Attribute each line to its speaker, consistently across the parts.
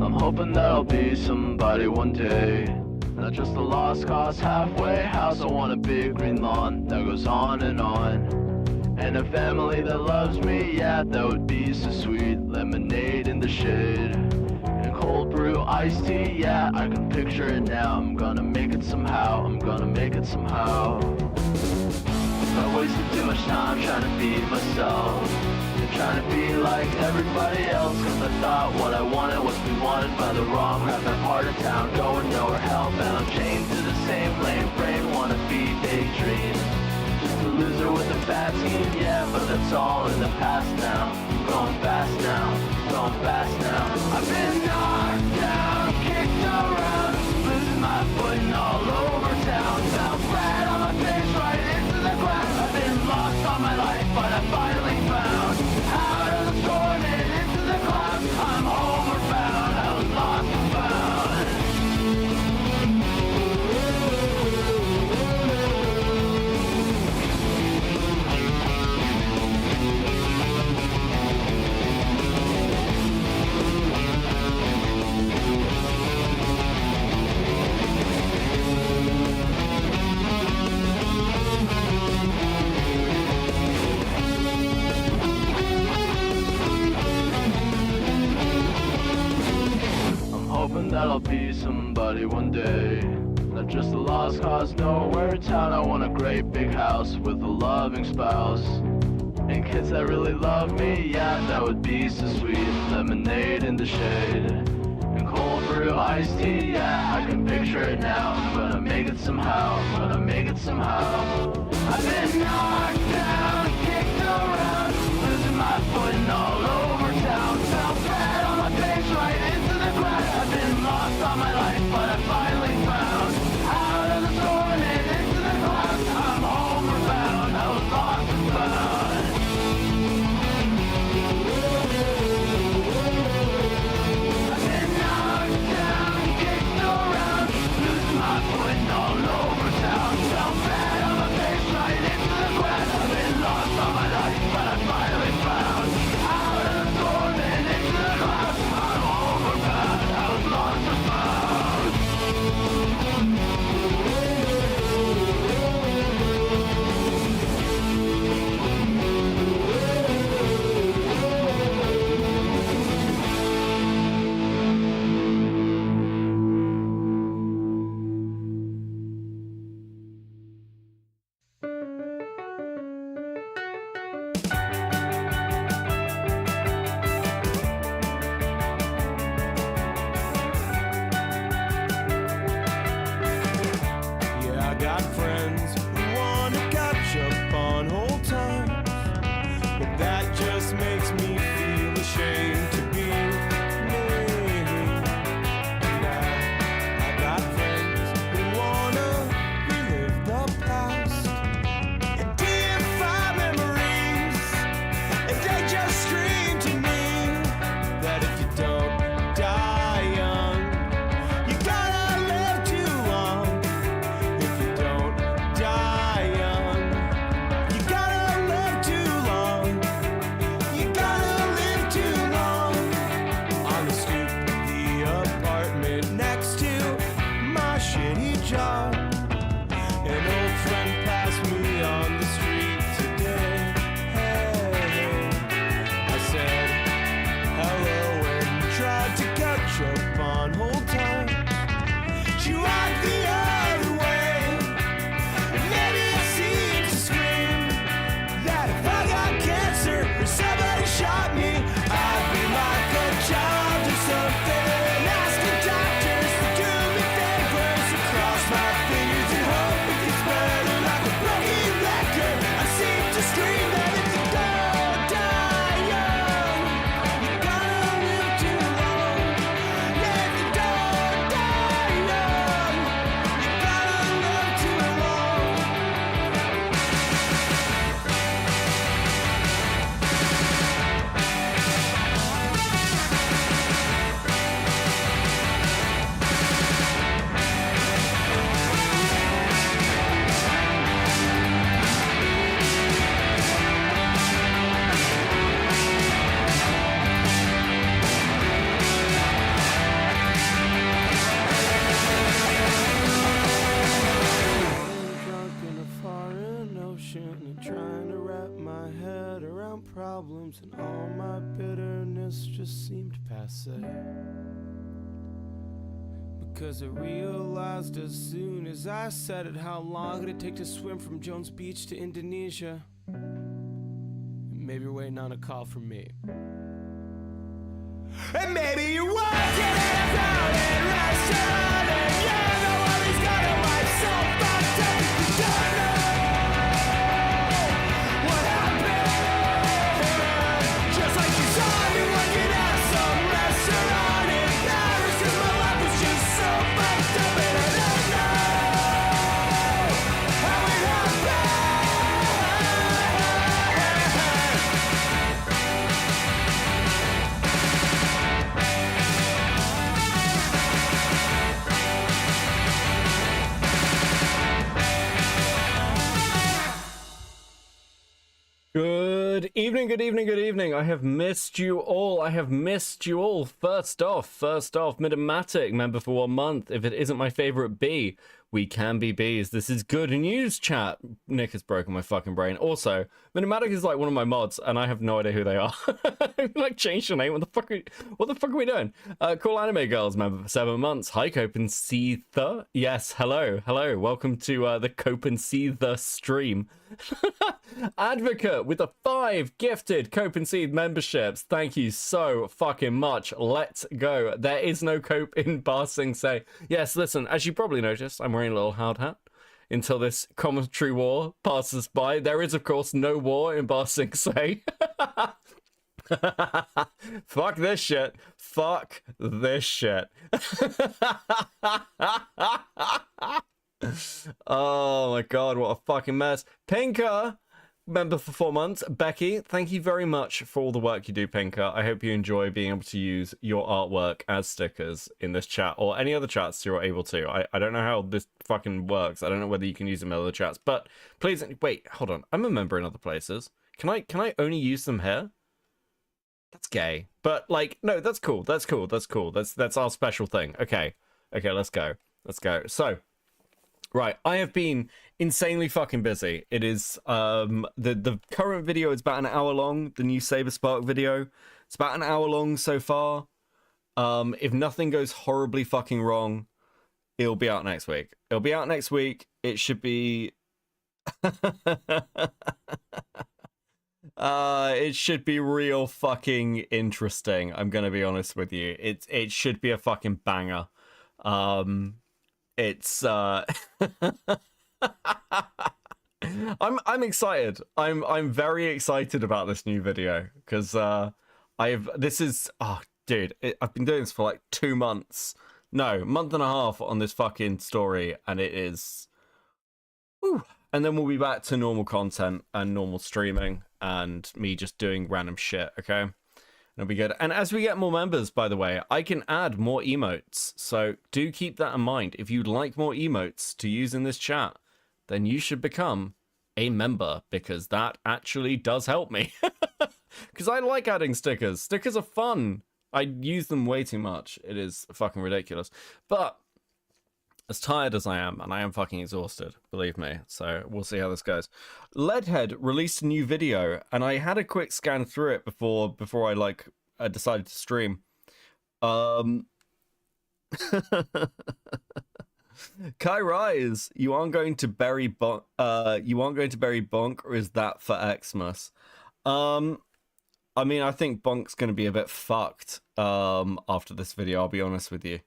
Speaker 1: I'm hoping that I'll be somebody one day, not just a lost cause halfway house. I want a big green lawn that goes on, and a family that loves me, yeah, that would be so sweet. Lemonade in the shade, and cold brew iced tea, yeah, I can picture it now. I'm gonna make it somehow, I'm gonna make it somehow. I wasted too much time trying to be myself, trying to be like everybody else, cause I thought what I wanted was be wanted by the wrong crap. That part of town, going nowhere, hellbound, chained to the same lame brain, wanna be daydream. Just a loser with a bad scheme, yeah, but that's all in the past now. I'm going fast now, going fast now. I've been knocked down, kicked around, losing my footing all over town. Fell flat on my face right into the ground. I've been lost all my life, but I finally found out of the storm and into the clouds. I'm homeward bound, I was lost and found. Hoping that I'll be somebody one day, not just a lost cause nowhere in town. I want a great big house with a loving spouse, and kids that really love me, yeah, that would be so sweet. Lemonade in the shade, and cold brew iced tea, yeah, I can picture it now. I'm gonna make it somehow, I'm gonna make it somehow. I've been knocked down, kicked around, losing my footing all over town. Fell flat on my face right into the ground. I've been lost all my life, but I finally found out of the storm and into the clouds. I'm homeward bound, I was lost and found. I've been knocked down, kicked around, losing my footing all over town. Fell flat on my face right into the ground.
Speaker 2: patient and trying to wrap my head around problems, and all my bitterness just seemed passe. Because I realized as soon as I said it, how long it'd take to swim from Jones Beach to Indonesia. And maybe you're waiting on a call from me. And maybe you're working in a crowded restaurant, and you know all he's got a life so fucked up. You don't know what happened. Just like you saw me working at some restaurant in Paris, 'cause my life was just so fucked up, and I don't know how it happened.
Speaker 3: Good evening, good evening, good evening. I have missed you all. I have missed you all. First off, Minimatic, member for 1 month. If it isn't my favorite bee, we can be bees. This is good news, chat. Nick has broken my fucking brain. Also, Minimatic is like one of my mods, and I have no idea who they are. Like, changed your name. What the fuck are we doing? Cool Anime Girls, member for 7 months. Hi, Cope and Seether. Yes, hello. Welcome to the Cope and Seether stream. Advocate with the 5 gifted Cope and Seed memberships. Thank you so fucking much. Let's go. There is no Cope in Ba Sing Se. Yes, listen, as you probably noticed, I'm wearing a little hard hat until this commentary war passes by. There is, of course, no war in Ba Sing Se. Fuck this shit. Fuck this shit. Oh my god, what a fucking mess. Pinker, member for 4 months. Becky, thank you very much for all the work you do, Pinker. I hope you enjoy being able to use your artwork as stickers in this chat or any other chats you're able to. I don't know how this fucking works. I don't know whether you can use them in other chats, but please, wait, hold on. I'm a member in other places. Can I only use them here? That's gay. But like, no, that's cool. That's our special thing. Okay, let's go. So, right, I have been insanely fucking busy. It is, the current video is about an hour long. The new Saber Spark video, it's about an hour long so far. If nothing goes horribly fucking wrong, it'll be out next week. It should be... it should be real fucking interesting. I'm gonna be honest with you. It should be a fucking banger. It's I'm excited. I'm very excited about this new video because I've been doing this for like 2 months. No, month and a half on this fucking story, and it is whew. And then we'll be back to normal content and normal streaming and me just doing random shit, okay? It'll be good. And as we get more members, by the way, I can add more emotes. So do keep that in mind. If you'd like more emotes to use in this chat, then you should become a member, because that actually does help me. Because I like adding stickers. Stickers are fun. I use them way too much. It is fucking ridiculous. But as tired as I am, and I am fucking exhausted, believe me, so we'll see how this goes. Leadhead released a new video, and I had a quick scan through it before I decided to stream. Kai Rise, you aren't going to bury Bonk, or is that for Xmas? I mean, I think Bonk's going to be a bit fucked after this video, I'll be honest with you.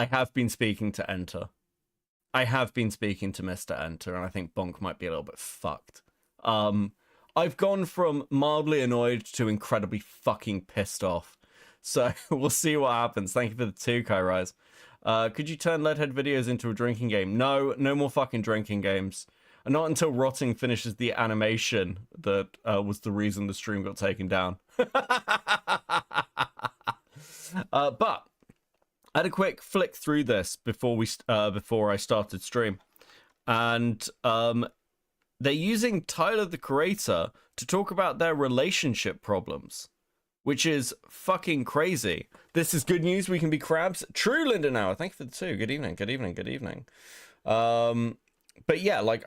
Speaker 3: I have been speaking to Enter. I have been speaking to Mr. Enter, and I think Bonk might be a little bit fucked. I've gone from mildly annoyed to incredibly fucking pissed off. So we'll see what happens. Thank you for the 2, Kai Rise. Could you turn Leadhead videos into a drinking game? No more fucking drinking games. And not until Rotting finishes the animation that was the reason the stream got taken down. But I had a quick flick through this before I started stream, and they're using Tyler the Creator to talk about their relationship problems, which is fucking crazy. This is good news. We can be crabs. True, Linda Now. Thank you for the 2. Good evening. But yeah, like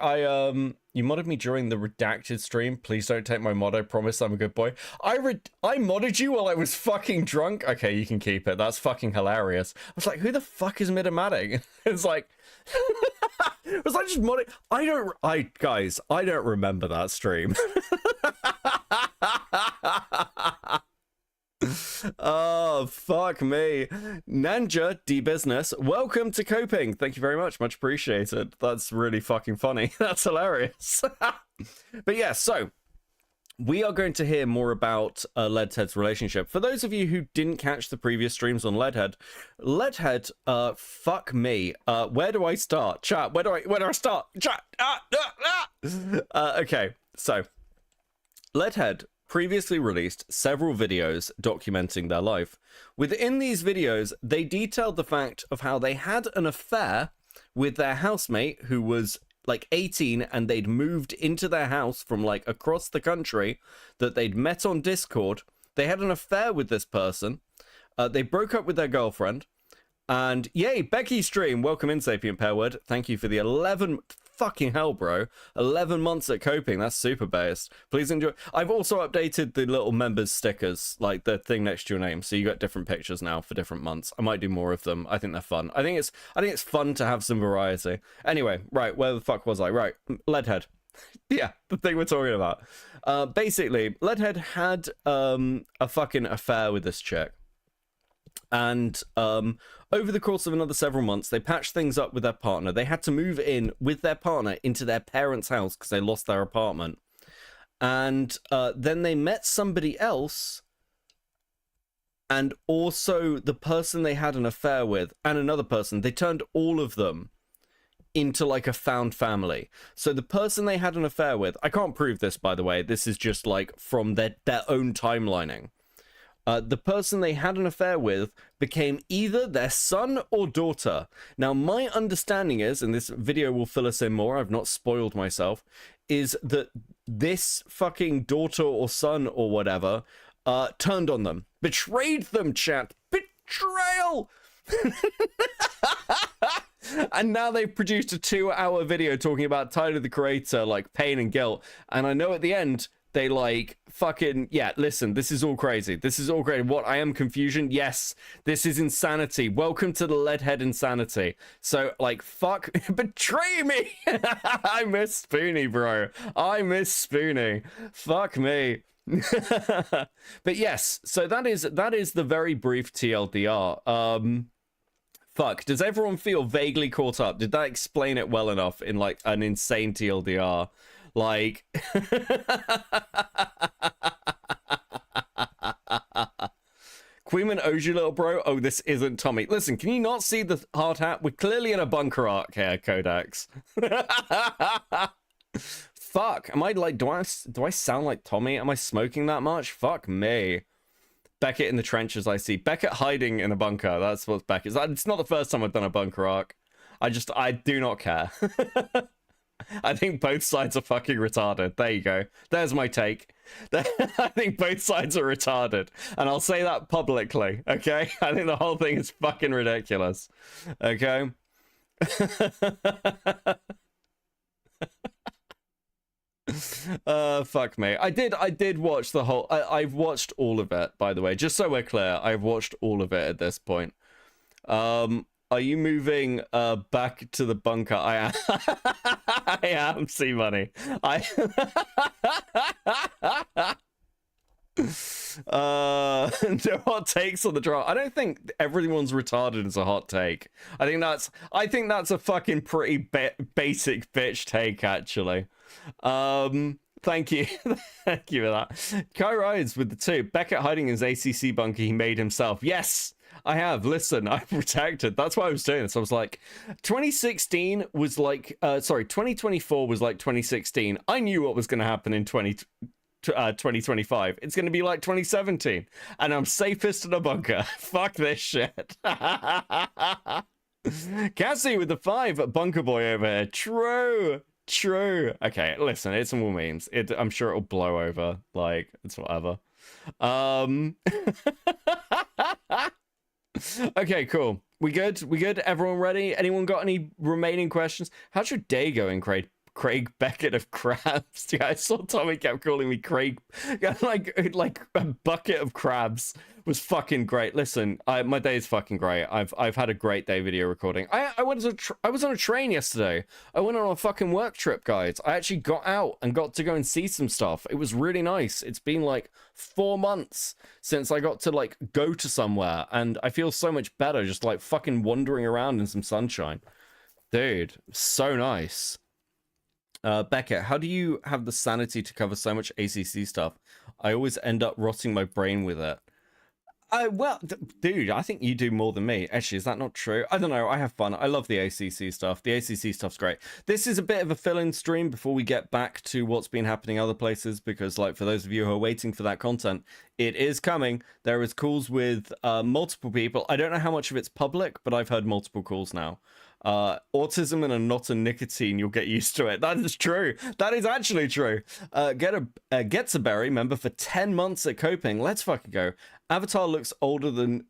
Speaker 3: you modded me during the redacted stream. Please don't take my mod. I promise I'm a good boy. I modded you while I was fucking drunk. Okay, you can keep it. That's fucking hilarious. I was like, who the fuck is Midomatic? It's like, was I just modding? Guys, I don't remember that stream. Oh, fuck me. Nanja D Business, welcome to Coping. Thank you very much. Much appreciated. That's really fucking funny. That's hilarious. But yeah, so we are going to hear more about Leadhead's relationship. For those of you who didn't catch the previous streams on Leadhead, fuck me. Where do I start? Chat, where do I start? Chat. Okay, so Leadhead previously released several videos documenting their life. Within these videos, they detailed the fact of how they had an affair with their housemate who was like 18 and they'd moved into their house from like across the country, that they'd met on Discord. They had an affair with this person. They broke up with their girlfriend. And yay, Becky stream. Welcome in, Sapient Pairword. Thank you for the 11... Fucking hell, bro. 11 months at Coping. That's super based. Please enjoy. I've also updated the little members stickers, like the thing next to your name. So you got different pictures now for different months. I might do more of them. I think they're fun. I think it's fun to have some variety. Anyway, right. Where the fuck was I? Right. Leadhead. Yeah, the thing we're talking about. Basically, Leadhead had a fucking affair with this chick. And over the course of another several months, they patched things up with their partner. They had to move in with their partner into their parents' house because they lost their apartment. And then they met somebody else, and also the person they had an affair with, and another person. They turned all of them into like a found family. So the person they had an affair with, I can't prove this, by the way. This is just like from their own timelining. The person they had an affair with became either their son or daughter. Now, my understanding is, and this video will fill us in more, I've not spoiled myself, is that this fucking daughter or son or whatever turned on them. Betrayed them, chat. Betrayal! And now they've produced a 2-hour video talking about Tyler, the Creator, like pain and guilt. And I know at the end... they like fucking, yeah, listen, this is all crazy. This is all crazy. What, I am confusion? Yes, this is insanity. Welcome to the Leadhead insanity. So, like, fuck, betray me. I miss Spoonie, bro. I miss Spoonie. Fuck me. But yes, so that is the very brief TLDR. Fuck, does everyone feel vaguely caught up? Did that explain it well enough in, like, an insane TLDR? Like, Queeman owes you, little bro. Oh, this isn't Tommy. Listen, can you not see the hard hat? We're clearly in a bunker arc here, Codex. Fuck, am I like, do I sound like Tommy? Am I smoking that much? Fuck me. Beckett in the trenches, I see. Beckett hiding in a bunker. That's what Beckett is. It's not the first time I've done a bunker arc. I do not care. I think both sides are fucking retarded. There you go. There's my take. I think both sides are retarded. And I'll say that publicly, okay? I think the whole thing is fucking ridiculous. Okay? Fuck me. I did watch the whole... I've watched all of it, by the way. Just so we're clear, I've watched all of it at this point. Are you moving back to the bunker? I am. I am, C-Money. No hot takes on the draw. I don't think everyone's retarded is a hot take. I think that's a fucking pretty basic bitch take, actually. Thank you. Thank you for that. Kai Rides with the 2. Beckett hiding in his ACC bunker he made himself. Yes! I have. Listen, I'm protected. That's why I was doing this. I was like, 2016 was like, 2024 was like 2016. I knew what was going to happen in 2025. It's going to be like 2017. And I'm safest in a bunker. Fuck this shit. Cassie with the 5, bunker boy over here. True. True. Okay, listen, it's more memes. I'm sure it'll blow over. Like, it's whatever. Okay, cool. We good? We good? Everyone ready? Anyone got any remaining questions? How's your day going, Craig Beckett of crabs? Yeah, I saw Tommy kept calling me Craig. like a bucket of crabs was fucking great. Listen, my day is fucking great. I've had a great day video recording. I was on a train yesterday. I went on a fucking work trip, guys. I actually got out and got to go and see some stuff. It was really nice. It's been like 4 months since I got to like go to somewhere, and I feel so much better just like fucking wandering around in some sunshine. Dude, so nice. Beckett, how do you have the sanity to cover so much ACC stuff? I always end up rotting my brain with it. Well, dude, I think you do more than me. Actually, is that not true? I don't know. I have fun. I love the ACC stuff. The ACC stuff's great. This is a bit of a fill-in stream before we get back to what's been happening other places, because, like, for those of you who are waiting for that content, it is coming. There is calls with multiple people. I don't know how much of it's public, but I've heard multiple calls now. Autism and a not a nicotine, you'll get used to it. That is true. That is actually true. Gets a berry member for 10 months at Coping. Let's fucking go. Avatar looks older than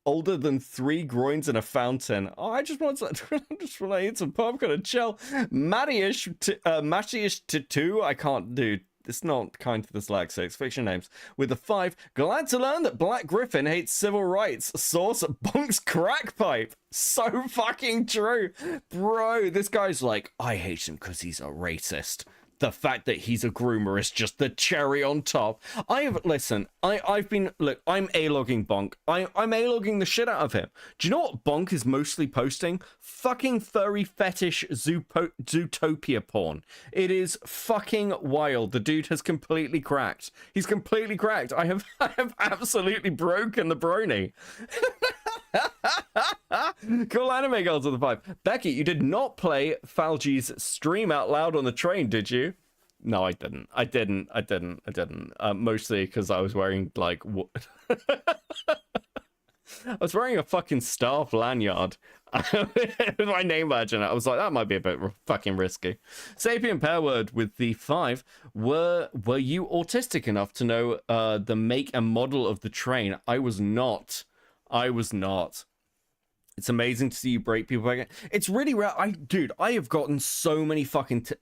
Speaker 3: 3 groins in a fountain. Oh, I just want to eat some popcorn and chill. Matty-ish to 2. I can't do. It's not kind to dyslexics. Fiction names. With a 5. Glad to learn that Black Griffin hates civil rights. Source Bonk's crack pipe. So fucking true. Bro, this guy's like, I hate him because he's a racist. The fact that he's a groomer is just the cherry on top. I've been, look, I'm A-logging Bonk. I'm A-logging the shit out of him. Do you know what Bonk is mostly posting? Fucking furry fetish Zootopia porn. It is fucking wild. The dude has completely cracked. He's completely cracked. I have absolutely broken the brony. Cool anime girls of the 5. Becky, you did not play Falgi's stream out loud on the train, did you? No, I didn't. I didn't. Mostly because I was wearing like I was wearing a fucking staff lanyard with my name badge in it. I was like, that might be a bit fucking risky. Sapien Pairword with the 5. Were you autistic enough to know the make and model of the train? I was not. It's amazing to see you break people back. It's really rare. I have gotten so many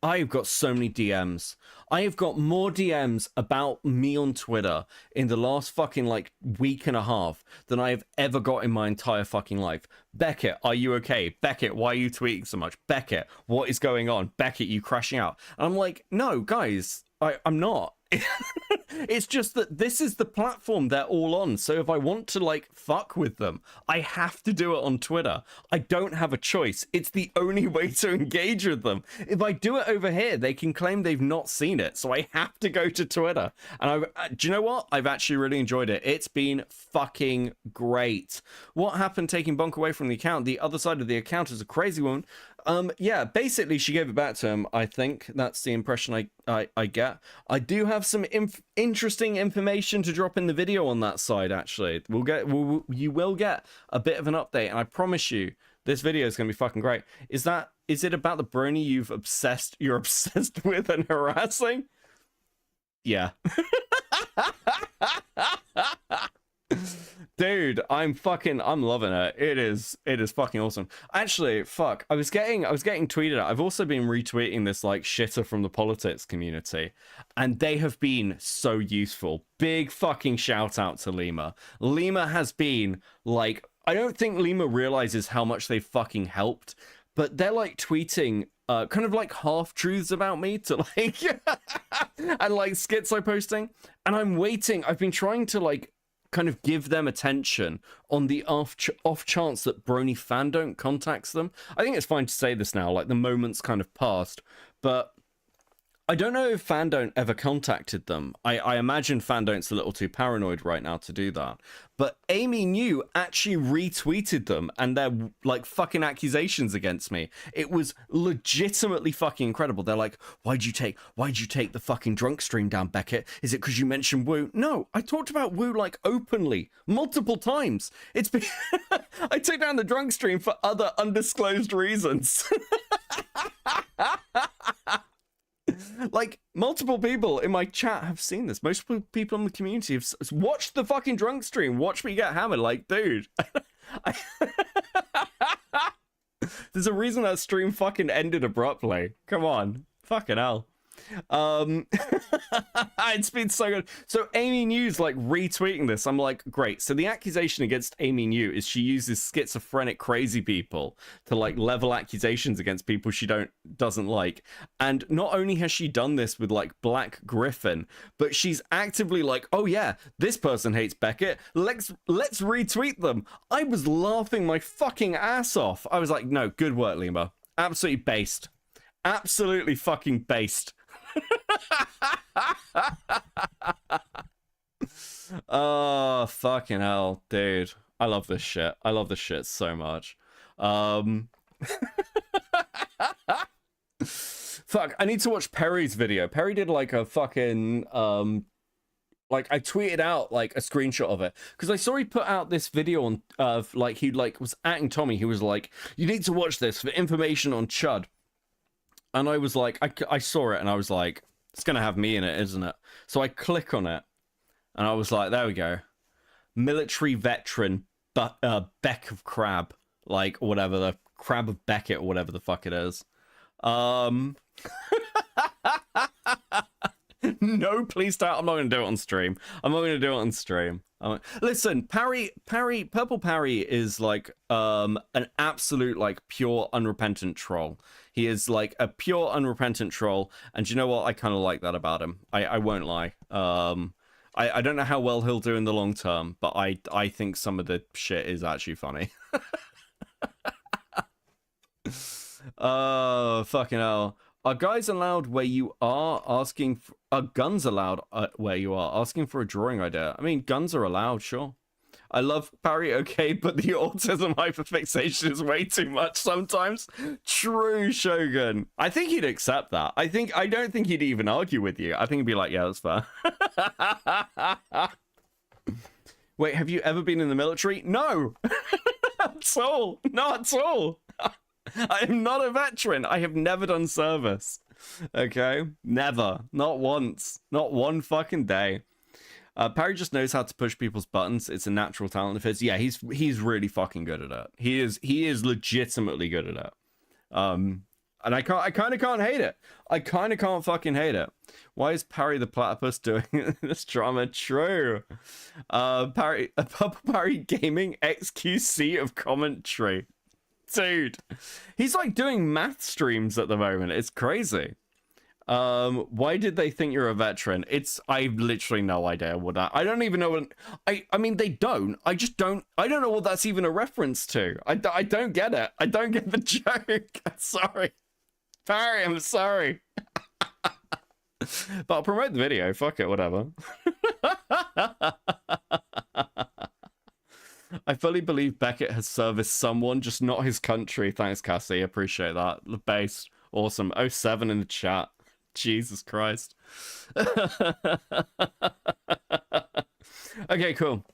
Speaker 3: I have got so many DMs. I have got more DMs about me on Twitter in the last fucking like week and a half than I have ever got in my entire fucking life. Beckett, are you okay? Beckett, why are you tweeting so much? Beckett, what is going on? Beckett, you crashing out? And I'm like, no, guys, I'm not. It's just that this is the platform they're all on, so if I want to like fuck with them, I have to do it on Twitter. I don't have a choice. It's the only way to engage with them. If I do it over here, they can claim they've not seen it, so I have to go to Twitter. And do you know what? I've actually really enjoyed it. It's been fucking great. What happened taking Bonk away from the account? The other side of the account is a crazy one. Yeah, basically she gave it back to him. I think that's the impression I get. I do have some interesting information to drop in the video on that side. Actually, you will get a bit of an update, and I promise you, this video is going to be fucking great. Is it about the brony you're obsessed with and harassing? Yeah. Dude, I'm loving it. It is fucking awesome. Actually, fuck, I was getting tweeted at. I've also been retweeting this like shitter from the politics community, and they have been so useful. Big fucking shout out to Lima. Lima has been like, I don't think Lima realizes how much they fucking helped, but they're like tweeting kind of like half truths about me to like and like schizo posting, and I'm waiting. I've been trying to like kind of give them attention on the off chance that Brony Fandom contacts them. I think it's fine to say this now, like the moment's kind of passed, but I don't know if Fandom ever contacted them. I imagine Fandom's a little too paranoid right now to do that. But Amy New actually retweeted them and their like fucking accusations against me. It was legitimately fucking incredible. They're like, why'd you take the fucking drunk stream down, Beckett? Is it because you mentioned Woo? No, I talked about Woo like openly multiple times. It's been I took down the drunk stream for other undisclosed reasons. Like, multiple people in my chat have seen this. Most people in the community have watched the fucking drunk stream. Watch me get hammered. Like, dude. There's a reason that stream fucking ended abruptly. Come on. Fucking hell. It's been so good. So Amy New's like retweeting this. I'm like, great. So the accusation against Amy New is she uses schizophrenic crazy people to like level accusations against people she doesn't like. And not only has she done this with like Black Griffin, but she's actively like, oh yeah, this person hates Beckett. Let's retweet them. I was laughing my fucking ass off. I was like, no, good work, Lima. Absolutely based. Absolutely fucking based. Oh, fucking hell, dude. I love this shit. I love this shit so much. Fuck, I need to watch Perry's video. Perry did like a fucking like I tweeted out like a screenshot of it because I saw he put out this video on of like he like was acting Tommy. He was like, you need to watch this for information on Chud. And I was like, I saw it and I was like, it's going to have me in it, isn't it? So I click on it and I was like, there we go. Military veteran, but Beck of Crab, like whatever, the Crab of Beckett or whatever the fuck it is. No, please don't. I'm not going to do it on stream. I'm not going to do it on stream. Listen, Purple Parry is like an absolute like pure unrepentant troll. He is like a pure unrepentant troll, and you know what? I kind of like that about him. I won't lie. I don't know how well he'll do in the long term, but I think some of the shit is actually funny. Fucking hell. Are guys allowed where you are asking for, are guns allowed where you are asking for a drawing idea? I mean, guns are allowed, sure. I love Parry, okay, but the autism hyperfixation is way too much sometimes. True, Shogun. I think he'd accept that. I don't think he'd even argue with you. I think he'd be like, yeah, that's fair. Wait, have you ever been in the military? No. At all. Not at all. I am not a veteran. I have never done service. Okay? Never. Not once. Not one fucking day. Parry just knows how to push people's buttons. It's a natural talent of his. Yeah, he's really fucking good at it. He is legitimately good at it. And I kind of can't hate it. I kind of can't fucking hate it. Why is Parry the Platypus doing this drama? True. Purple Parry Gaming XQC of commentary. Dude, he's like doing math streams at the moment. It's crazy. Why did they think you're a veteran? I've literally no idea what that, I don't even know what, I mean, they don't, I don't know what that's even a reference to. I don't get it. I don't get the joke. Sorry. Parry, I'm sorry. But I'll promote the video. Fuck it, whatever. I fully believe Beckett has serviced someone, just not his country. Thanks, Cassie. Appreciate that. The base. Awesome. 07 in the chat. Jesus Christ. Okay, cool.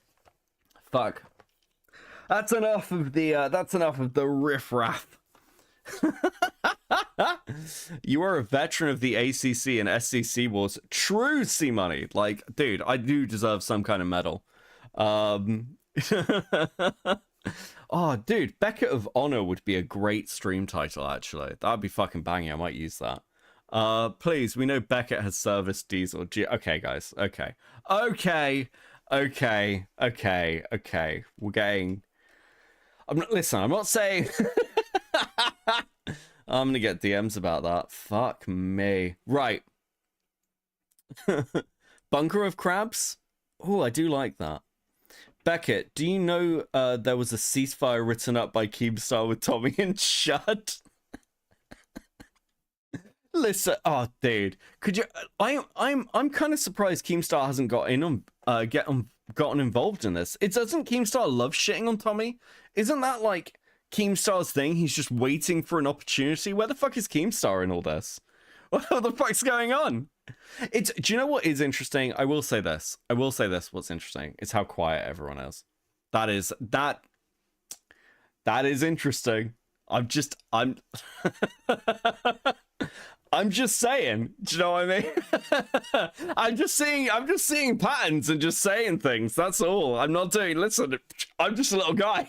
Speaker 3: Fuck. That's enough of the riffraff. You are a veteran of the ACC and SCC wars. True, C-Money. Like, dude, I do deserve some kind of medal. Oh, dude, Beckett of Honor would be a great stream title, actually. That'd be fucking banging. I might use that. Please, we know Beckett has serviced Diesel. Okay, guys. Okay. We're getting... Listen, I'm not saying... I'm gonna get DMs about that. Fuck me. Right. Bunker of Crabs? Oh, I do like that. Beckett, do you know there was a ceasefire written up by Keemstar with Tommy and Chud? Listen, oh dude, could you? I'm kind of surprised Keemstar hasn't gotten involved in this. Doesn't Keemstar love shitting on Tommy? Isn't that like Keemstar's thing? He's just waiting for an opportunity. Where the fuck is Keemstar in all this? What the fuck's going on? Do you know what is interesting? I will say this. What's interesting is how quiet everyone is. That is interesting. I'm just saying. Do you know what I mean? I'm just seeing patterns and just saying things. That's all. I'm not doing. Listen, I'm just a little guy.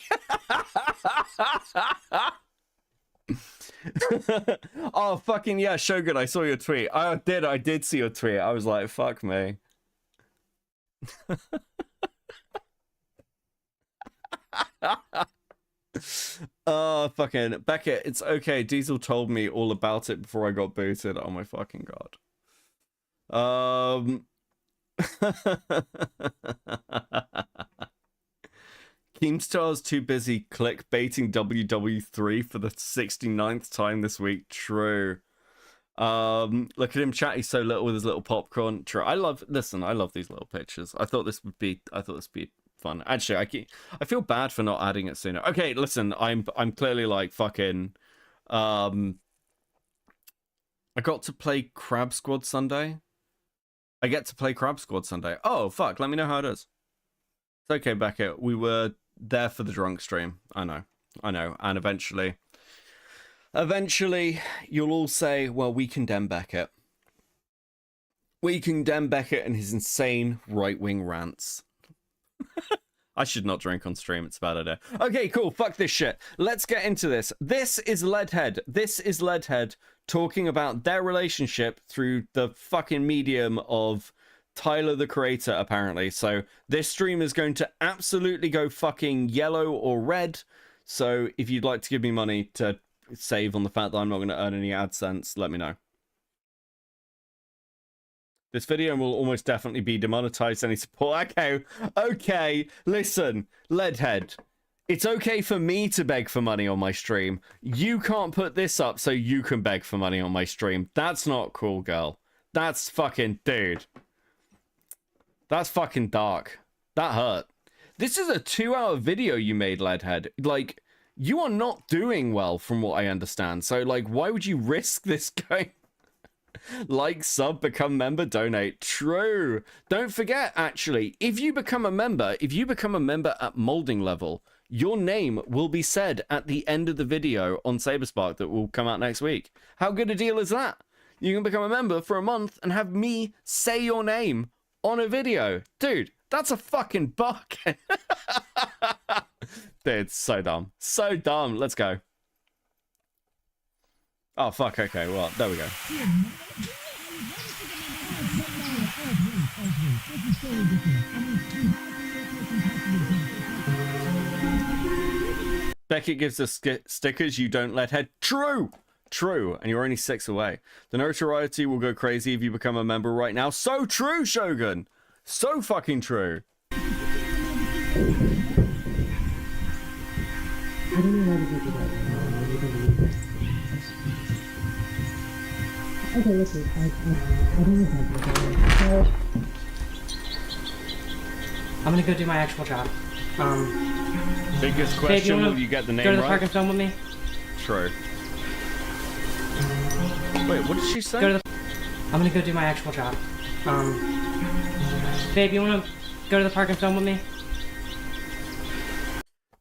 Speaker 3: Oh, fucking yeah, Shogun, I saw your tweet. I did see your tweet. I was like, fuck me. Oh, fucking Beckett, it's okay. Diesel told me all about it before I got booted. Oh my fucking god. Keemstar's too busy clickbaiting WW3 for the 69th time this week. True. Look at him chat. He's so little with his little popcorn. True. I love these little pictures. I thought this would be fun. Actually, I feel bad for not adding it sooner. Okay, listen, I'm clearly like fucking I got to play Crab Squad Sunday. I get to play Crab Squad Sunday. Oh fuck, let me know how it is. It's okay, Beckett. We were there for the drunk stream. I know. And eventually you'll all say, well, we condemn Beckett. We condemn Beckett and his insane right-wing rants. I should not drink on stream. It's a bad idea. Okay, cool. Fuck this shit. Let's get into this. This is Leadhead. This is Leadhead talking about their relationship through the fucking medium of Tyler, the creator, apparently. So this stream is going to absolutely go fucking yellow or red. So if you'd like to give me money to save on the fact that I'm not going to earn any AdSense, let me know. This video will almost definitely be demonetized. Any support? Okay, listen, Leadhead. It's okay for me to beg for money on my stream. You can't put this up so you can beg for money on my stream. That's not cool, girl. That's fucking, dude. That's fucking dark. That hurt. This is a 2-hour video you made, Leadhead. Like, you are not doing well from what I understand. So, like, why would you risk this going? Like, sub, become member, donate. True. Don't forget, actually, if you become a member at molding level, your name will be said at the end of the video on Saberspark that will come out next week. How good a deal is that? You can become a member for a month and have me say your name on a video. Dude, that's a fucking buck. Dude, so dumb. So dumb. Let's go. Oh, fuck. Okay, well, there we go. Beckett gives us stickers. You don't, Leadhead. True. True. And you're only 6 away. The notoriety will go crazy if you become a member right now. So true, Shogun. So fucking true.
Speaker 4: I don't know why to okay, listen, I don't know how to I'm gonna go do my actual job.
Speaker 3: Biggest question, will you get the name right?
Speaker 4: Go to the park and film with me?
Speaker 3: True. Wait, what did she say?
Speaker 4: I'm gonna go do my actual job. Babe, you wanna go to the park and film with me?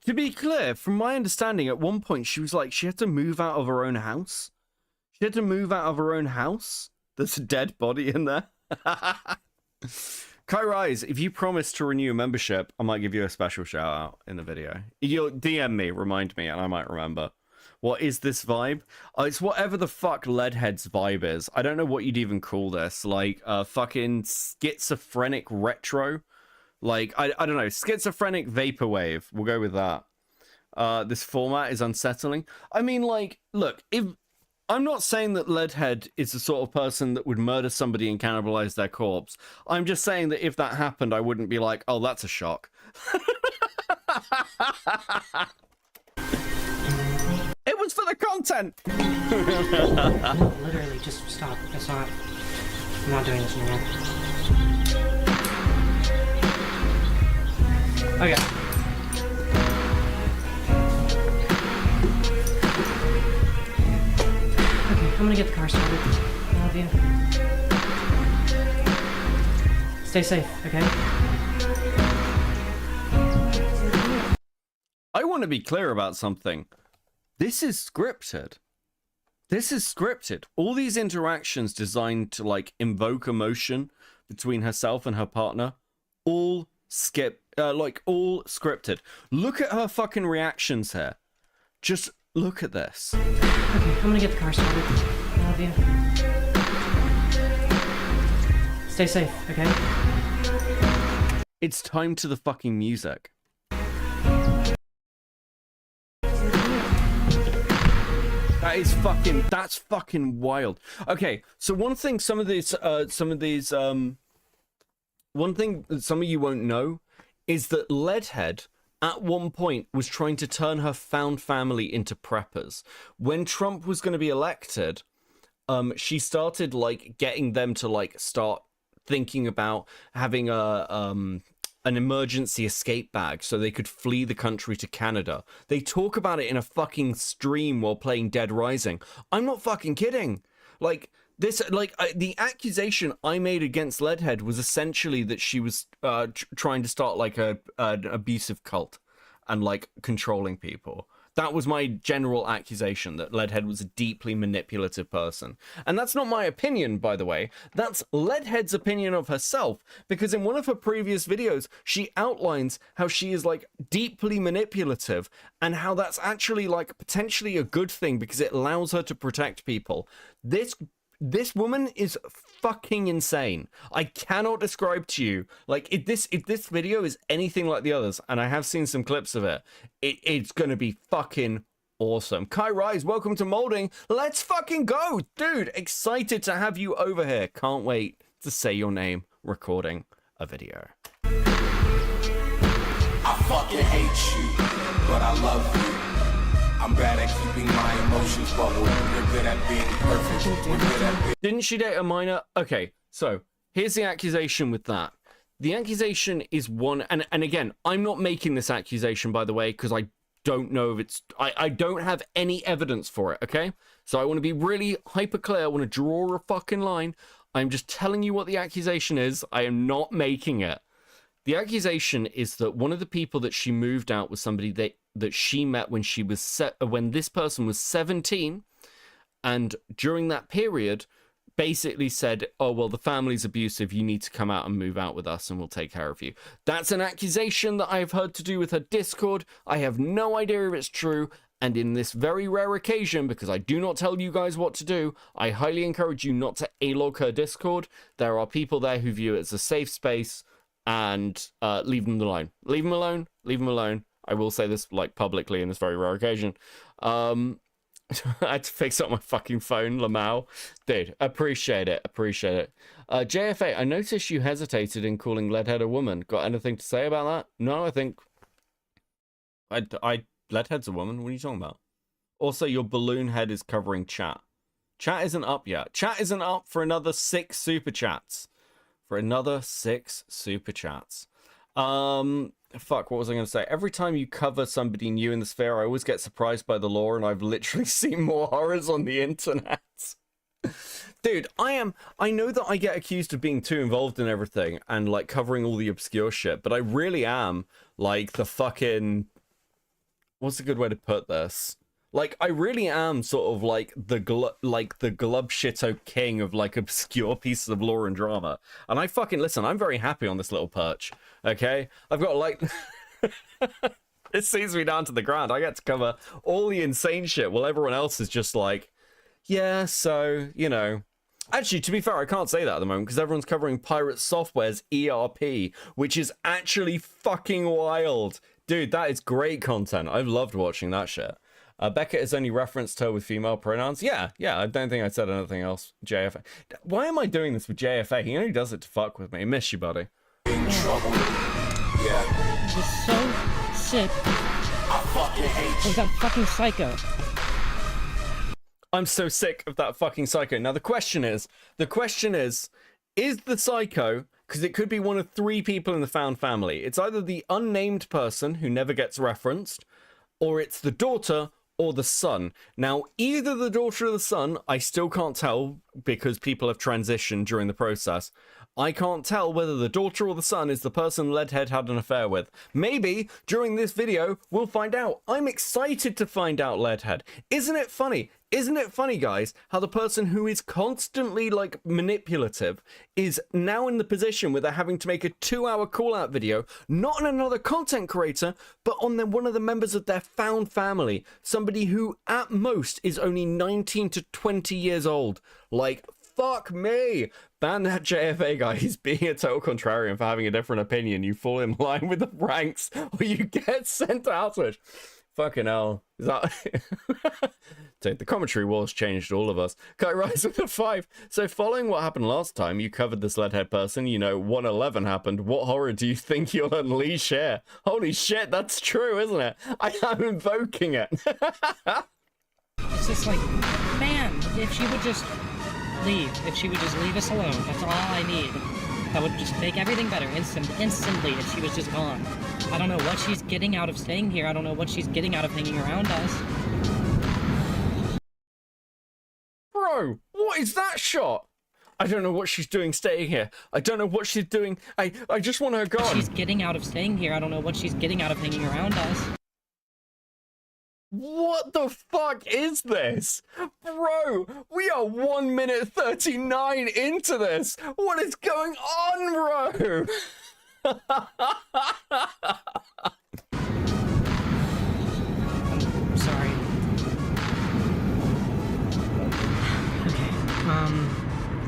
Speaker 3: To be clear, from my understanding, at one point she was like, she had to move out of her own house. She had to move out of her own house? There's a dead body in there. Kai Rise, if you promise to renew a membership, I might give you a special shout out in the video. You'll DM me, remind me, and I might remember. What is this vibe? It's whatever the fuck Leadhead's vibe is. I don't know what you'd even call this. Like, fucking schizophrenic retro? Like, I don't know. Schizophrenic vaporwave. We'll go with that. This format is unsettling. I mean, like, look, if... I'm not saying that Leadhead is the sort of person that would murder somebody and cannibalize their corpse. I'm just saying that if that happened, I wouldn't be like, oh, that's a shock. It was for the content!
Speaker 4: No, literally, just stop. It's not... I'm not doing this anymore. Okay. I'm gonna get the car started. I love you. Stay safe, okay?
Speaker 3: I want to be clear about something. This is scripted. This is scripted. All these interactions designed to, like, invoke emotion between herself and her partner, all all scripted. Look at her fucking reactions here. Just look at this.
Speaker 4: Okay, I'm gonna get the car started. I love you. Stay safe, okay?
Speaker 3: It's time to the fucking music. That's fucking wild. Okay, so one thing some of you won't know is that Leadhead at one point was trying to turn her found family into preppers. When Trump was going to be elected, she started like getting them to like start thinking about having an emergency escape bag so they could flee the country to Canada. They talk about it in a fucking stream while playing Dead Rising. I'm not fucking kidding. Like this, the accusation I made against Leadhead was essentially that she was trying to start like an abusive cult and like controlling people. That was my general accusation, that Leadhead was a deeply manipulative person. And that's not my opinion, by the way. That's Leadhead's opinion of herself, because in one of her previous videos, she outlines how she is, like, deeply manipulative, and how that's actually, like, potentially a good thing, because it allows her to protect people. This woman is fucking insane. I cannot describe to you, like, if this video is anything like the others, and I have seen some clips of it, it's gonna be fucking awesome. Kai Rise, welcome to Molding. Let's fucking go, dude. Excited to have you over here. Can't wait to say your name recording a video.
Speaker 5: I fucking hate you, but I love you. I'm bad at keeping my emotions bubbled. You're good at being perfect. We're good at being...
Speaker 3: Didn't she date a minor? Okay, so here's the accusation with that. The accusation is one, and again, I'm not making this accusation, by the way, because I don't know if it's... I don't have any evidence for it, okay? So I want to be really hyper clear. I want to draw a fucking line. I'm just telling you what the accusation is. I am not making it. The accusation is that one of the people that she moved out was somebody that she met when she was when this person was 17, and during that period basically said, oh well, the family's abusive, you need to come out and move out with us and we'll take care of you. That's an accusation that I've heard to do with her Discord. I have no idea if it's true, and in this very rare occasion, because I do not tell you guys what to do, I highly encourage you not to A-log her Discord. There are people there who view it as a safe space, and leave them alone. Leave them alone. Leave them alone. I will say this like publicly in this very rare occasion. I had to fix up my fucking phone, Lamau. Dude, appreciate it. Appreciate it. JFA, I noticed you hesitated in calling Leadhead a woman. Got anything to say about that? No, I think... Leadhead's a woman? What are you talking about? Also, your balloon head is covering chat. Chat isn't up yet. Chat isn't up for another 6 super chats. Fuck, what was I going to say? Every time you cover somebody new in the sphere, I always get surprised by the lore, and I've literally seen more horrors on the internet. Dude, I know that I get accused of being too involved in everything and like covering all the obscure shit, but I really am like the fucking... What's a good way to put this? Like, I really am sort of like the glub-shitto king of like obscure pieces of lore and drama. And I fucking, listen, I'm very happy on this little perch, okay? I've got like, it sees me down to the ground. I get to cover all the insane shit while everyone else is just like, yeah, so, you know. Actually, to be fair, I can't say that at the moment because everyone's covering Pirate Software's ERP, which is actually fucking wild. Dude, that is great content. I've loved watching that shit. Becca has only referenced her with female pronouns. Yeah, I don't think I said anything else. JFA. Why am I doing this with JFA? He only does it to fuck with me. Miss you, buddy.
Speaker 5: In trouble. Yeah.
Speaker 4: He's so sick
Speaker 5: I fucking hate
Speaker 4: of that fucking psycho.
Speaker 3: I'm so sick of that fucking psycho. Now, the question is the psycho, because it could be one of 3 people in the found family. It's either the unnamed person who never gets referenced, or it's the daughter or the son. Now, either the daughter or the son, I still can't tell because people have transitioned during the process. I can't tell whether the daughter or the son is the person Leadhead had an affair with. Maybe during this video, we'll find out. I'm excited to find out, Leadhead. Isn't it funny? Isn't it funny, guys, how the person who is constantly, like, manipulative is now in the position where they're having to make a 2-hour call-out video, not on another content creator, but on one of the members of their found family, somebody who, at most, is only 19 to 20 years old. Like, fuck me! Ban that JFA guy. He's being a total contrarian for having a different opinion. You fall in line with the ranks, or you get sent out to it. Fucking hell. Is that... Dude, the commentary wars changed all of us. Kai Rise with a 5. So following what happened last time, you covered this Leadhead person, you know, 111 happened. What horror do you think you'll unleash here? Holy shit, that's true, isn't it? I am invoking it.
Speaker 4: It's just like, man, if she would just leave. If she would just leave us alone. That's all I need. That would just make everything better instantly if she was just gone. I don't know what she's getting out of staying here. I don't know what she's getting out of hanging around us.
Speaker 3: Bro, what is that shot? I don't know what she's doing staying here. I don't know what she's doing. I just want her gone.
Speaker 4: She's getting out of staying here. I don't know what she's getting out of hanging around us.
Speaker 3: What the fuck is this? Bro, we are 1 minute 39 into this. What is going on, bro?
Speaker 4: I'm sorry.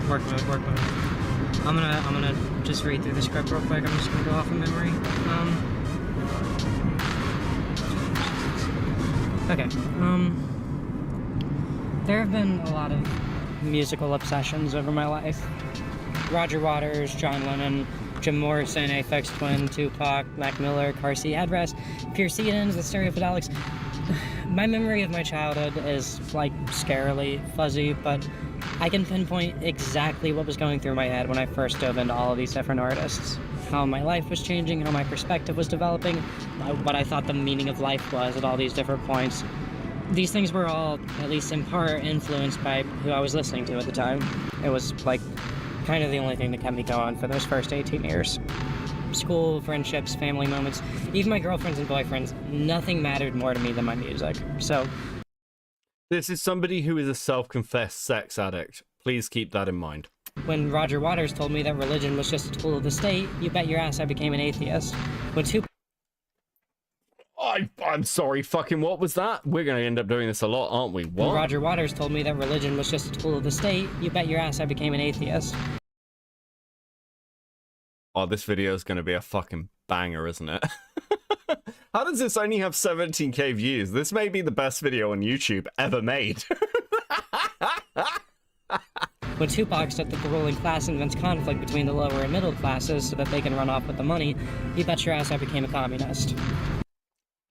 Speaker 4: Okay, work mode. I'm gonna just read through the script real quick. I'm just gonna go off of memory. Okay, there have been a lot of musical obsessions over my life. Roger Waters, John Lennon, Jim Morrison, Aphex Twin, Tupac, Mac Miller, Car Seat Headrest, Pierce Edens, the Stereophedalics. My memory of my childhood is, like, scarily fuzzy, but I can pinpoint exactly what was going through my head when I first dove into all of these different artists. How my life was changing, how my perspective was developing, what I thought the meaning of life was at all these different points. These things were all, at least in part, influenced by who I was listening to at the time. It was, like, kind of the only thing that kept me going for those first 18 years. School, friendships, family moments, even my girlfriends and boyfriends, nothing mattered more to me than my music. So...
Speaker 3: This is somebody who is a self-confessed sex addict. Please keep that in mind.
Speaker 4: When Roger Waters told me that religion was just a tool of the state, you bet your ass I became an atheist. When
Speaker 3: I'm sorry, fucking what was that? We're gonna end up doing this a lot, aren't we? What?
Speaker 4: When Roger Waters told me that religion was just a tool of the state, you bet your ass I became an atheist.
Speaker 3: Oh, this video is gonna be a fucking banger, isn't it? How does this only have 17k views? This may be the best video on YouTube ever made.
Speaker 4: When Tupac said that the ruling class invents conflict between the lower and middle classes so that they can run off with the money, you bet your ass I became a communist.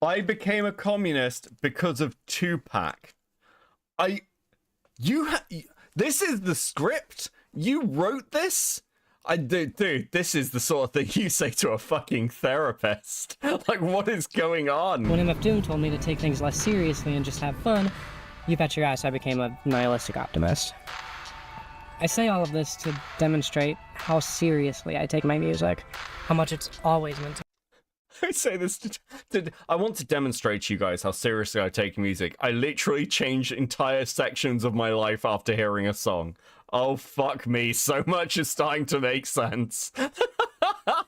Speaker 3: I became a communist because of Tupac. This is the script? You wrote this? Dude, this is the sort of thing you say to a fucking therapist. Like, what is going on?
Speaker 4: When MF Doom told me to take things less seriously and just have fun, you bet your ass I became a nihilistic optimist. I say all of this to demonstrate how seriously I take my music, how much it's always meant to.
Speaker 3: I say this I want to demonstrate to you guys how seriously I take music. I literally change entire sections of my life after hearing a song. Oh, fuck me, so much is starting to make sense.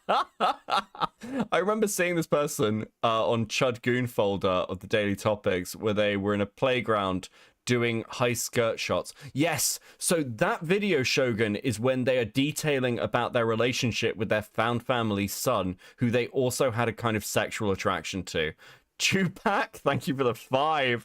Speaker 3: I remember seeing this person on Chud Goon folder of the Daily Topics where they were in a playground doing high skirt shots. Yes, so that video, Shogun, is when they are detailing about their relationship with their found family son, who they also had a kind of sexual attraction to. Tupac, thank you for the 5.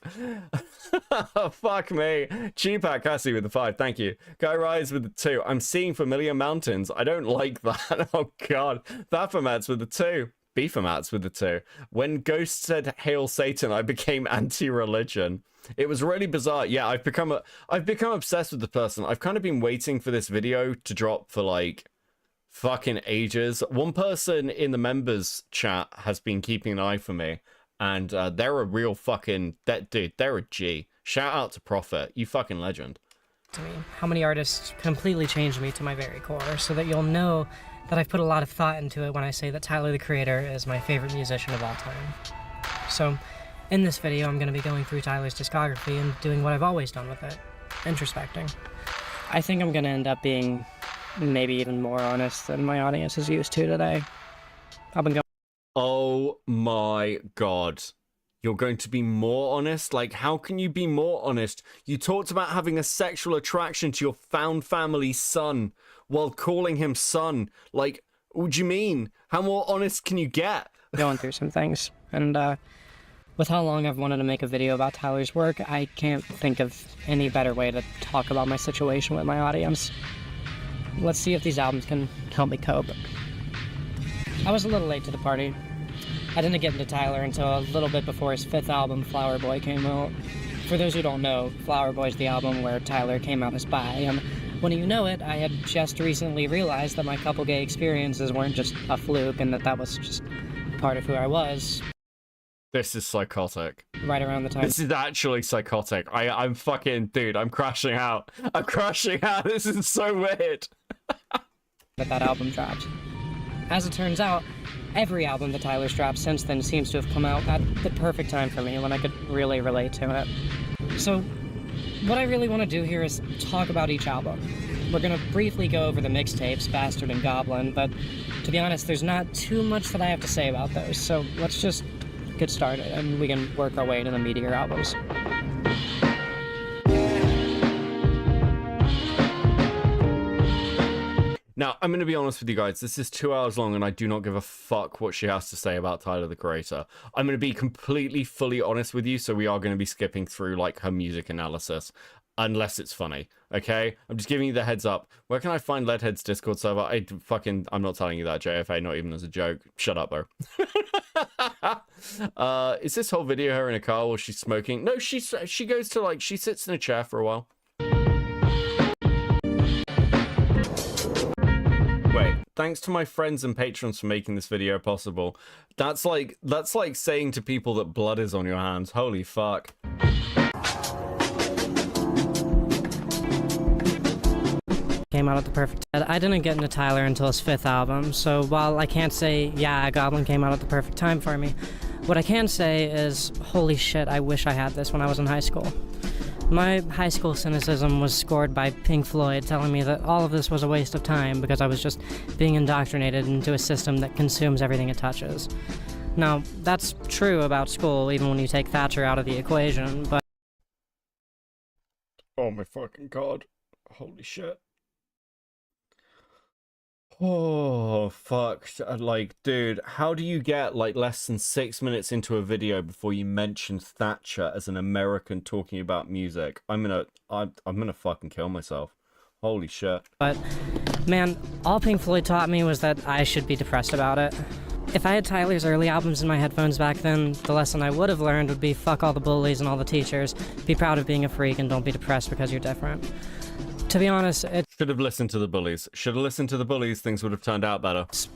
Speaker 3: Fuck me. Tupac Cassie with the 5, thank you. Guy Rise with the 2. I'm seeing familiar mountains. I don't like that. Oh god. Baphomats with the 2. Beefomats with the 2. When Ghost said Hail Satan, I became anti-religion. It was really bizarre. Yeah, I've become obsessed with the person. I've kind of been waiting for this video to drop for like fucking ages. One person in the members chat has been keeping an eye for me, and they're a real fucking dude. They're a G. Shout out to Prophet, you fucking legend.
Speaker 4: To me, how many artists completely changed me to my very core, so that you'll know that I've put a lot of thought into it when I say that Tyler the Creator is my favorite musician of all time. So, In this video, I'm going to be going through Tyler's discography and doing what I've always done with it, introspecting. I think I'm going to end up being maybe even more honest than my audience is used to today. I've been going.
Speaker 3: Oh my god. You're going to be more honest? Like, how can you be more honest? You talked about having a sexual attraction to your found family son while calling him son. Like, what do you mean? How more honest can you get?
Speaker 4: Going through some things, and with how long I've wanted to make a video about Tyler's work, I can't think of any better way to talk about my situation with my audience. Let's see if these albums can help me cope. I was a little late to the party. I didn't get into Tyler until a little bit before his 5th album, Flower Boy, came out. For those who don't know, Flower Boy's the album where Tyler came out as bi, and when you know it, I had just recently realized that my couple gay experiences weren't just a fluke and that was just part of who I was.
Speaker 3: This is psychotic.
Speaker 4: Right around the time.
Speaker 3: This is actually psychotic. I'm fucking, dude, I'm crashing out. I'm crashing out. This is so weird.
Speaker 4: that album dropped. As it turns out, every album that Tyler's dropped since then seems to have come out at the perfect time for me when I could really relate to it. So, what I really want to do here is talk about each album. We're going to briefly go over the mixtapes, Bastard and Goblin, but to be honest, there's not too much that I have to say about those, so let's just get started and we can work our way into the meatier albums.
Speaker 3: Now, I'm going to be honest with you guys. This is 2 hours long, and I do not give a fuck what she has to say about Tyler, the Creator. I'm going to be completely, fully honest with you, so we are going to be skipping through, like, her music analysis, unless it's funny, okay? I'm just giving you the heads up. Where can I find Leadhead's Discord server? I'm not telling you that, JFA, not even as a joke. Shut up, bro. Is this whole video her in a car while she's smoking? No, she goes to, like, she sits in a chair for a while. Wait, thanks to my friends and patrons for making this video possible. That's like saying to people that blood is on your hands. Holy fuck.
Speaker 4: Came out at the perfect time. I didn't get into Tyler until his 5th album, so while I can't say, yeah, Goblin came out at the perfect time for me, what I can say is, holy shit, I wish I had this when I was in high school. My high school cynicism was scored by Pink Floyd telling me that all of this was a waste of time because I was just being indoctrinated into a system that consumes everything it touches. Now, that's true about school even when you take Thatcher out of the equation, but...
Speaker 3: Oh my fucking god. Holy shit. Oh, fuck. Like, dude, how do you get, like, less than 6 minutes into a video before you mention Thatcher as an American talking about music? I'm gonna fucking kill myself. Holy shit.
Speaker 4: But, man, all Pink Floyd taught me was that I should be depressed about it. If I had Tyler's early albums in my headphones back then, the lesson I would have learned would be fuck all the bullies and all the teachers, be proud of being a freak, and don't be depressed because you're different. To be honest, it
Speaker 3: should have listened to the bullies. Should have listened to the bullies, things would have turned out better.
Speaker 4: It's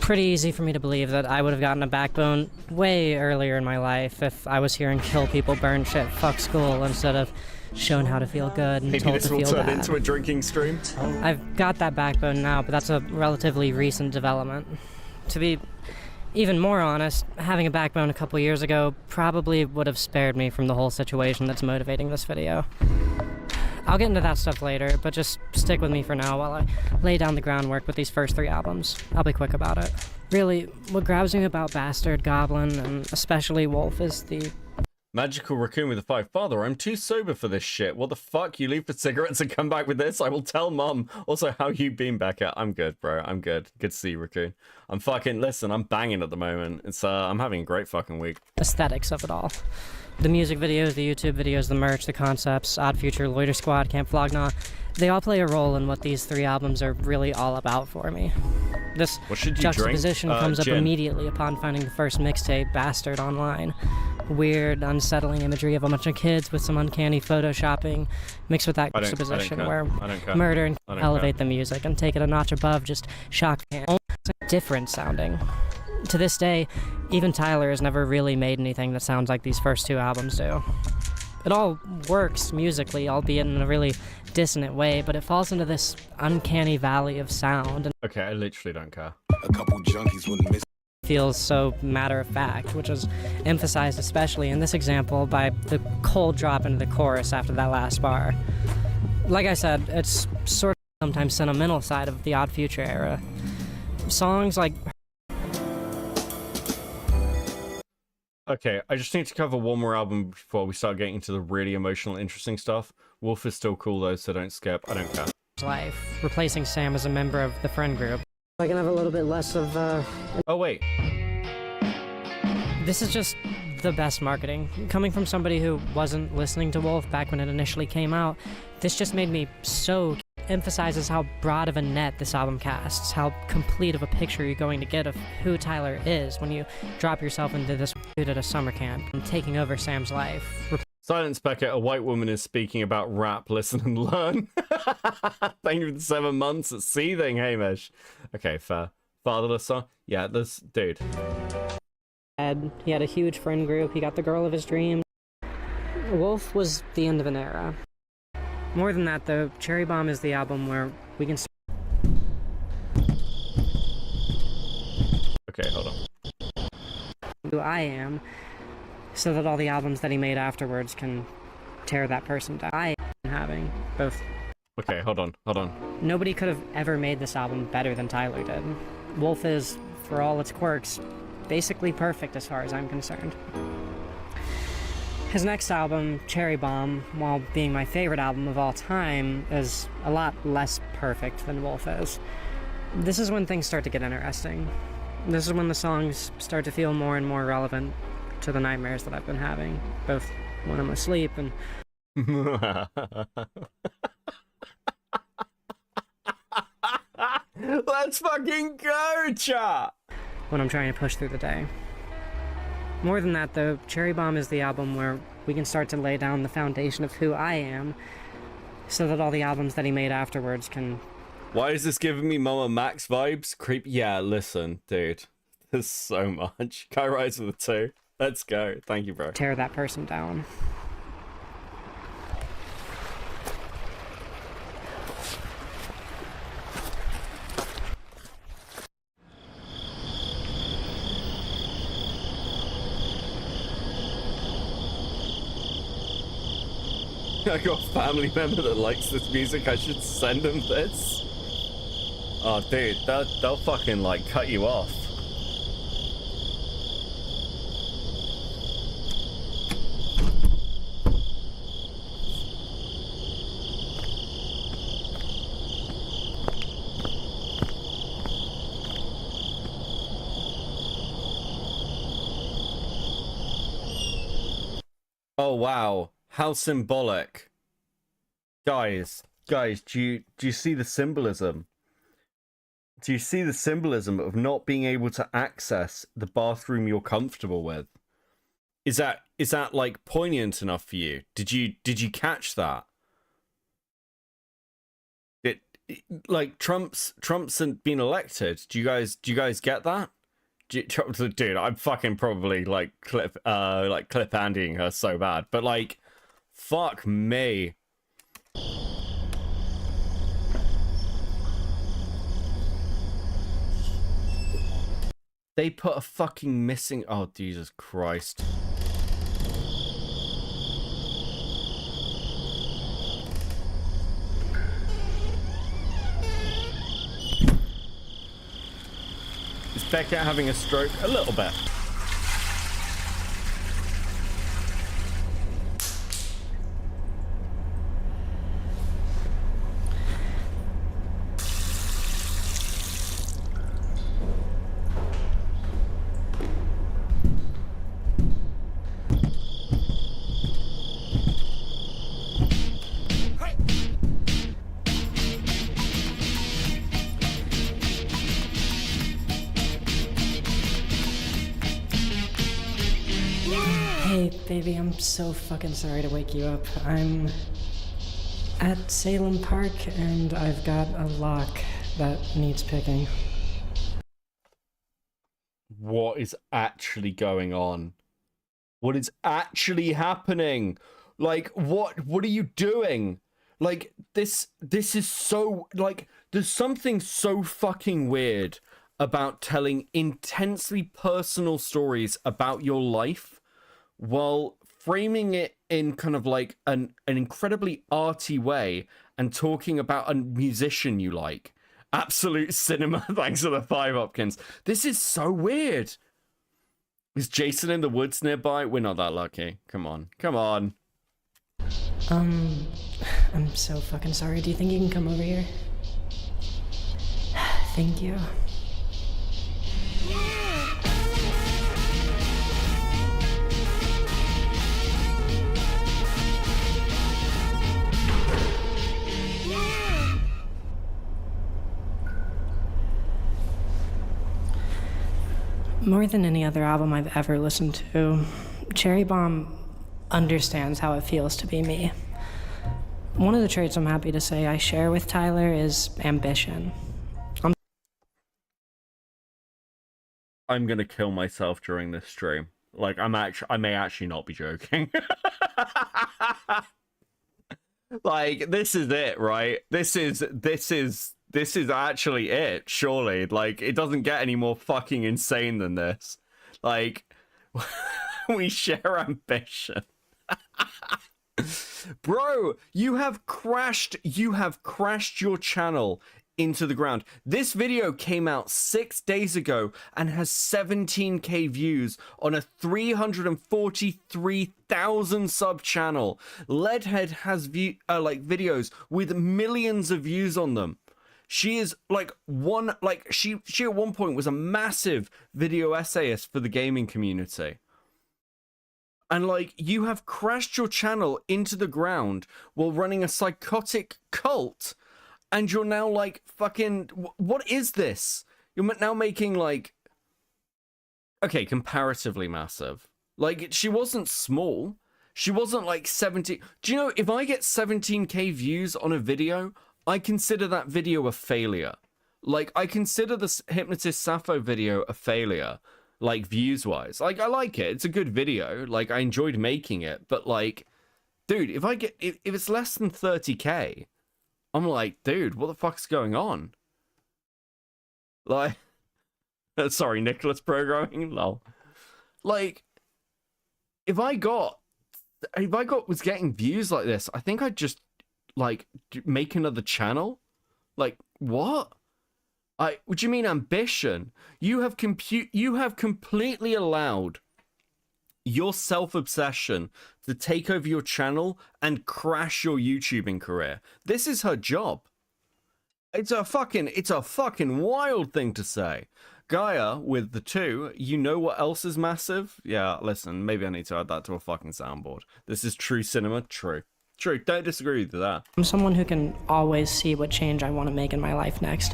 Speaker 4: pretty easy for me to believe that I would have gotten a backbone way earlier in my life if I was hearing kill people, burn shit, fuck school, instead of shown how to feel good and
Speaker 3: Maybe
Speaker 4: told
Speaker 3: this
Speaker 4: to
Speaker 3: will
Speaker 4: feel
Speaker 3: turn
Speaker 4: bad.
Speaker 3: into a drinking stream.
Speaker 4: I've got that backbone now, but that's a relatively recent development. To be even more honest, having a backbone a couple years ago probably would have spared me from the whole situation that's motivating this video. I'll get into that stuff later, but just stick with me for now while I lay down the groundwork with these first 3 albums. I'll be quick about it. Really, what grabs me about Bastard, Goblin, and especially Wolf is the...
Speaker 3: Magical Raccoon with a 5. Father, I'm too sober for this shit. What the fuck? You leave for cigarettes and come back with this? I will tell Mum. Also, how you been, Becca? I'm good, bro. I'm good. Good to see you, Raccoon. I'm fucking... Listen, I'm banging at the moment. It's, I'm having a great fucking week.
Speaker 4: Aesthetics of it all. The music videos, the YouTube videos, the merch, the concepts, Odd Future, Loiter Squad, Camp Flognaw, they all play a role in what these 3 albums are really all about for me. This juxtaposition comes up immediately upon finding the first mixtape, Bastard, online. Weird, unsettling imagery of a bunch of kids with some uncanny photoshopping, mixed with that juxtaposition where murder and elevate the music and take it a notch above just shock and different sounding. To this day, even Tyler has never really made anything that sounds like these first 2 albums do. It all works musically, albeit in a really dissonant way, but it falls into this uncanny valley of sound.
Speaker 3: Okay, I literally don't care.
Speaker 5: A couple junkies wouldn't miss.
Speaker 4: If feels so matter-of-fact, which is emphasized especially in this example by the cold drop into the chorus after that last bar. Like I said, it's sort of sometimes sentimental side of the Odd Future era. Songs like...
Speaker 3: Okay, I just need to cover one more album before we start getting into the really emotional, interesting stuff. Wolf is still cool though, so don't skip. I don't care.
Speaker 4: Life, replacing Sam as a member of the friend group. I can have a little bit less of,
Speaker 3: Oh, wait.
Speaker 4: This is just the best marketing. Coming from somebody who wasn't listening to Wolf back when it initially came out, this just made me so... emphasizes how broad of a net this album casts, how complete of a picture you're going to get of who Tyler is when you drop yourself into this dude at a summer camp and taking over Sam's life.
Speaker 3: Silence Beckett, a white woman is speaking about rap, listen and learn. Thank you for the 7 months. It's seething, Hamish. Okay, fair. Fatherless song? Yeah, this dude.
Speaker 4: He had a huge friend group, he got the girl of his dreams. Wolf was the end of an era. More than that, though, Cherry Bomb is the album where we can...
Speaker 3: Okay, hold on.
Speaker 4: Who I am, so that all the albums that he made afterwards can tear that person down. I am having both.
Speaker 3: Okay, hold on.
Speaker 4: Nobody could have ever made this album better than Tyler did. Wolf is, for all its quirks, basically perfect as far as I'm concerned. His next album, Cherry Bomb, while being my favorite album of all time, is a lot less perfect than Wolf is. This is when things start to get interesting. This is when the songs start to feel more and more relevant to the nightmares that I've been having, both when I'm asleep and...
Speaker 3: Let's fucking go, chat!
Speaker 4: when I'm trying to push through the day. More than that, though, Cherry Bomb is the album where we can start to lay down the foundation of who I am, so that all the albums that he made afterwards can...
Speaker 3: Why is this giving me Mama Max vibes? Creep. Yeah, listen, dude. There's so much. Kai Rise with the 2. Let's go. Thank you, bro.
Speaker 4: tear that person down.
Speaker 3: I got a family member that likes this music. I should send them this. Oh, dude, they'll fucking like cut you off. Oh wow. How symbolic. Guys, do you see the symbolism? Do you see the symbolism of not being able to access the bathroom you're comfortable with? Is that like poignant enough for you? Did you catch that? It like Trump's been elected. Do you guys get that? Dude, I'm fucking probably like clip Andying her so bad, but like, fuck me. They put a fucking missing... Oh, Jesus Christ. Is Beckett having a stroke? A little bit.
Speaker 4: Baby, I'm so fucking sorry to wake you up. I'm at Salem Park and I've got a lock that needs picking.
Speaker 3: What is actually going on? What is actually happening? Like, what are you doing? Like, this is so, like, there's something so fucking weird about telling intensely personal stories about your life while framing it in kind of like an incredibly arty way and talking about a musician you like. Absolute cinema. Thanks for the 5 Hopkins. This is so weird. Is Jason in the woods nearby? We're not that lucky. Come on. Come on.
Speaker 6: I'm so fucking sorry. Do you think you can come over here? Thank you. More than any other album I've ever listened to, Cherry Bomb understands how it feels to be me. One of the traits I'm happy to say I share with Tyler is ambition.
Speaker 3: I'm gonna kill myself during this stream. Like, I may actually not be joking. Like, this is it, right? This is actually it, surely. Like, it doesn't get any more fucking insane than this. Like, we share ambition. Bro, you have crashed your channel into the ground. This video came out 6 days ago and has 17k views on a 343,000 sub channel. Leadhead has videos with millions of views on them. She is she at one point was a massive video essayist for the gaming community. And like, you have crashed your channel into the ground while running a psychotic cult, and you're now like fucking, what is this? You're now making like, okay, comparatively massive. Like, she wasn't small. She wasn't like 70. Do you know, if I get 17k views on a video, I consider that video a failure. Like, I consider the Hypnotist Sappho video a failure, like, views-wise. Like, I like it. It's a good video. Like, I enjoyed making it. But, like, dude, if it's less than 30k, I'm like, dude, what the fuck's going on? Like, sorry, Nicholas programming, lol. Like, if I was getting views like this, I think I'd just, like, make another channel. Like, what? What do you mean ambition? You have completely allowed your self-obsession to take over your channel and crash your YouTubing career. This is her job. It's a fucking wild thing to say. Gaia with the 2, you know what else is massive? Yeah, listen, maybe I need to add that to a fucking soundboard. This is true cinema, true. True, don't disagree with that.
Speaker 6: I'm someone who can always see what change I want to make in my life next.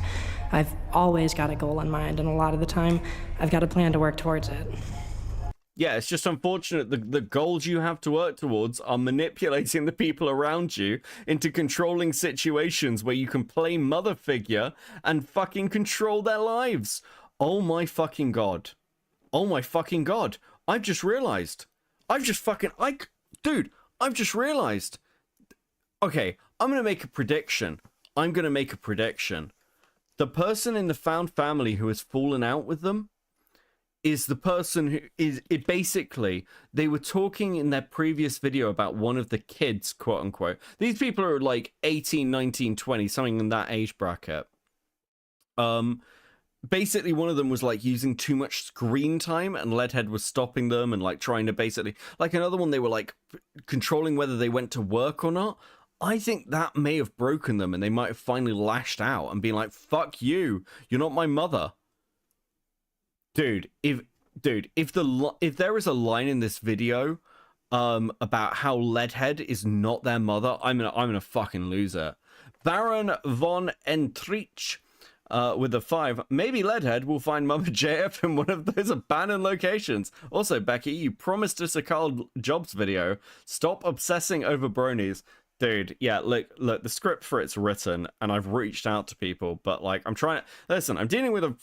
Speaker 6: I've always got a goal in mind, and a lot of the time, I've got a plan to work towards it.
Speaker 3: Yeah, it's just unfortunate the goals you have to work towards are manipulating the people around you into controlling situations where you can play mother figure and fucking control their lives. Oh my fucking god. Oh my fucking god. I've just realized. I've just realized. Okay, I'm going to make a prediction. The person in the found family who has fallen out with them is the person who is it basically, they were talking in their previous video about one of the kids, quote unquote. These people are like 18, 19, 20, something in that age bracket. Basically one of them was like using too much screen time, and Leadhead was stopping them and like trying to basically, like another one, they were like controlling whether they went to work or not. I think that may have broken them, and they might have finally lashed out and been like, fuck you, you're not my mother. Dude, if there is a line in this video about how Leadhead is not their mother, I'm gonna fucking lose it. Baron von Entrich with a 5. Maybe Leadhead will find Mama JF in one of those abandoned locations. Also, Becky, you promised us a Carl Jobs video. Stop obsessing over bronies. Dude, yeah, look, the script for it's written, and I've reached out to people, but like, I'm dealing with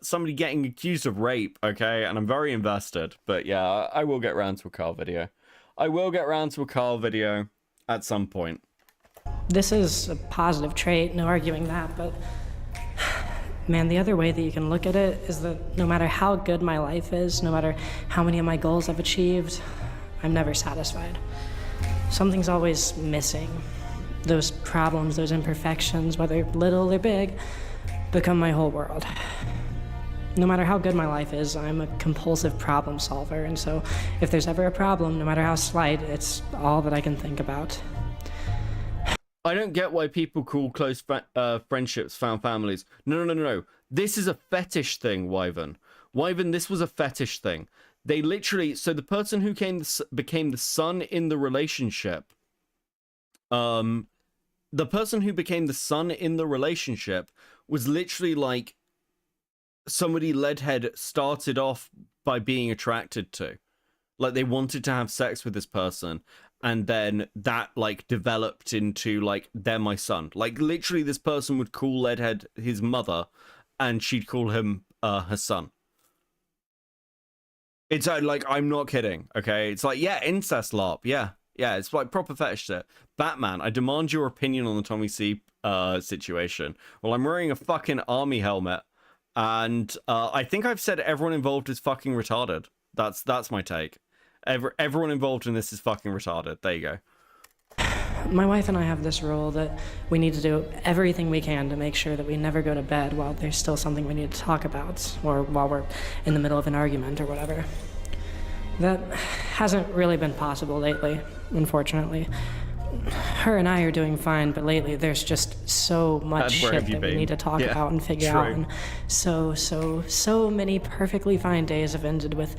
Speaker 3: somebody getting accused of rape, okay, and I'm very invested, but yeah, I will get around to a Carl video. At some point.
Speaker 6: This is a positive trait, no arguing that, but Man, the other way that you can look at it is that no matter how good my life is, no matter how many of my goals I've achieved, I'm never satisfied. Something's always missing. Those problems, those imperfections, whether little or big, become my whole world. No matter how good my life is, I'm a compulsive problem solver, and so if there's ever a problem, no matter how slight, it's all that I can think about.
Speaker 3: I don't get why people call close friendships found families. No. This is a fetish thing, Wyvern. Wyvern, this was a fetish thing. They literally... So the person who became the son in the relationship... the person who became the son in the relationship was literally like somebody Leadhead started off by being attracted to. Like, they wanted to have sex with this person, and then that, like, developed into, like, they're my son. Like, literally, this person would call Leadhead his mother, and she'd call him her son. It's like, I'm not kidding, okay? It's like, yeah, incest LARP, yeah. Yeah, it's like proper fetish shit. Batman, I demand your opinion on the Tommy C situation. Well, I'm wearing a fucking army helmet, and I think I've said everyone involved is fucking retarded. That's my take. Everyone involved in this is fucking retarded. There you go.
Speaker 6: My wife and I have this rule that we need to do everything we can to make sure that we never go to bed while there's still something we need to talk about, or while we're in the middle of an argument or whatever. That hasn't really been possible lately, unfortunately. Her and I are doing fine, but lately there's just so much shit that we need to talk about and figure out. And so many perfectly fine days have ended with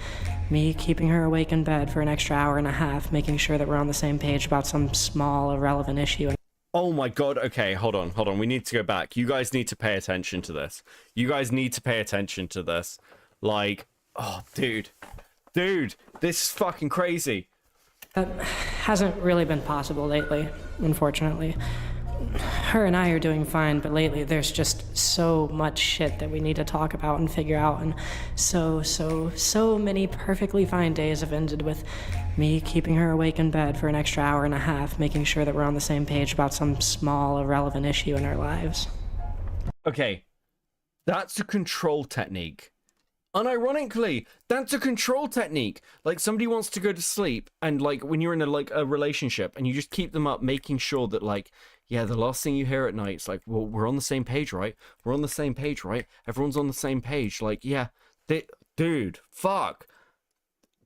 Speaker 6: me keeping her awake in bed for an extra hour and a half, making sure that we're on the same page about some small, irrelevant issue.
Speaker 3: Oh my god, okay, hold on. We need to go back. You guys need to pay attention to this. Like, oh, dude, this is fucking crazy.
Speaker 6: That hasn't really been possible lately, unfortunately. Her and I are doing fine, but lately there's just so much shit that we need to talk about and figure out, and so many perfectly fine days have ended with me keeping her awake in bed for an extra hour and a half, making sure that we're on the same page about some small, irrelevant issue in our lives.
Speaker 3: Okay, that's a control technique. Unironically, that's a control technique. Like, somebody wants to go to sleep, and like when you're in a relationship, and you just keep them up, making sure that, like, yeah, the last thing you hear at night is like, well, we're on the same page, right? Everyone's on the same page. Like, yeah, dude, fuck.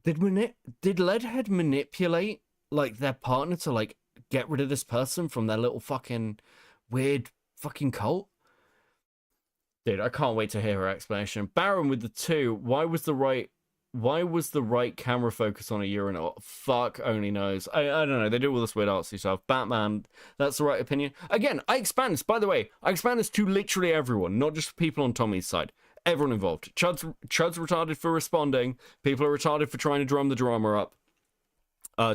Speaker 3: Did Leadhead manipulate, like, their partner to, like, get rid of this person from their little fucking weird fucking cult? Dude, I can't wait to hear her explanation. Baron with the 2. Why was the right camera focus on a urinal? Fuck only knows. I don't know. They do all this weird artsy stuff. Batman, that's the right opinion. Again, I expand this, by the way. I expand this to literally everyone, not just people on Tommy's side. Everyone involved. Chud's retarded for responding. People are retarded for trying to drum the drama up.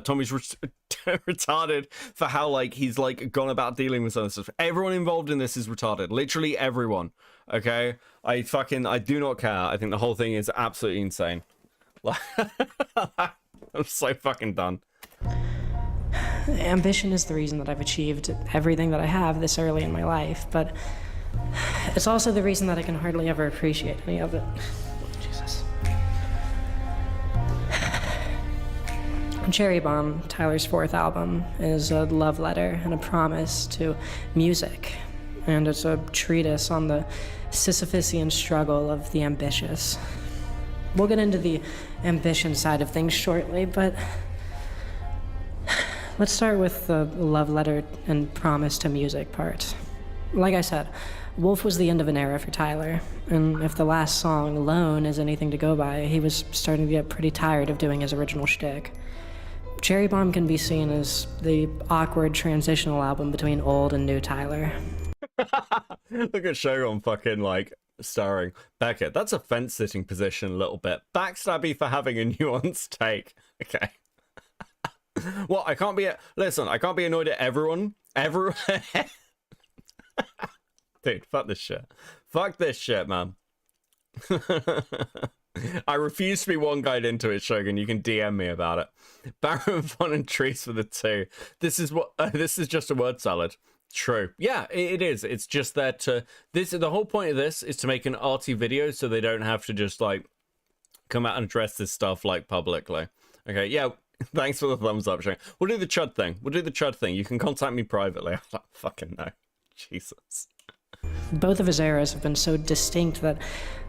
Speaker 3: Tommy's retarded for how, like, he's, like, gone about dealing with some stuff. Everyone involved in this is retarded. Literally everyone. Okay? I do not care. I think the whole thing is absolutely insane. I'm so fucking done.
Speaker 6: Ambition is the reason that I've achieved everything that I have this early in my life, but it's also the reason that I can hardly ever appreciate any of it. Jesus. Cherry Bomb, Tyler's 4th album, is a love letter and a promise to music, and it's a treatise on the Sisyphusian struggle of the ambitious. We'll get into the ambition side of things shortly, but let's start with the love letter and promise to music part. Like I said, Wolf was the end of an era for Tyler, and if the last song, Alone, is anything to go by, he was starting to get pretty tired of doing his original shtick. Cherry Bomb can be seen as the awkward transitional album between old and new Tyler.
Speaker 3: Look at Shogun fucking, like, starring Beckett. That's a fence-sitting position a little bit. Backstabby for having a nuanced take. Okay. Well, I can't be annoyed at everyone. Dude, fuck this shit. Fuck this shit, man. I refuse to be one guide into it, Shogun. You can DM me about it. Baron Von and Trees for the 2. This is just a word salad. True. Yeah, it is. It's just that the whole point of this is to make an arty video so they don't have to just like come out and address this stuff like publicly. Okay, yeah, thanks for the thumbs up, Shane. We'll do the chud thing. You can contact me privately. I don't fucking know. Jesus.
Speaker 6: Both of his eras have been so distinct that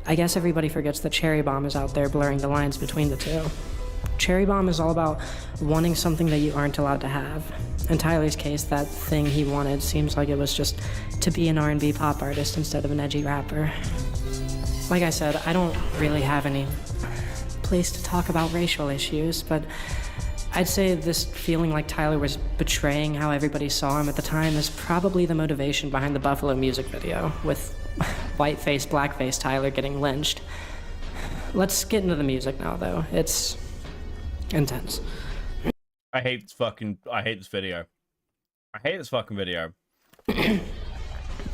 Speaker 6: I guess everybody forgets that Cherry Bomb is out there blurring the lines between the two. Cherry Bomb is all about wanting something that you aren't allowed to have. In Tyler's case, that thing he wanted seems like it was just to be an R&B pop artist instead of an edgy rapper. Like I said, I don't really have any place to talk about racial issues, but I'd say this feeling like Tyler was betraying how everybody saw him at the time is probably the motivation behind the Buffalo music video, with whiteface, blackface Tyler getting lynched. Let's get into the music now, though. It's intense.
Speaker 3: I hate this video. I hate this fucking video.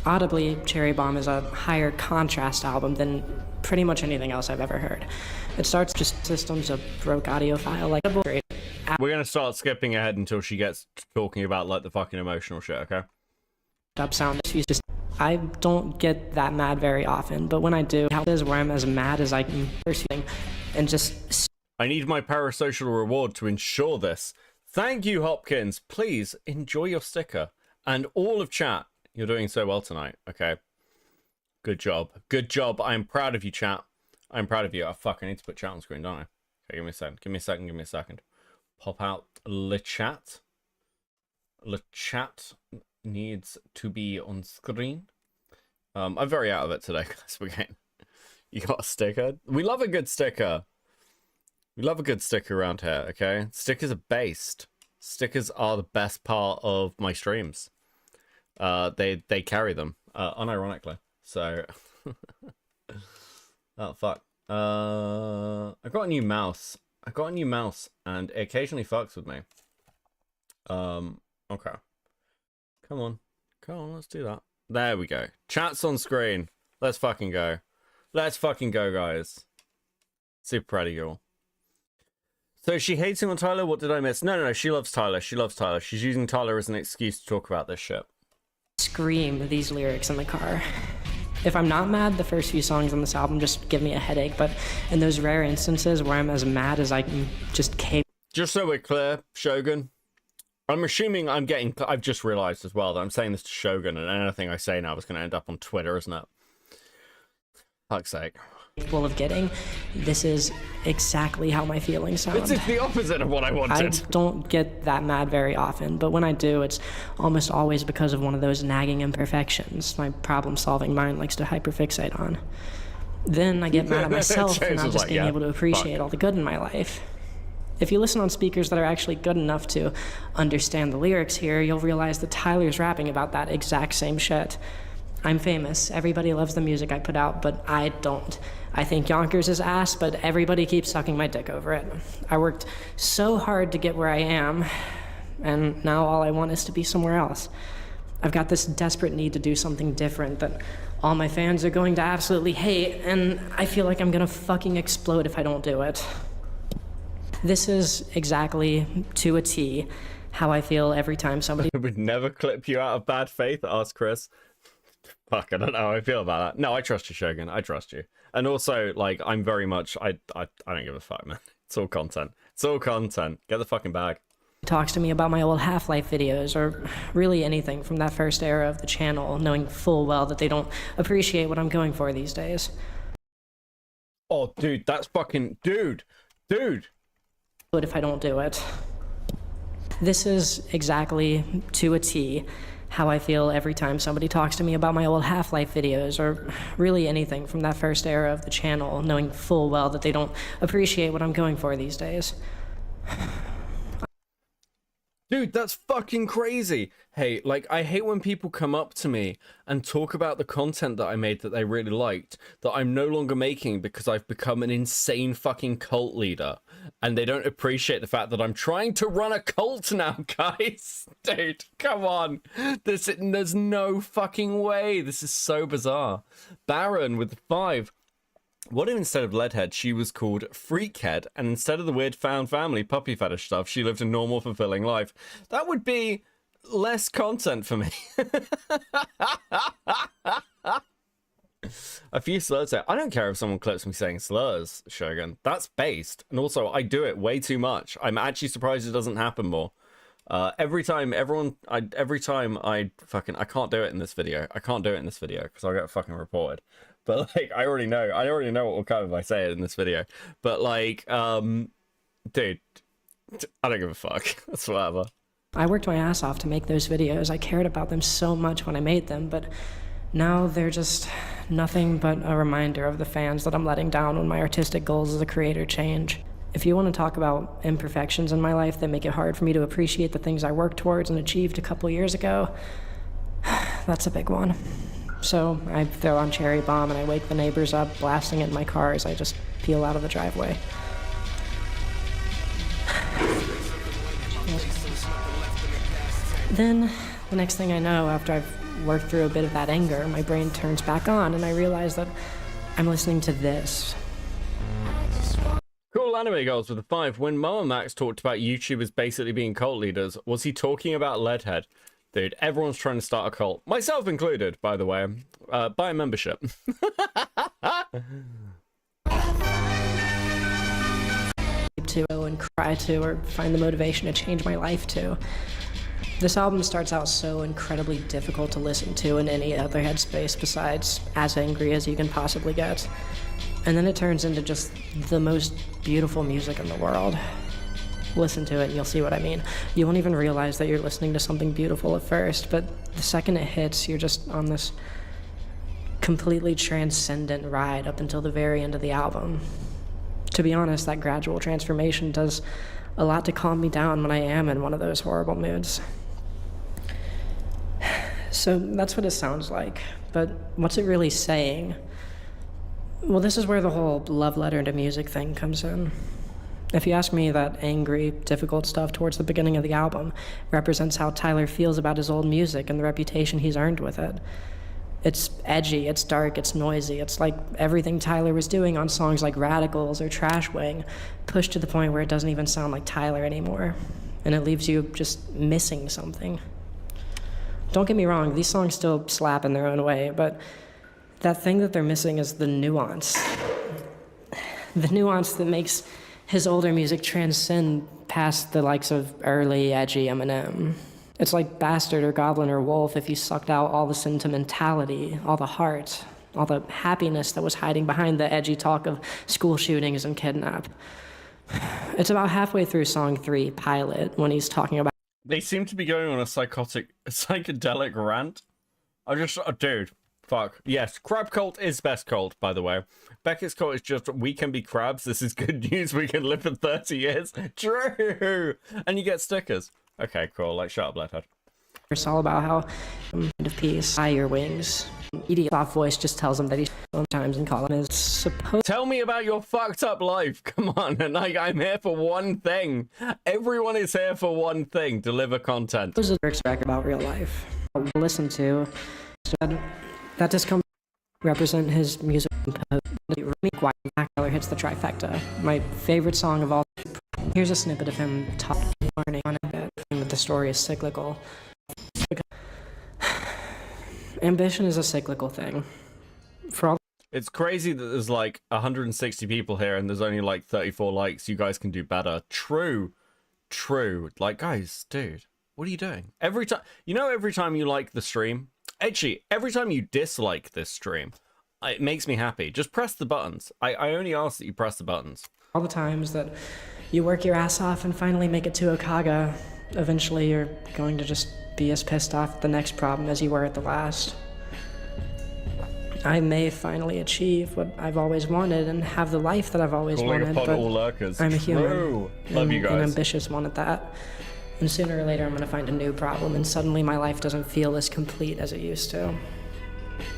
Speaker 6: Audibly, Cherry Bomb is a higher contrast album than pretty much anything else I've ever heard. It starts just systems of broke audio file, like
Speaker 3: we're gonna start skipping ahead until she gets talking about like the fucking emotional shit, okay?
Speaker 6: Up sound issues. Just I don't get that mad very often, but when I do, how is where I'm as mad as I can and just.
Speaker 3: I need my parasocial reward to ensure this. Thank you, Hopkins. Please enjoy your sticker. And all of chat, you're doing so well tonight, okay? Good job. Good job. I'm proud of you, chat. I'm proud of you. Oh, fuck, I need to put chat on screen, don't I? Okay, give me a second. Pop out le chat. Le chat needs to be on screen. I'm very out of it today, guys. You got a sticker? We love a good sticker. We love a good sticker around here, okay? Stickers are based. Stickers are the best part of my streams. They carry them, unironically. So, oh fuck. I got a new mouse. And it occasionally fucks with me. Okay. Come on, let's do that. There we go. Chat's on screen. Let's fucking go. Guys. Super proud of you all. So is she hating on Tyler? What did I miss? No, she loves Tyler. She's using Tyler as an excuse to talk about this shit.
Speaker 6: Scream these lyrics in the car. If I'm not mad, the first few songs on this album just give me a headache, but in those rare instances where I'm as mad as I can just cape.
Speaker 3: Just so we're clear, Shogun, I'm assuming I've just realized as well that I'm saying this to Shogun, and anything I say now is going to end up on Twitter, isn't it? Fuck's sake.
Speaker 6: Capable of getting. This is exactly how my feelings sound.
Speaker 3: It's the opposite of what I wanted.
Speaker 6: I don't get that mad very often, but when I do, it's almost always because of one of those nagging imperfections my problem-solving mind likes to hyperfixate on. Then I get mad at myself for not just being able to appreciate all the good in my life. If you listen on speakers that are actually good enough to understand the lyrics here, you'll realize that Tyler's rapping about that exact same shit. I'm famous. Everybody loves the music I put out, but I don't. I think Yonkers is ass, but everybody keeps sucking my dick over it. I worked so hard to get where I am, and now all I want is to be somewhere else. I've got this desperate need to do something different that all my fans are going to absolutely hate, and I feel like I'm gonna fucking explode if I don't do it. This is exactly, to a T, how I feel every time somebody
Speaker 3: would never clip you out of bad faith, asked Chris. Fuck, I don't know how I feel about that. No, I trust you, Shogun. I trust you. And also, like, I'm very much, I don't give a fuck, man. It's all content. Get the fucking bag.
Speaker 6: Talks to me about my old Half-Life videos, or really anything from that first era of the channel, knowing full well that they don't appreciate what I'm going for these days.
Speaker 3: Oh, dude, that's fucking... Dude!
Speaker 6: But if I don't do it. This is exactly, to a T, how I feel every time somebody talks to me about my old Half-Life videos, or really anything from that first era of the channel, knowing full well that they don't appreciate what I'm going for these days.
Speaker 3: Dude, that's fucking crazy. Hey, like, I hate when people come up to me and talk about the content that I made that they really liked, that I'm no longer making because I've become an insane fucking cult leader. And they don't appreciate the fact that I'm trying to run a cult now, guys. Dude, come on. There's no fucking way. This is so bizarre. Baron with 5. What if instead of Leadhead, she was called Freakhead, and instead of the weird found family puppy fetish stuff, she lived a normal, fulfilling life? That would be less content for me. A few slurs there. I don't care if someone clips me saying slurs, Shogun. That's based. And also, I do it way too much. I'm actually surprised it doesn't happen more. Every time I can't do it in this video. I can't do it in this video because I'll get fucking reported. But like, I already know what will come if I say it in this video. But like, dude, I don't give a fuck. That's whatever.
Speaker 6: I worked my ass off to make those videos. I cared about them so much when I made them, but now they're just nothing but a reminder of the fans that I'm letting down when my artistic goals as a creator change. If you want to talk about imperfections in my life that make it hard for me to appreciate the things I worked towards and achieved a couple years ago, that's a big one. So I throw on Cherry Bomb and I wake the neighbors up, blasting it in my car as I just peel out of the driveway. Then, the next thing I know, after I've worked through a bit of that anger, my brain turns back on and I realize that I'm listening to this.
Speaker 3: Cool Anime Girls with a 5. When Mama Max talked about YouTubers basically being cult leaders, was he talking about Leadhead? Dude, everyone's trying to start a cult. Myself included, by the way. Buy a membership.
Speaker 6: To and cry to or find the motivation to change my life to. This album starts out so incredibly difficult to listen to in any other headspace besides as angry as you can possibly get. And then it turns into just the most beautiful music in the world. Listen to it and you'll see what I mean. You won't even realize that you're listening to something beautiful at first, but the second it hits, you're just on this completely transcendent ride up until the very end of the album. To be honest, that gradual transformation does a lot to calm me down when I am in one of those horrible moods. So that's what it sounds like, but what's it really saying? Well, this is where the whole love letter to music thing comes in. If you ask me, that angry, difficult stuff towards the beginning of the album represents how Tyler feels about his old music and the reputation he's earned with it. It's edgy, it's dark, it's noisy. It's like everything Tyler was doing on songs like Radicals or Trash Wing, pushed to the point where it doesn't even sound like Tyler anymore. And it leaves you just missing something. Don't get me wrong, these songs still slap in their own way, but that thing that they're missing is the nuance. The nuance that makes his older music transcend past the likes of early, edgy Eminem. It's like Bastard or Goblin or Wolf if you sucked out all the sentimentality, all the heart, all the happiness that was hiding behind the edgy talk of school shootings and kidnap. It's about halfway through song 3, Pilot, when he's talking about...
Speaker 3: They seem to be going on a psychedelic rant. Dude, fuck. Yes, Crab Cult is best cult, by the way. Beckett's cult is just, we can be crabs, this is good news, we can live for 30 years. True! And you get stickers. Okay, cool. Like, shut up, Leadhead.
Speaker 6: It's all about how of peace, high your wings. Idiot soft voice just tells him that he's sometimes in column is supposed.
Speaker 3: Tell me about your fucked up life. Come on, and like, I'm here for one thing. Everyone is here for one thing: deliver content.
Speaker 6: Those are lyrics about real life. Listen to that discomfort represent his music. Why Tyler hits the trifecta. My favorite song of all. Here's a snippet of him talking, learning on it, that the story is cyclical. Ambition is a cyclical thing. For all
Speaker 3: It's crazy that there's like 160 people here and there's only like 34 likes. You guys can do better. True. Like, guys, dude, what are you doing? Every time you like the stream, actually, every time you dislike this stream, it makes me happy. Just press the buttons. I only ask that you press the buttons.
Speaker 6: All the times that you work your ass off and finally make it to Okaga, eventually you're going to just be as pissed off at the next problem as you were at the last. I may finally achieve what I've always wanted and have the life that I've always wanted, but
Speaker 3: all lurkers.
Speaker 6: I'm a human.
Speaker 3: True. Love you guys.
Speaker 6: An ambitious one at that. And sooner or later I'm going to find a new problem, and suddenly my life doesn't feel as complete as it used to.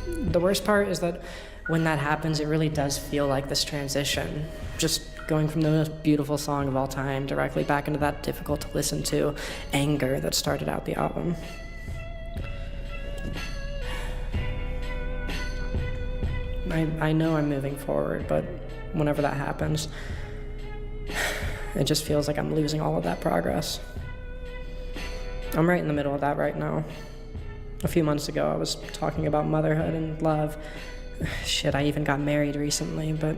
Speaker 6: The worst part is that when that happens, it really does feel like this transition. Just going from the most beautiful song of all time directly back into that difficult to listen to anger that started out the album. I know I'm moving forward, but whenever that happens, it just feels like I'm losing all of that progress. I'm right in the middle of that right now. A few months ago, I was talking about motherhood and love. Shit, I even got married recently, but...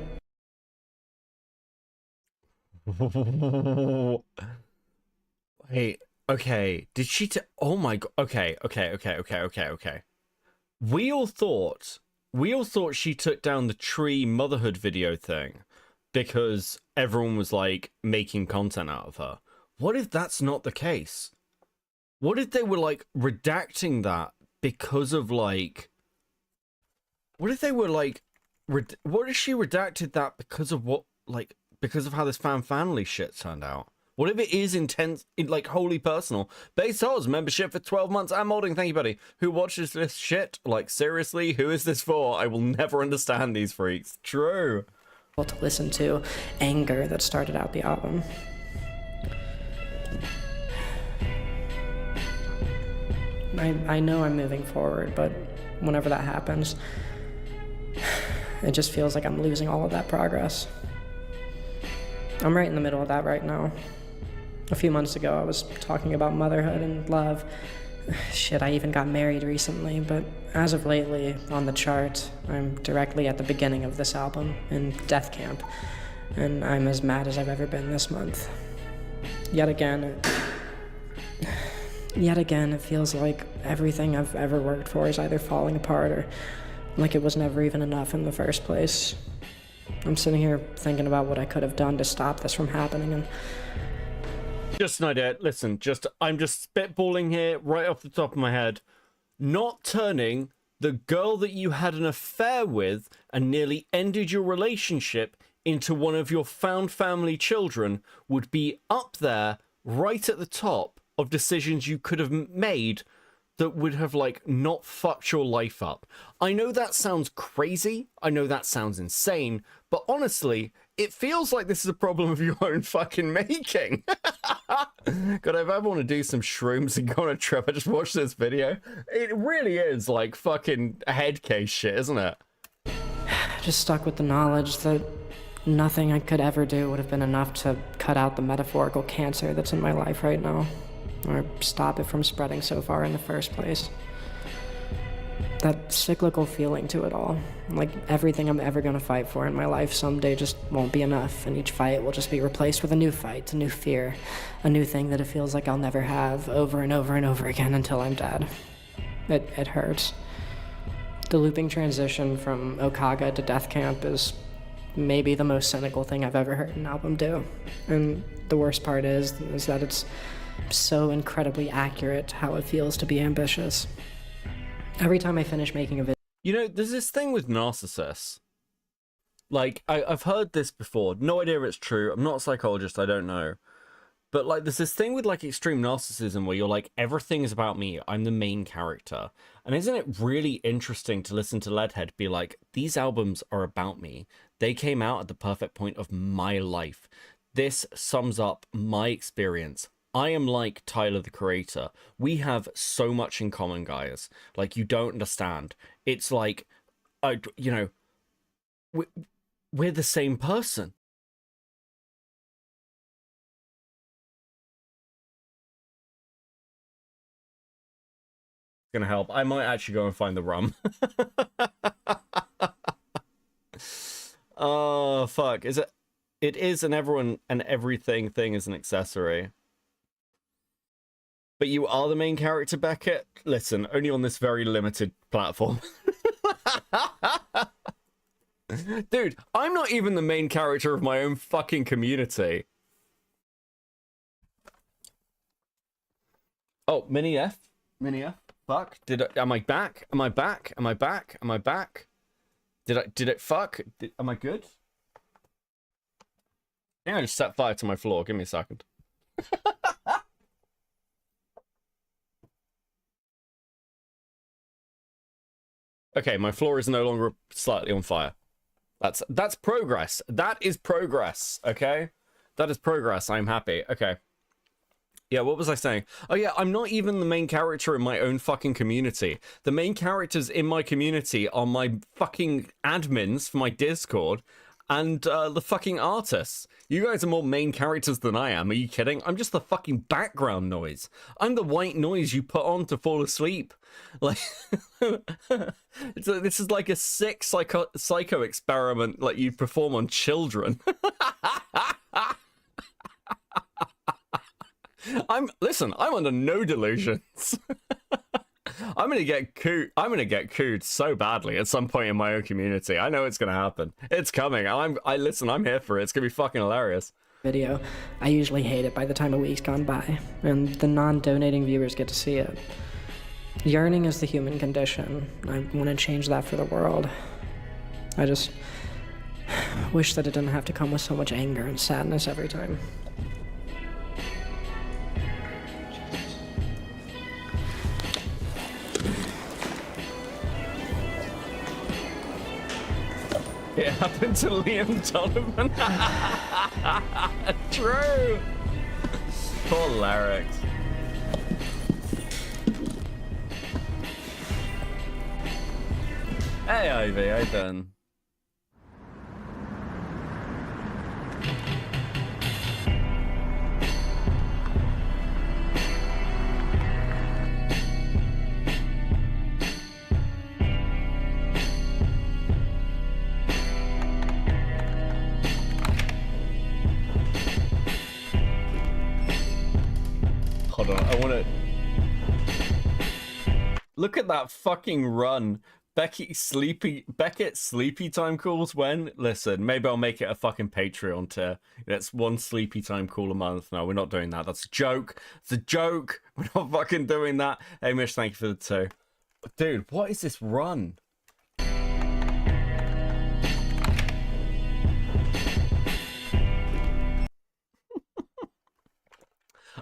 Speaker 3: Wait, okay, did she oh my god, okay. We all thought she took down the tree motherhood video thing because everyone was like making content out of her. What if that's not the case? What if they were like redacting that because of like, what if they were like, what if she redacted that because of what, like, because of how this family shit turned out? What if it is intense, like wholly personal? Bezos membership for 12 months. I'm modding. Thank you, buddy. Who watches this shit? Like, seriously, who is this for? I will never understand these freaks. True.
Speaker 6: To listen to anger that started out the album. I know I'm moving forward, but whenever that happens, it just feels like I'm losing all of that progress. I'm right in the middle of that right now. A few months ago, I was talking about motherhood and love. Shit, I even got married recently, but as of lately, on the chart, I'm directly at the beginning of this album, in Death Camp, and I'm as mad as I've ever been this month. Yet again, it feels like everything I've ever worked for is either falling apart or like it was never even enough in the first place. I'm sitting here thinking about what I could have done to stop this from happening, and...
Speaker 3: Just an idea. Listen, I'm just spitballing here right off the top of my head. Not turning the girl that you had an affair with and nearly ended your relationship into one of your found family children would be up there right at the top of decisions you could have made that would have, like, not fucked your life up. I know that sounds crazy. I know that sounds insane. But honestly, it feels like this is a problem of your own fucking making. God, if I ever want to do some shrooms and go on a trip, I just watch this video. It really is, like, fucking head case shit, isn't it?
Speaker 6: Just stuck with the knowledge that nothing I could ever do would have been enough to cut out the metaphorical cancer that's in my life right now, or stop it from spreading so far in the first place. That cyclical feeling to it all, like everything I'm ever gonna fight for in my life someday just won't be enough, and each fight will just be replaced with a new fight, a new fear, a new thing that it feels like I'll never have, over and over and over again until I'm dead. It hurts. The looping transition from Okaga to Death Camp is maybe the most cynical thing I've ever heard an album do, and the worst part is that it's so incredibly accurate how it feels to be ambitious. Every time I finish making a video...
Speaker 3: You know, there's this thing with narcissists. Like, I've heard this before. No idea if it's true. I'm not a psychologist. I don't know. But, like, there's this thing with, like, extreme narcissism where you're like, everything is about me. I'm the main character. And isn't it really interesting to listen to Leadhead be like, these albums are about me. They came out at the perfect point of my life. This sums up my experience. I am like Tyler, the Creator. We have so much in common, guys. Like, you don't understand. It's like, you know, we're the same person. Gonna help. I might actually go and find the rum. Oh, fuck. Is it? It is an everyone and everything thing is an accessory. But you are the main character, Beckett? Listen, only on this very limited platform. Dude, I'm not even the main character of my own fucking community. Oh, Mini F? Mini F? Fuck. Am I back? Am I back? Am I back? Am I back? Did it fuck? Am I good? I think I just set fire to my floor. Give me a second. Okay, my floor is no longer slightly on fire. That's progress. That is progress, okay? That is progress. I'm happy. Okay. Yeah, what was I saying? Oh yeah, I'm not even the main character in my own fucking community. The main characters in my community are my fucking admins for my Discord and the fucking artists. You guys are more main characters than I am. Are you kidding? I'm just the fucking background noise. I'm the white noise you put on to fall asleep. Like, this is like a sick psycho experiment like you perform on children. I'm under no delusions. I'm gonna get cooed so badly at some point in my own community. I know it's gonna happen. It's coming. I'm here for it. It's gonna be fucking hilarious.
Speaker 6: Video. I usually hate it by the time a week's gone by, and the non-donating viewers get to see it. Yearning is the human condition. I want to change that for the world. I just wish that it didn't have to come with so much anger and sadness every time.
Speaker 3: It happened to Liam Donovan. True. Poor Larynx. Hey Ivy, how you doing? Hold on, I wanna... Look at that fucking run. Beckett sleepy time calls when? Listen, maybe I'll make it a fucking Patreon tier. That's one sleepy time call a month. No, we're not doing that. That's a joke. It's a joke. We're not fucking doing that. Hey, Mish, thank you for the 2. Dude, what is this run?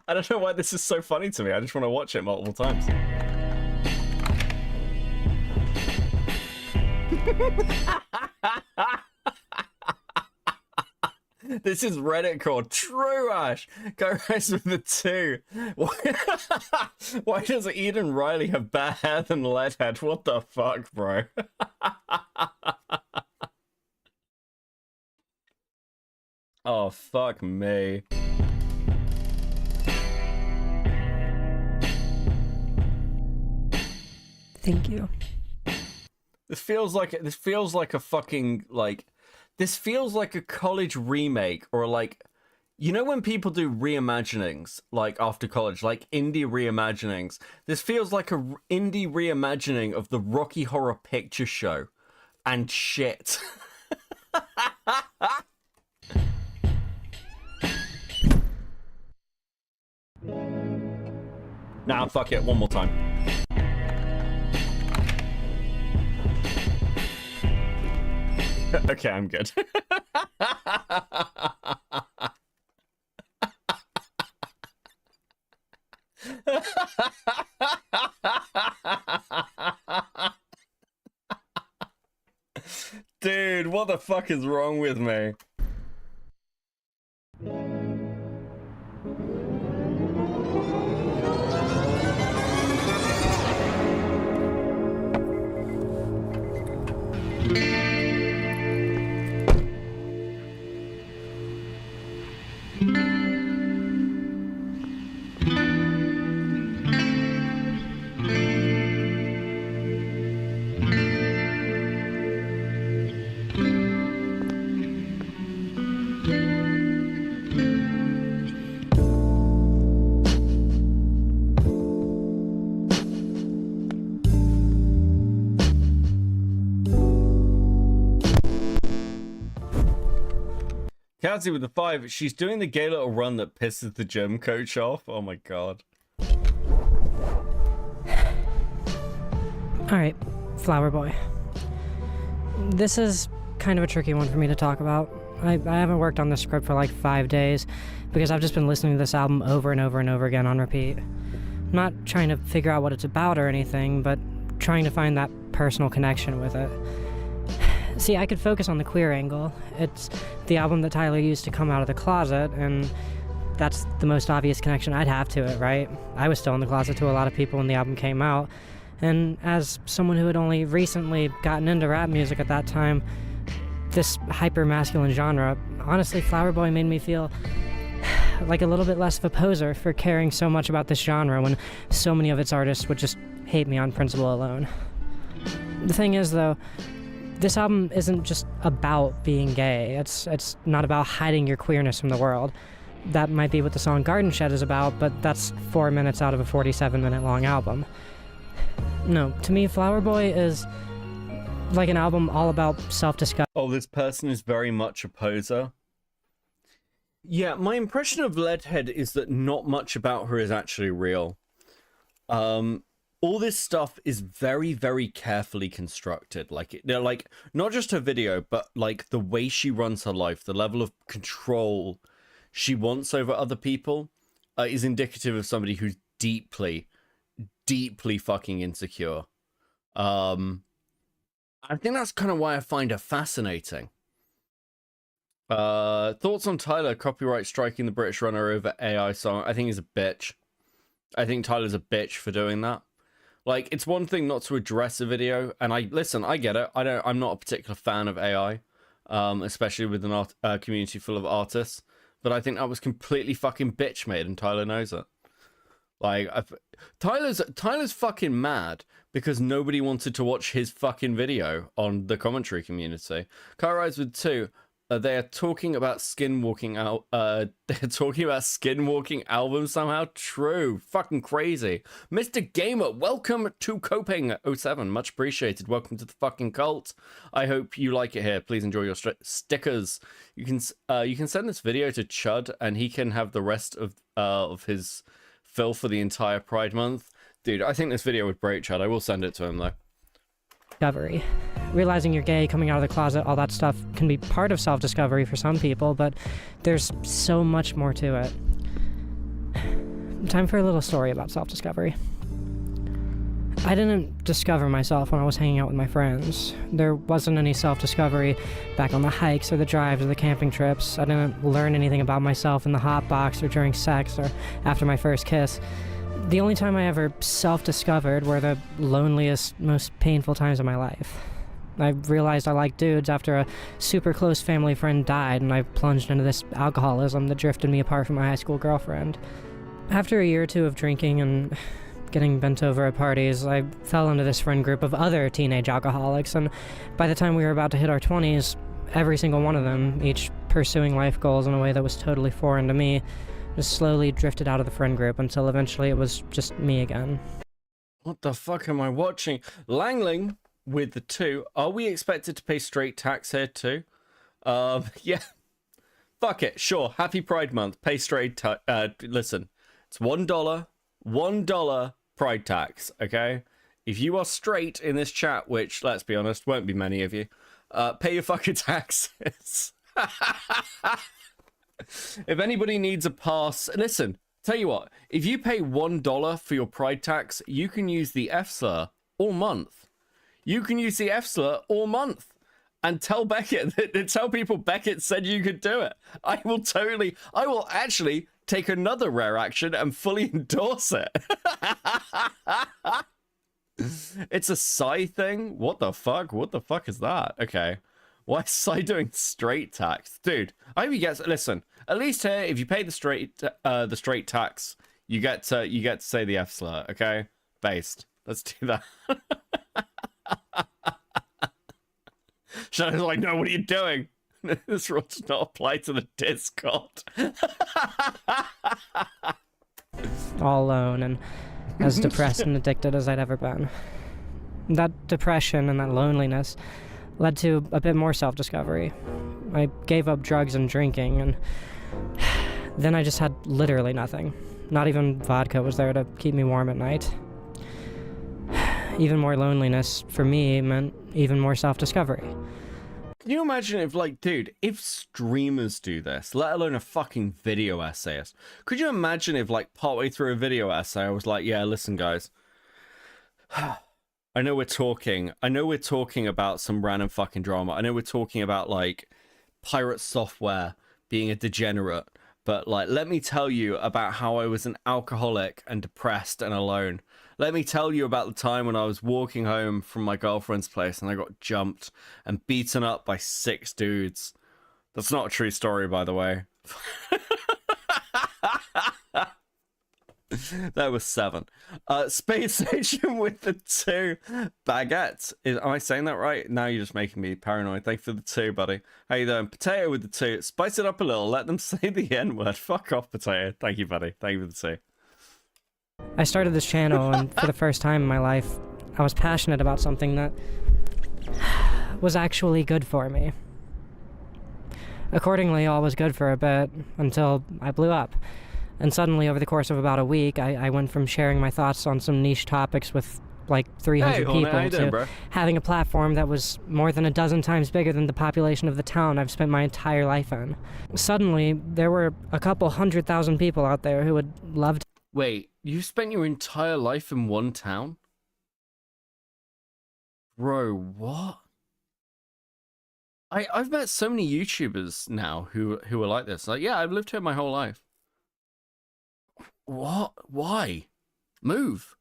Speaker 3: I don't know why this is so funny to me. I just want to watch it multiple times. This is Reddit core. True, Ash. Go Rise with the 2. Why does Eden Riley have better hair than Leadhead? What the fuck, bro? Oh, fuck me.
Speaker 6: Thank you.
Speaker 3: This feels like a fucking, like, this feels like a college remake, or like, you know when people do reimaginings, like after college, like indie reimaginings. This feels like a indie reimagining of the Rocky Horror Picture Show, and shit. Nah, fuck it, one more time. Okay, I'm good. Dude, what the fuck is wrong with me? Kazi with the 5. She's doing the gay little run that pisses the gym coach off. Oh my god.
Speaker 6: Alright, Flower Boy. This is kind of a tricky one for me to talk about. I haven't worked on this script for like 5 days because I've just been listening to this album over and over and over again on repeat. I'm not trying to figure out what it's about or anything, but trying to find that personal connection with it. See, I could focus on the queer angle. It's the album that Tyler used to come out of the closet, and that's the most obvious connection I'd have to it, right? I was still in the closet to a lot of people when the album came out, and as someone who had only recently gotten into rap music at that time, this hyper-masculine genre, honestly, Flower Boy made me feel like a little bit less of a poser for caring so much about this genre when so many of its artists would just hate me on principle alone. The thing is, though, this album isn't just about being gay. It's not about hiding your queerness from the world. That might be what the song Garden Shed is about, but that's 4 minutes out of a 47-minute long album. No, to me, Flower Boy is like an album all about self-discovery.
Speaker 3: Oh, this person is very much a poser. Yeah, my impression of Leadhead is that not much about her is actually real. All this stuff is very, very carefully constructed. Like, like not just her video, but like the way she runs her life, the level of control she wants over other people is indicative of somebody who's deeply, deeply fucking insecure. I think that's kind of why I find her fascinating. Thoughts on Tyler copyright striking the British runner over AI song? I think he's a bitch. I think Tyler's a bitch for doing that. Like, it's one thing not to address a video, and I get it. I'm not a particular fan of AI, especially with an community full of artists. But I think that was completely fucking bitch made, and Tyler knows it. Like, Tyler's fucking mad because nobody wanted to watch his fucking video on the commentary community. Car Rides with 2. They are talking about skinwalking out. They're talking about skinwalking albums somehow. True, fucking crazy. Mr. Gamer, welcome to Coping 07. Much appreciated. Welcome to the fucking cult. I hope you like it here. Please enjoy your stickers. You can send this video to Chud, and he can have the rest of his fill for the entire Pride Month. Dude, I think this video would break Chud. I will send it to him though.
Speaker 6: Discovery. Realizing you're gay, coming out of the closet, all that stuff can be part of self-discovery for some people, but there's so much more to it. Time for a little story about self-discovery. I didn't discover myself when I was hanging out with my friends. There wasn't any self-discovery back on the hikes or the drives or the camping trips. I didn't learn anything about myself in the hot box or during sex or after my first kiss. The only time I ever self-discovered were the loneliest, most painful times of my life. I realized I liked dudes after a super close family friend died, and I plunged into this alcoholism that drifted me apart from my high school girlfriend. After a year or two of drinking and getting bent over at parties, I fell into this friend group of other teenage alcoholics, and by the time we were about to hit our 20s, every single one of them, each pursuing life goals in a way that was totally foreign to me, just slowly drifted out of the friend group until eventually it was just me again.
Speaker 3: What the fuck am I watching? Langling with the 2. Are we expected to pay straight tax here too? Yeah. Fuck it. Sure. Happy Pride Month. Pay straight tax. Listen, it's $1 Pride tax. Okay. If you are straight in this chat, which let's be honest, won't be many of you, pay your fucking taxes. If anybody needs a pass, listen, tell you what, if you pay $1 for your Pride tax, you can use the F-slur all month. You can use the F-slur all month and tell Beckett, tell people Beckett said you could do it. I will actually take another rare action and fully endorse it. It's a Psy thing? What the fuck? What the fuck is that? Okay. Why is Psy doing straight tax? Dude, I hope you get, listen, at least here, if you pay the straight tax, you get to say the F-slur, okay? Based. Let's do that. Shadow's like, no, what are you doing? This rule does not apply to the Discord.
Speaker 6: All alone and as depressed and addicted as I'd ever been. That depression and that loneliness led to a bit more self-discovery. I gave up drugs and drinking, and then I just had literally nothing. Not even vodka was there to keep me warm at night. Even more loneliness, for me, meant even more self-discovery.
Speaker 3: Can you imagine if, like, dude, if streamers do this, let alone a fucking video essayist, could you imagine if, like, partway through a video essay, I was like, yeah, listen, guys, I know we're talking about some random fucking drama. I know we're talking about, like, pirate software being a degenerate, but, like, let me tell you about how I was an alcoholic and depressed and alone. Let me tell you about the time when I was walking home from my girlfriend's place and I got jumped and beaten up by 6 dudes. That's not a true story, by the way. That was 7. Space Station with the 2 baguettes. Am I saying that right? Now you're just making me paranoid. Thank you for the 2, buddy. How you doing? Potato with the 2. Spice it up a little. Let them say the N-word. Fuck off, Potato. Thank you, buddy. Thank you for the 2.
Speaker 4: I started this channel, and for the first time in my life, I was passionate about something that was actually good for me. Accordingly, all was good for a bit, until I blew up. And suddenly, over the course of about a week, I went from sharing my thoughts on some niche topics with like 300 people to having a platform that was more than a dozen times bigger than the population of the town I've spent my entire life in. Suddenly, there were a couple 100,000 people out there who would love to...
Speaker 3: Wait, you spent your entire life in one town? Bro, what? I've met so many YouTubers now who are like this. Like, yeah, I've lived here my whole life. What? Why? Move.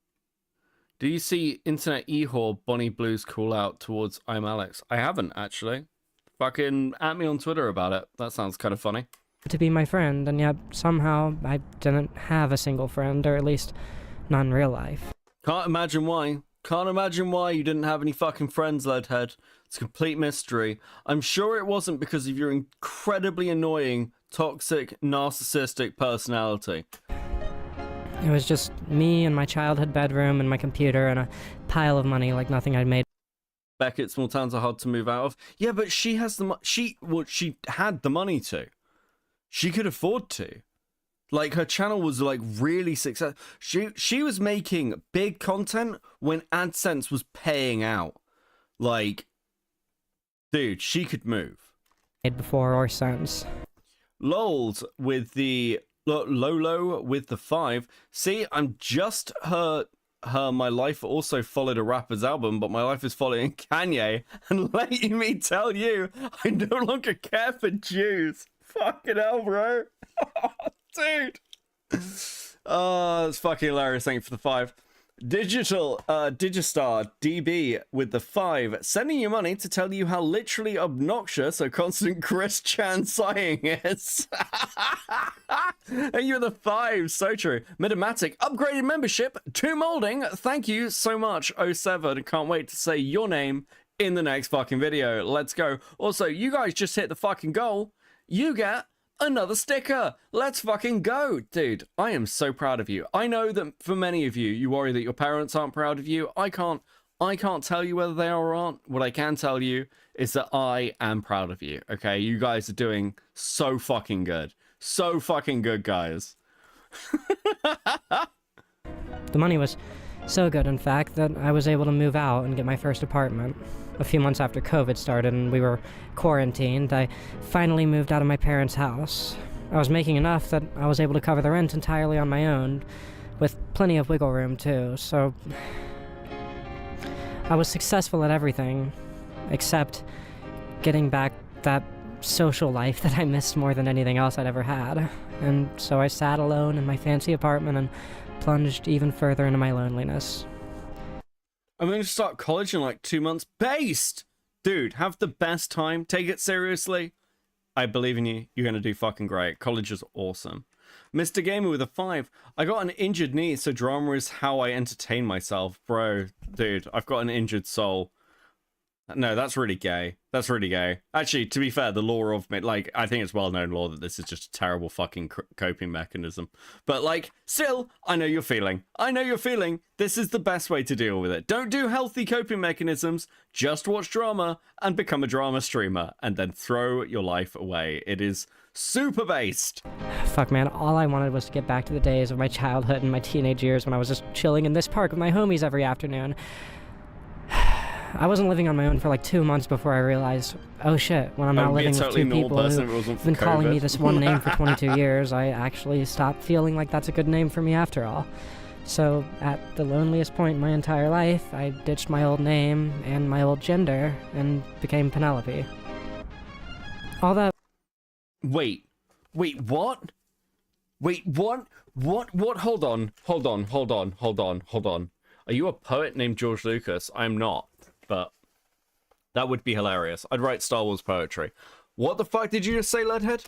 Speaker 3: Do you see Internet E-Whore Bonnie Blues call out towards I'm Alex? I haven't, actually. Fucking at me on Twitter about it. That sounds kind of funny.
Speaker 4: To be my friend, and yet somehow I didn't have a single friend, or at least not in real life.
Speaker 3: Can't imagine why. Can't imagine why you didn't have any fucking friends, Leadhead. It's a complete mystery. I'm sure it wasn't because of your incredibly annoying, toxic, narcissistic personality.
Speaker 4: It was just me and my childhood bedroom and my computer and a pile of money like nothing I'd made.
Speaker 3: Beckett, small towns are hard to move out of. Yeah, but she has the she had the money to. She could afford to. Like, her channel was like really successful. She was making big content when AdSense was paying out. Like, dude, she could move.
Speaker 4: Before or since.
Speaker 3: Lols with the Lolo with the 5. See, I'm just her my life also followed a rapper's album, but my life is following Kanye. And let me tell you, I no longer care for Jews. Fucking hell, bro. Dude. Oh, that's fucking hilarious. Thank you for the 5. Digistar DB with the 5, sending you money to tell you how literally obnoxious a constant Chris Chan sighing is. And you're the 5, so true. Midomatic upgraded membership to molding. Thank you so much, 07. Can't wait to say your name in the next fucking video. Let's go. Also, you guys just hit the fucking goal. You get another sticker. Let's fucking go. Dude, I am so proud of you. I know that for many of you, you worry that your parents aren't proud of you. I can't tell you whether they are or aren't. What I can tell you is that I am proud of you. Okay, you guys are doing so fucking good. So fucking good, guys.
Speaker 4: The money was so good, in fact, that I was able to move out and get my first apartment. A few months after COVID started and we were quarantined, I finally moved out of my parents' house. I was making enough that I was able to cover the rent entirely on my own, with plenty of wiggle room too, so I was successful at everything, except getting back that social life that I missed more than anything else I'd ever had. And so I sat alone in my fancy apartment and plunged even further into my loneliness.
Speaker 3: I'm going to start college in like 2 months. Based! Dude, have the best time. Take it seriously. I believe in you. You're going to do fucking great. College is awesome. Mr. Gamer with a 5. I got an injured knee, so drama is how I entertain myself. Bro, dude, I've got an injured soul. No, that's really gay. That's really gay. Actually, to be fair, the law of me, like, I think it's well-known law that this is just a terrible fucking coping mechanism. But, like, still, I know you're feeling. I know you're feeling. This is the best way to deal with it. Don't do healthy coping mechanisms. Just watch drama and become a drama streamer. And then throw your life away. It is super based.
Speaker 4: Fuck, man. All I wanted was to get back to the days of my childhood and my teenage years when I was just chilling in this park with my homies every afternoon. I wasn't living on my own for like 2 months before I realized, oh shit, when I'm not living with two people who've been calling me this one name for 22 years, I actually stopped feeling like that's a good name for me after all. So, at the loneliest point in my entire life, I ditched my old name and my old gender and became Penelope. All that...
Speaker 3: Wait, what? Wait, what? Hold on. Are you a poet named George Lucas? I'm not, but that would be hilarious. I'd write Star Wars poetry. What the fuck did you just say, Leadhead?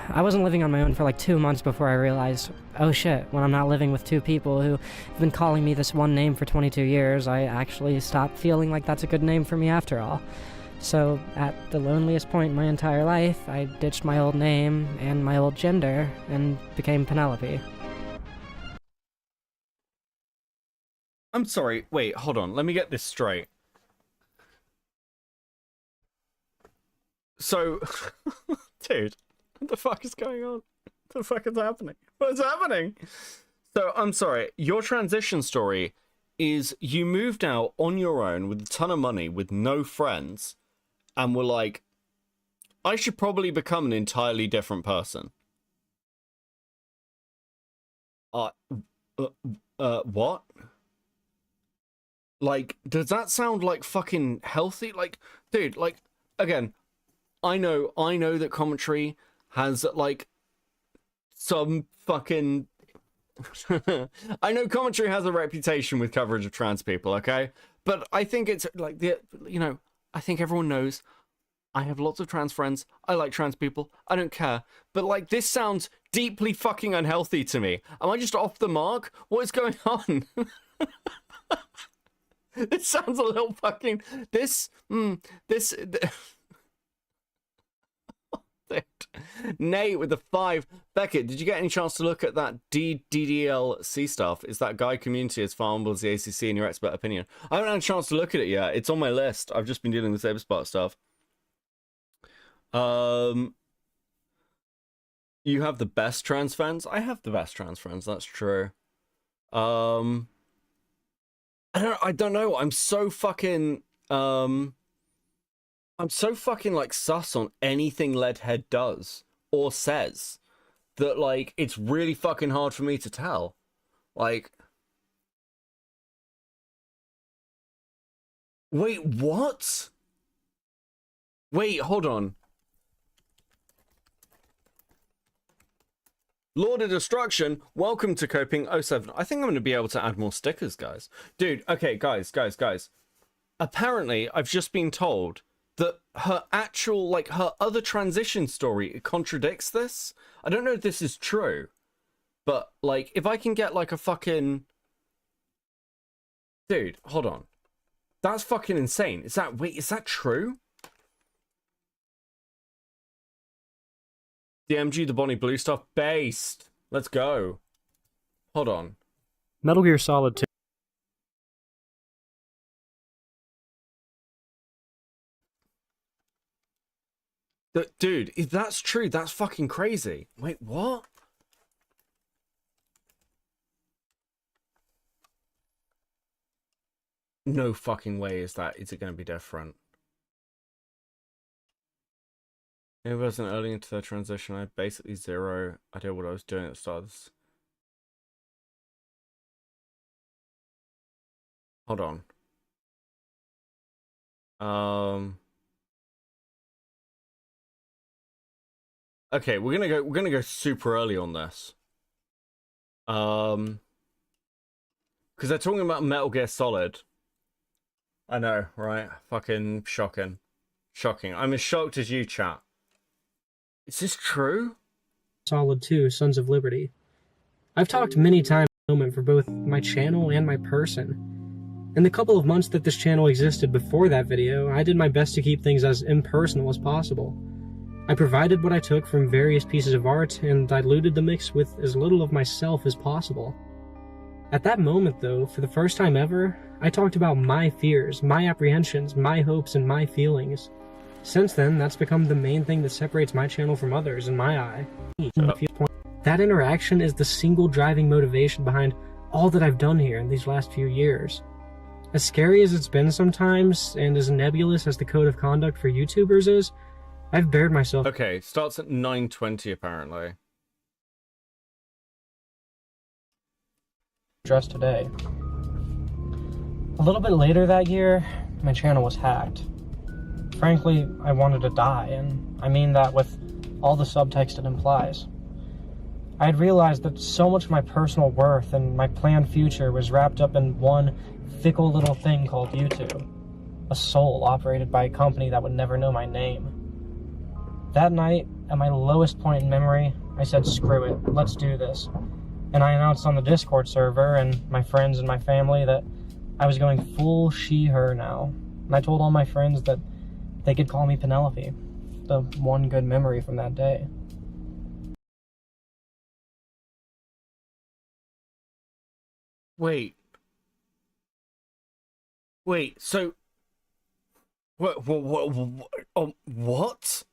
Speaker 6: I wasn't living on my own for like 2 months before I realized, oh shit, when I'm not living with two people who have been calling me this one name for 22 years, I actually stopped feeling like that's a good name for me after all. So, at the loneliest point in my entire life, I ditched my old name and my old gender and became Penelope.
Speaker 3: I'm sorry, wait, hold on, let me get this straight. So, dude, what the fuck is going on? What the fuck is happening? What's happening? So, I'm sorry, your transition story is you moved out on your own with a ton of money with no friends and were like, I should probably become an entirely different person. What? Like, does that sound like fucking healthy? Like, dude, like, again, I know that commentary has, like, some fucking... I know commentary has a reputation with coverage of trans people, okay? But I think it's, like, you know, I think everyone knows I have lots of trans friends. I like trans people. I don't care. But, like, this sounds deeply fucking unhealthy to me. Am I just off the mark? What is going on? This sounds a little fucking... Nate with the 5. Beckett, did you get any chance to look at that DDLC stuff? Is that guy community as farmable as the ACC in your expert opinion? I haven't had a chance to look at it yet. It's on my list. I've just been dealing with Saber stuff. You have the best trans friends? I have the best trans friends, that's true. I don't know. I'm so fucking like sus on anything Leadhead does or says that, like, it's really fucking hard for me to tell. Like, wait, what? Wait, hold on. Lord of Destruction, welcome to Coping 07. I think I'm going to be able to add more stickers, guys. Dude, okay, guys. Apparently, I've just been told that her actual, like, her other transition story contradicts this. I don't know if this is true, but, like, if I can get, like, a fucking... Dude, hold on. That's fucking insane. Is that true? The MG, the Bonnie Blue stuff, based. Let's go. Hold on.
Speaker 7: Metal Gear Solid 2.
Speaker 3: Dude, if that's true, that's fucking crazy. Wait, what? No fucking way is it going to be different. It wasn't early into the transition. I had basically zero idea what I was doing at the start of this. Hold on. Okay, we're gonna go super early on this. Because they're talking about Metal Gear Solid. I know, right? Fucking shocking. Shocking. I'm as shocked as you, chat. Is this true?
Speaker 7: Solid 2, Sons of Liberty. I've talked many times moment for both my channel and my person. In the couple of months that this channel existed before that video, I did my best to keep things as impersonal as possible. I provided what I took from various pieces of art and diluted the mix with as little of myself as possible. At that moment, though, for the first time ever, I talked about my fears, my apprehensions, my hopes, and my feelings. Since then, that's become the main thing that separates my channel from others in my eye. That interaction is the single driving motivation behind all that I've done here in these last few years. As scary as it's been sometimes, and as nebulous as the code of conduct for YouTubers is, I've bared myself...
Speaker 3: Okay, starts at 9:20 apparently.
Speaker 7: Just today. A little bit later that year, my channel was hacked. Frankly, I wanted to die, and I mean that with all the subtext it implies. I had realized that so much of my personal worth and my planned future was wrapped up in one fickle little thing called YouTube. A soul operated by a company that would never know my name. That night, at my lowest point in memory, I said, screw it, let's do this. And I announced on the Discord server and my friends and my family that I was going full she-her now. And I told all my friends that they could call me Penelope. The one good memory from that day.
Speaker 3: Wait, so what?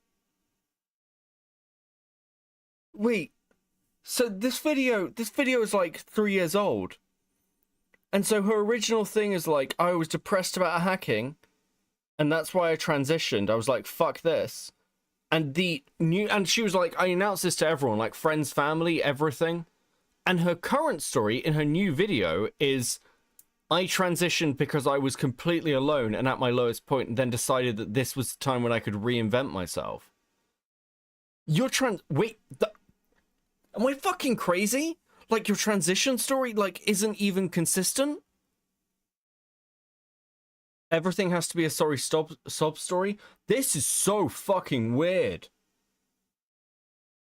Speaker 3: Wait, so this video is like 3 years old. And so her original thing is like, I was depressed about hacking, and that's why I transitioned. I was like, fuck this. And she was like, I announced this to everyone, like friends, family, everything. And her current story in her new video is, I transitioned because I was completely alone and at my lowest point, and then decided that this was the time when I could reinvent myself. Wait, am I fucking crazy? Like, your transition story, like, isn't even consistent? Everything has to be a sob story? This is so fucking weird.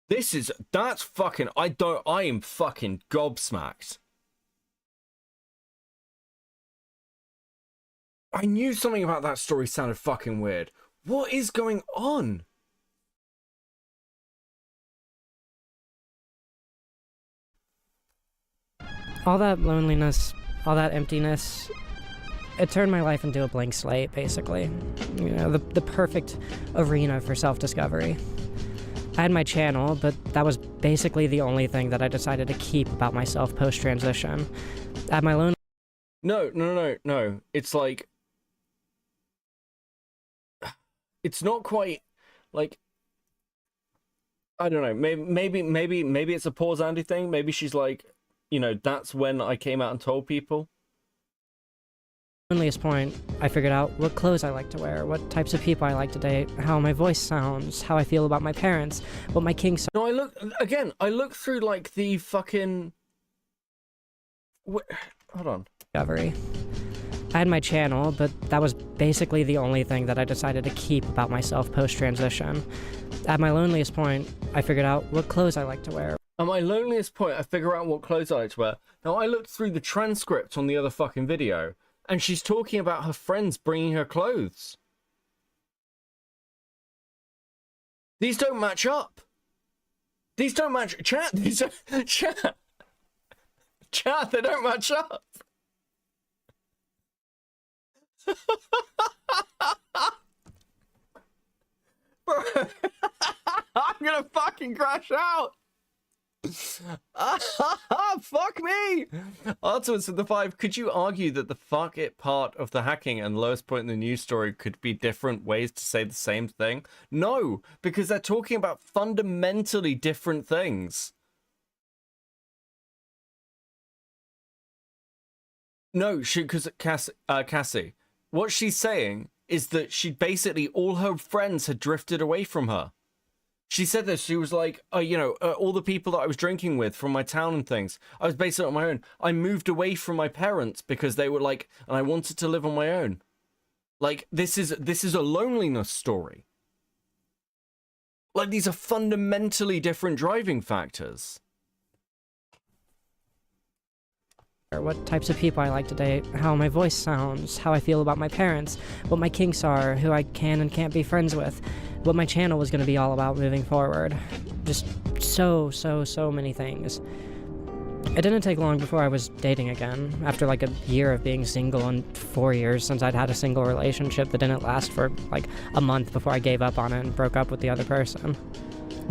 Speaker 3: That's fucking, I am fucking gobsmacked. I knew something about that story sounded fucking weird. What is going on?
Speaker 4: All that loneliness, all that emptiness, it turned my life into a blank slate, basically. You know, the perfect arena for self-discovery. I had my channel, but that was basically the only thing that I decided to keep about myself post-transition. At my lone...
Speaker 3: No. It's like... It's not quite, like... I don't know, maybe it's a pause Andy thing. Maybe she's like, you know, that's when I came out and told people.
Speaker 4: Loneliest point, I figured out what clothes I like to wear, what types of people I like to date, how my voice sounds, how I feel about my parents, what my kinks are.
Speaker 3: No, I look through, like, the fucking... Hold on.
Speaker 4: Discovery. I had my channel, but that was basically the only thing that I decided to keep about myself post-transition. At my loneliest point, I figured out what clothes I like to wear.
Speaker 3: At my loneliest point, I figure out what clothes I like to wear. Now, I looked through the transcript on the other fucking video, and she's talking about her friends bringing her clothes. These don't match up. These don't match... Chat, these don't... Chat, they don't match up. Bro, I'm gonna fucking crash out. Fuck me. Afterwards with the 5, could you argue that the fuck it part of the hacking and lowest point in the news story could be different ways to say the same thing? No, because they're talking about fundamentally different things. No, because Cassie, what she's saying is that she basically, all her friends had drifted away from her. She said this, she was like, you know, all the people that I was drinking with from my town and things, I was basically on my own. I moved away from my parents because they were like, and I wanted to live on my own. Like, this is a loneliness story. Like, these are fundamentally different driving factors.
Speaker 4: What types of people I like to date, how my voice sounds, how I feel about my parents, what my kinks are, who I can and can't be friends with, what my channel was going to be all about moving forward. Just so many things. It didn't take long before I was dating again, after like a year of being single and 4 years since I'd had a single relationship that didn't last for like a month before I gave up on it and broke up with the other person.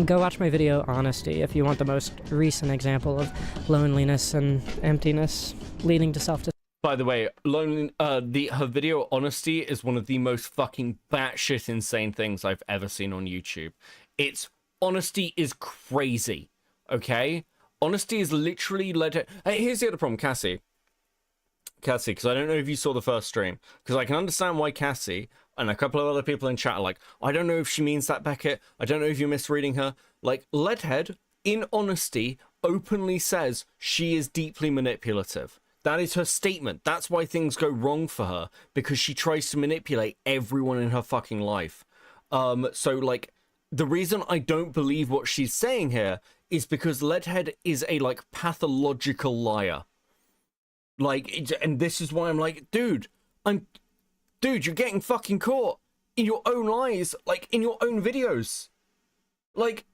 Speaker 4: Go watch my video, Honesty, if you want the most recent example of loneliness and emptiness leading to self-destruction.
Speaker 3: By the way, her video, Honesty, is one of the most fucking batshit insane things I've ever seen on YouTube. Honesty is crazy, okay? Honesty is literally Hey, here's the other problem, Cassie, because I don't know if you saw the first stream, because I can understand why Cassie and a couple of other people in chat are like, I don't know if she means that, Beckett. I don't know if you're misreading her. Like, Leadhead, in Honesty, openly says she is deeply manipulative. That is her statement. That's why things go wrong for her, because she tries to manipulate everyone in her fucking life. So, like, the reason I don't believe what she's saying here is because Leadhead is a, like, pathological liar. Like, and this is why I'm like, dude, you're getting fucking caught in your own lies, like, in your own videos. Like,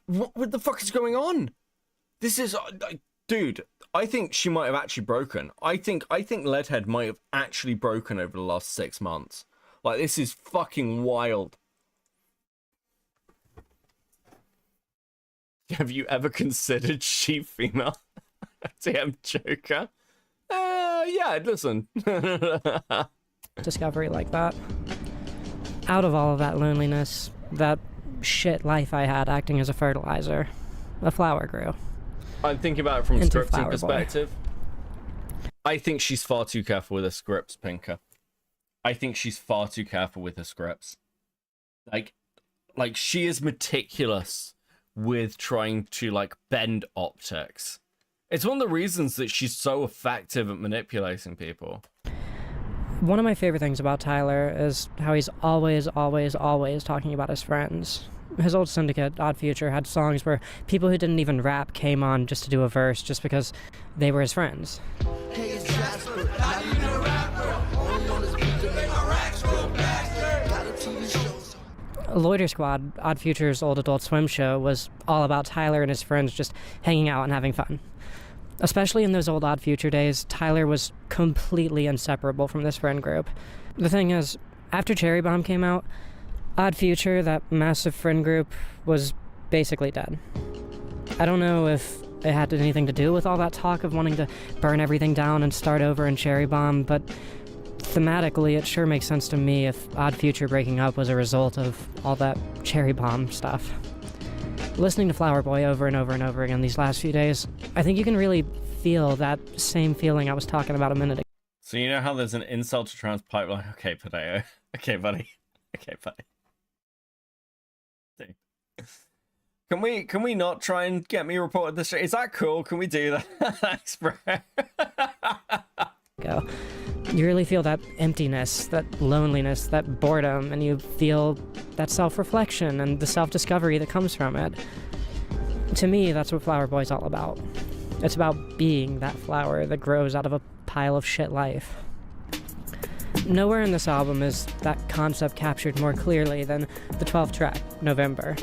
Speaker 3: what the fuck is going on? This is, dude, I think she might have actually broken. I think Leadhead might have actually broken over the last 6 months. Like, this is fucking wild. Have you ever considered she female? TM Joker? Yeah, listen.
Speaker 4: Discovery like that. Out of all of that loneliness, that shit life I had acting as a fertilizer, a flower grew.
Speaker 3: I'm thinking about it from a
Speaker 4: Into
Speaker 3: scripting
Speaker 4: Flower
Speaker 3: perspective. I think she's far too careful with her scripts, Pinker. I think she's far too careful with her scripts. Like she is meticulous with trying to, like, bend optics. It's one of the reasons that she's so effective at manipulating people.
Speaker 4: One of my favorite things about Tyler is how he's always talking about his friends. His old syndicate, Odd Future, had songs where people who didn't even rap came on just to do a verse just because they were his friends.
Speaker 8: Hey, it's Jasper. How you the rapper? Only on this beat to make my racks grow faster. Got a TV show.
Speaker 4: Loiter Squad, Odd Future's old Adult Swim show, was all about Tyler and his friends just hanging out and having fun. Especially in those old Odd Future days, Tyler was completely inseparable from this friend group. The thing is, after Cherry Bomb came out, Odd Future, that massive friend group, was basically dead. I don't know if it had anything to do with all that talk of wanting to burn everything down and start over in Cherry Bomb, but thematically it sure makes sense to me if Odd Future breaking up was a result of all that Cherry Bomb stuff. Listening to Flower Boy over and over and over again these last few days, I think you can really feel that same feeling I was talking about a minute ago.
Speaker 3: So you know how there's an insult to trans pipeline? Okay, Potato. Okay, buddy. Okay, buddy. Can we not try and get me reported this shit? Is that cool? Can we do that? Thanks, bro.
Speaker 4: Go. You really feel that emptiness, that loneliness, that boredom, and you feel that self-reflection and the self-discovery that comes from it. To me, that's what Flower Boy's all about. It's about being that flower that grows out of a pile of shit life. Nowhere in this album is that concept captured more clearly than the 12th track, November.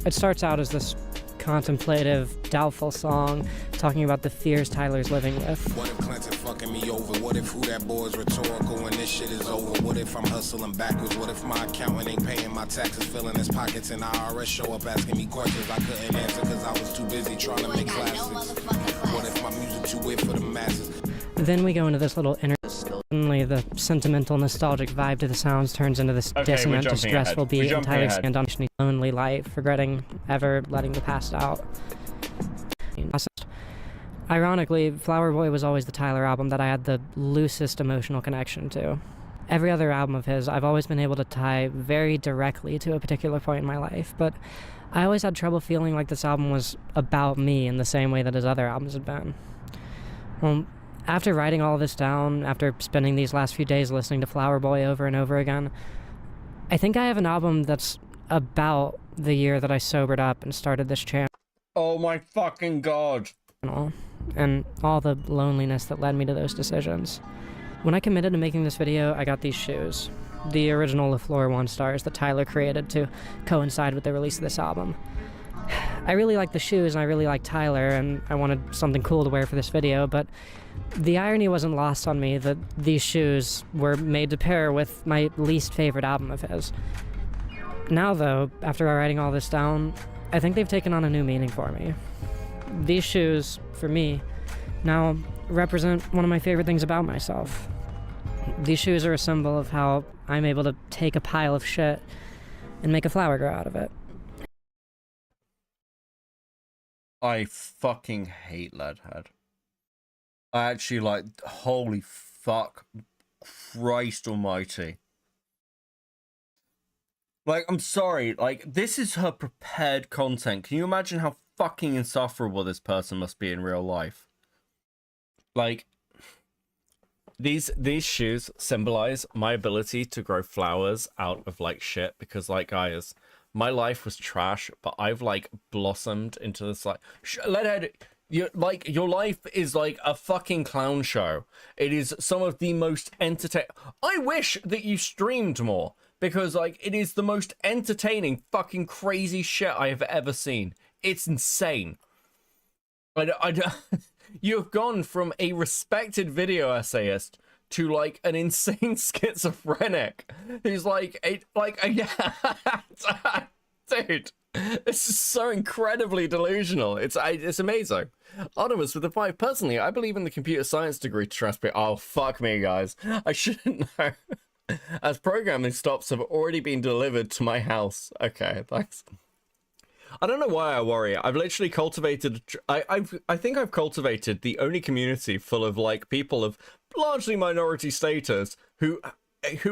Speaker 4: It starts out as this contemplative, doubtful song talking about the fears Tyler's living with.
Speaker 5: What if Clinton fucking me over? What if who that boy is rhetorical when this shit is over? What if I'm hustling backwards? What if my accountant ain't paying my taxes, filling his pockets, and IRS show up asking me questions I couldn't answer because I was too busy trying to make classics? What if my music too weird for the masses?
Speaker 4: Then we go into this little inner. Suddenly, the sentimental, nostalgic vibe to the sounds turns into this dissonant, distressful beat, and Tyler stand on his lonely life, regretting ever letting the past out. Ironically, Flower Boy was always the Tyler album that I had the loosest emotional connection to. Every other album of his, I've always been able to tie very directly to a particular point in my life, but I always had trouble feeling like this album was about me in the same way that his other albums had been. Well, after writing all this down, after spending these last few days listening to Flower Boy over and over again, I think I have an album that's about the year that I sobered up and started this channel.
Speaker 3: Oh my fucking god.
Speaker 4: And all the loneliness that led me to those decisions. When I committed to making this video, I got these shoes. The original LaFleur 1 stars that Tyler created to coincide with the release of this album. I really like the shoes and I really like Tyler and I wanted something cool to wear for this video, but the irony wasn't lost on me that these shoes were made to pair with my least favorite album of his. Now though, after writing all this down, I think they've taken on a new meaning for me. These shoes, for me, now represent one of my favorite things about myself. These shoes are a symbol of how I'm able to take a pile of shit and make a flower grow out of it.
Speaker 3: I fucking hate Leadhead. I actually, like, holy fuck, Christ almighty. Like, I'm sorry, like, this is her prepared content. Can you imagine how fucking insufferable this person must be in real life. Like, these shoes symbolize my ability to grow flowers out of like shit, because like, guys, my life was trash, but I've like blossomed into this like Leadhead. Your life is like a fucking clown show. It is some of the most entertaining. I wish that you streamed more, because like it is the most entertaining fucking crazy shit I have ever seen. It's insane. You've gone from a respected video essayist to like an insane schizophrenic who's like yeah, dude, this is so incredibly delusional. It's amazing. Artemis with the 5. Personally, I believe in the computer science degree to transport. Oh, fuck me, guys. I shouldn't know. As programming stops have already been delivered to my house. Okay, thanks. I don't know why I worry. I've literally cultivated. I think I've cultivated the only community full of like people of largely minority status who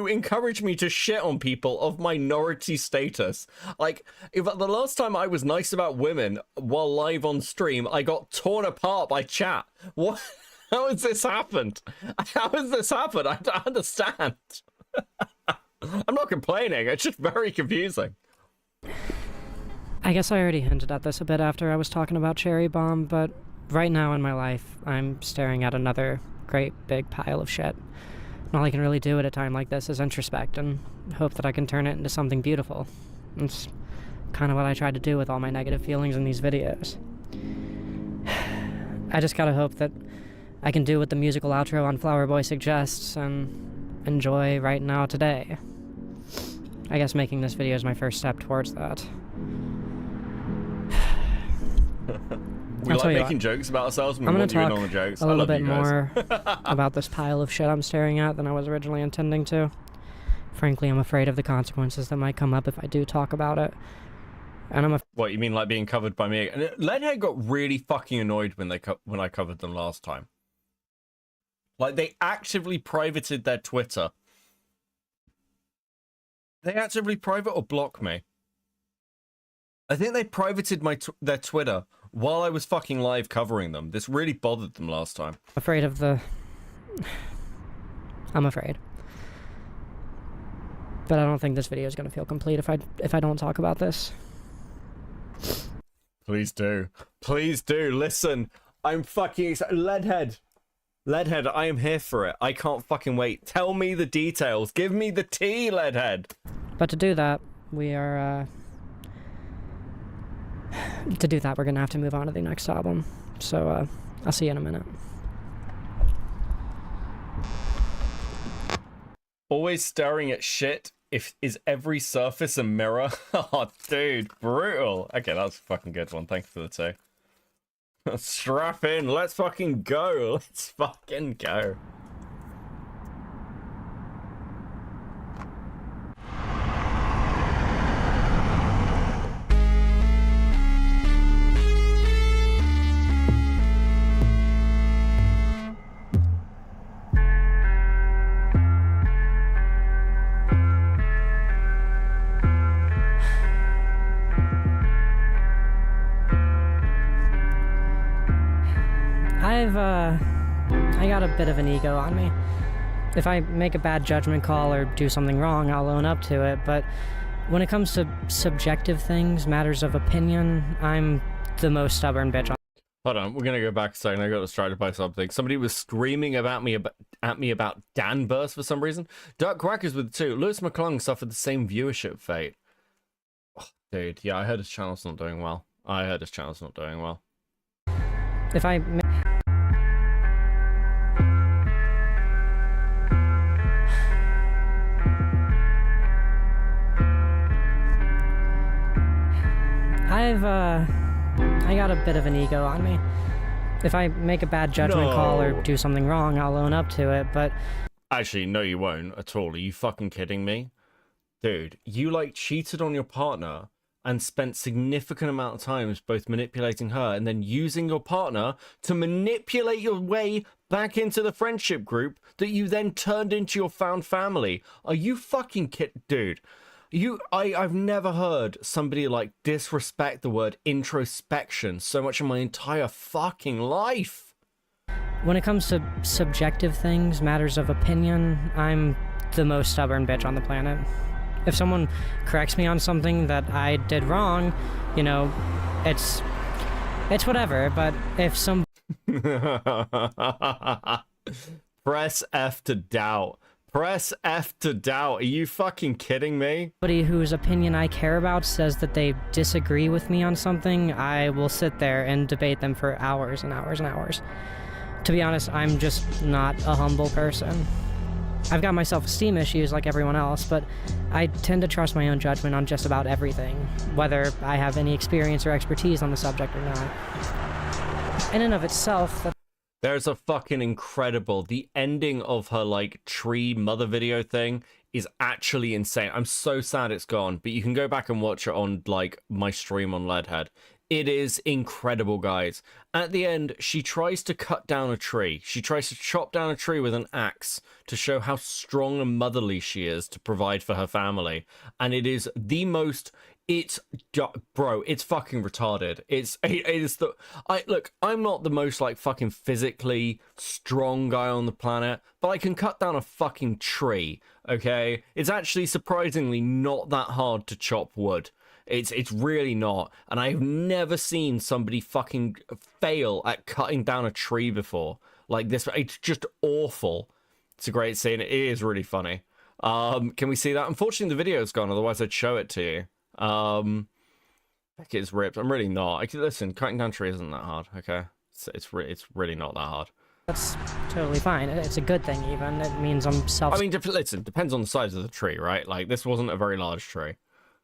Speaker 3: encourage me to shit on people of minority status. Like, if the last time I was nice about women while live on stream, I got torn apart by chat. What? How has this happened? How has this happened? I don't understand. I'm not complaining. It's just very confusing.
Speaker 4: I guess I already hinted at this a bit after I was talking about Cherry Bomb, but right now in my life, I'm staring at another great big pile of shit. And all I can really do at a time like this is introspect and hope that I can turn it into something beautiful. It's kind of what I tried to do with all my negative feelings in these videos. I just gotta hope that I can do what the musical outro on Flower Boy suggests and enjoy right now today. I guess making this video is my first step towards that.
Speaker 3: We like making jokes about ourselves and we want you in on the jokes.
Speaker 4: A little bit more about this pile of shit I'm staring at than I was originally intending to. Frankly, I'm afraid of the consequences that might come up if I do talk about it. And
Speaker 3: What, you mean like being covered by me? And Leadhead got really fucking annoyed when I covered them last time. Like, they actively privated their Twitter. They actively private or block me? I think they privated their Twitter while I was fucking live covering them. This really bothered them last time.
Speaker 4: Afraid of the... I'm afraid. But I don't think this video is going to feel complete if I don't talk about this.
Speaker 3: Please do. Please do. Listen, I'm fucking excited. Leadhead, I am here for it. I can't fucking wait. Tell me the details. Give me the tea, Leadhead.
Speaker 4: But to do that, we are, to do that, we're gonna have to move on to the next album. So, I'll see you in a minute.
Speaker 3: Always staring at shit. Is every surface a mirror? Oh, dude, brutal. Okay, that's a fucking good one. Thanks for the tea. Strap in. Let's fucking go. Let's fucking go.
Speaker 4: I got a bit of an ego on me. If I make a bad judgment call or do something wrong, I'll own up to it, but when it comes to subjective things, matters of opinion, I'm the most stubborn bitch on.
Speaker 3: Hold on, we're gonna go back a second. I got distracted by something. Somebody was screaming at me about Dan Burst for some reason. Dark Quackers with 2. Lewis McClung suffered the same viewership fate. Oh, dude, yeah, I heard his channel's not doing well.
Speaker 4: If I... I got a bit of an ego on me. If I make a bad judgment call or do something wrong, I'll own up to it, but...
Speaker 3: Actually, no you won't at all. Are you fucking kidding me? Dude, you like cheated on your partner and spent significant amount of times both manipulating her and then using your partner to manipulate your way back into the friendship group that you then turned into your found family. Are you fucking dude? I've never heard somebody like disrespect the word introspection so much in my entire fucking life.
Speaker 4: When it comes to subjective things, matters of opinion, I'm the most stubborn bitch on the planet. If someone corrects me on something that I did wrong, you know, it's whatever, but if some
Speaker 3: Press F to doubt. Press F to doubt. Are you fucking kidding me?
Speaker 4: somebody whose opinion I care about says that they disagree with me on something, I will sit there and debate them for hours and hours and hours. To be honest, I'm just not a humble person. I've got my self-esteem issues like everyone else, but I tend to trust my own judgment on just about everything, whether I have any experience or expertise on the subject or not. In and of itself,
Speaker 3: There's a fucking incredible... The ending of her, like, tree mother video thing is actually insane. I'm so sad it's gone, but you can go back and watch it on, like, my stream on Leadhead. It is incredible, guys. At the end, she tries to cut down a tree. She tries to chop down a tree with an axe to show how strong and motherly she is to provide for her family. And it is the most... Bro, it's fucking retarded. It is the... Look, I'm not the most, like, fucking physically strong guy on the planet, but I can cut down a fucking tree, okay? It's actually surprisingly not that hard to chop wood. It's really not, and I've never seen somebody fucking fail at cutting down a tree before. Like this, it's just awful. It's a great scene. It is really funny. Can we see that? Unfortunately, the video's gone, otherwise I'd show it to you. Beckett's ripped. I'm really not. Listen, cutting down trees isn't that hard, okay? It's really not that hard.
Speaker 4: that's totally fine. It's a good thing, even. It means I'm
Speaker 3: I mean, listen, depends on the size of the tree, right? Like, this wasn't a very large tree.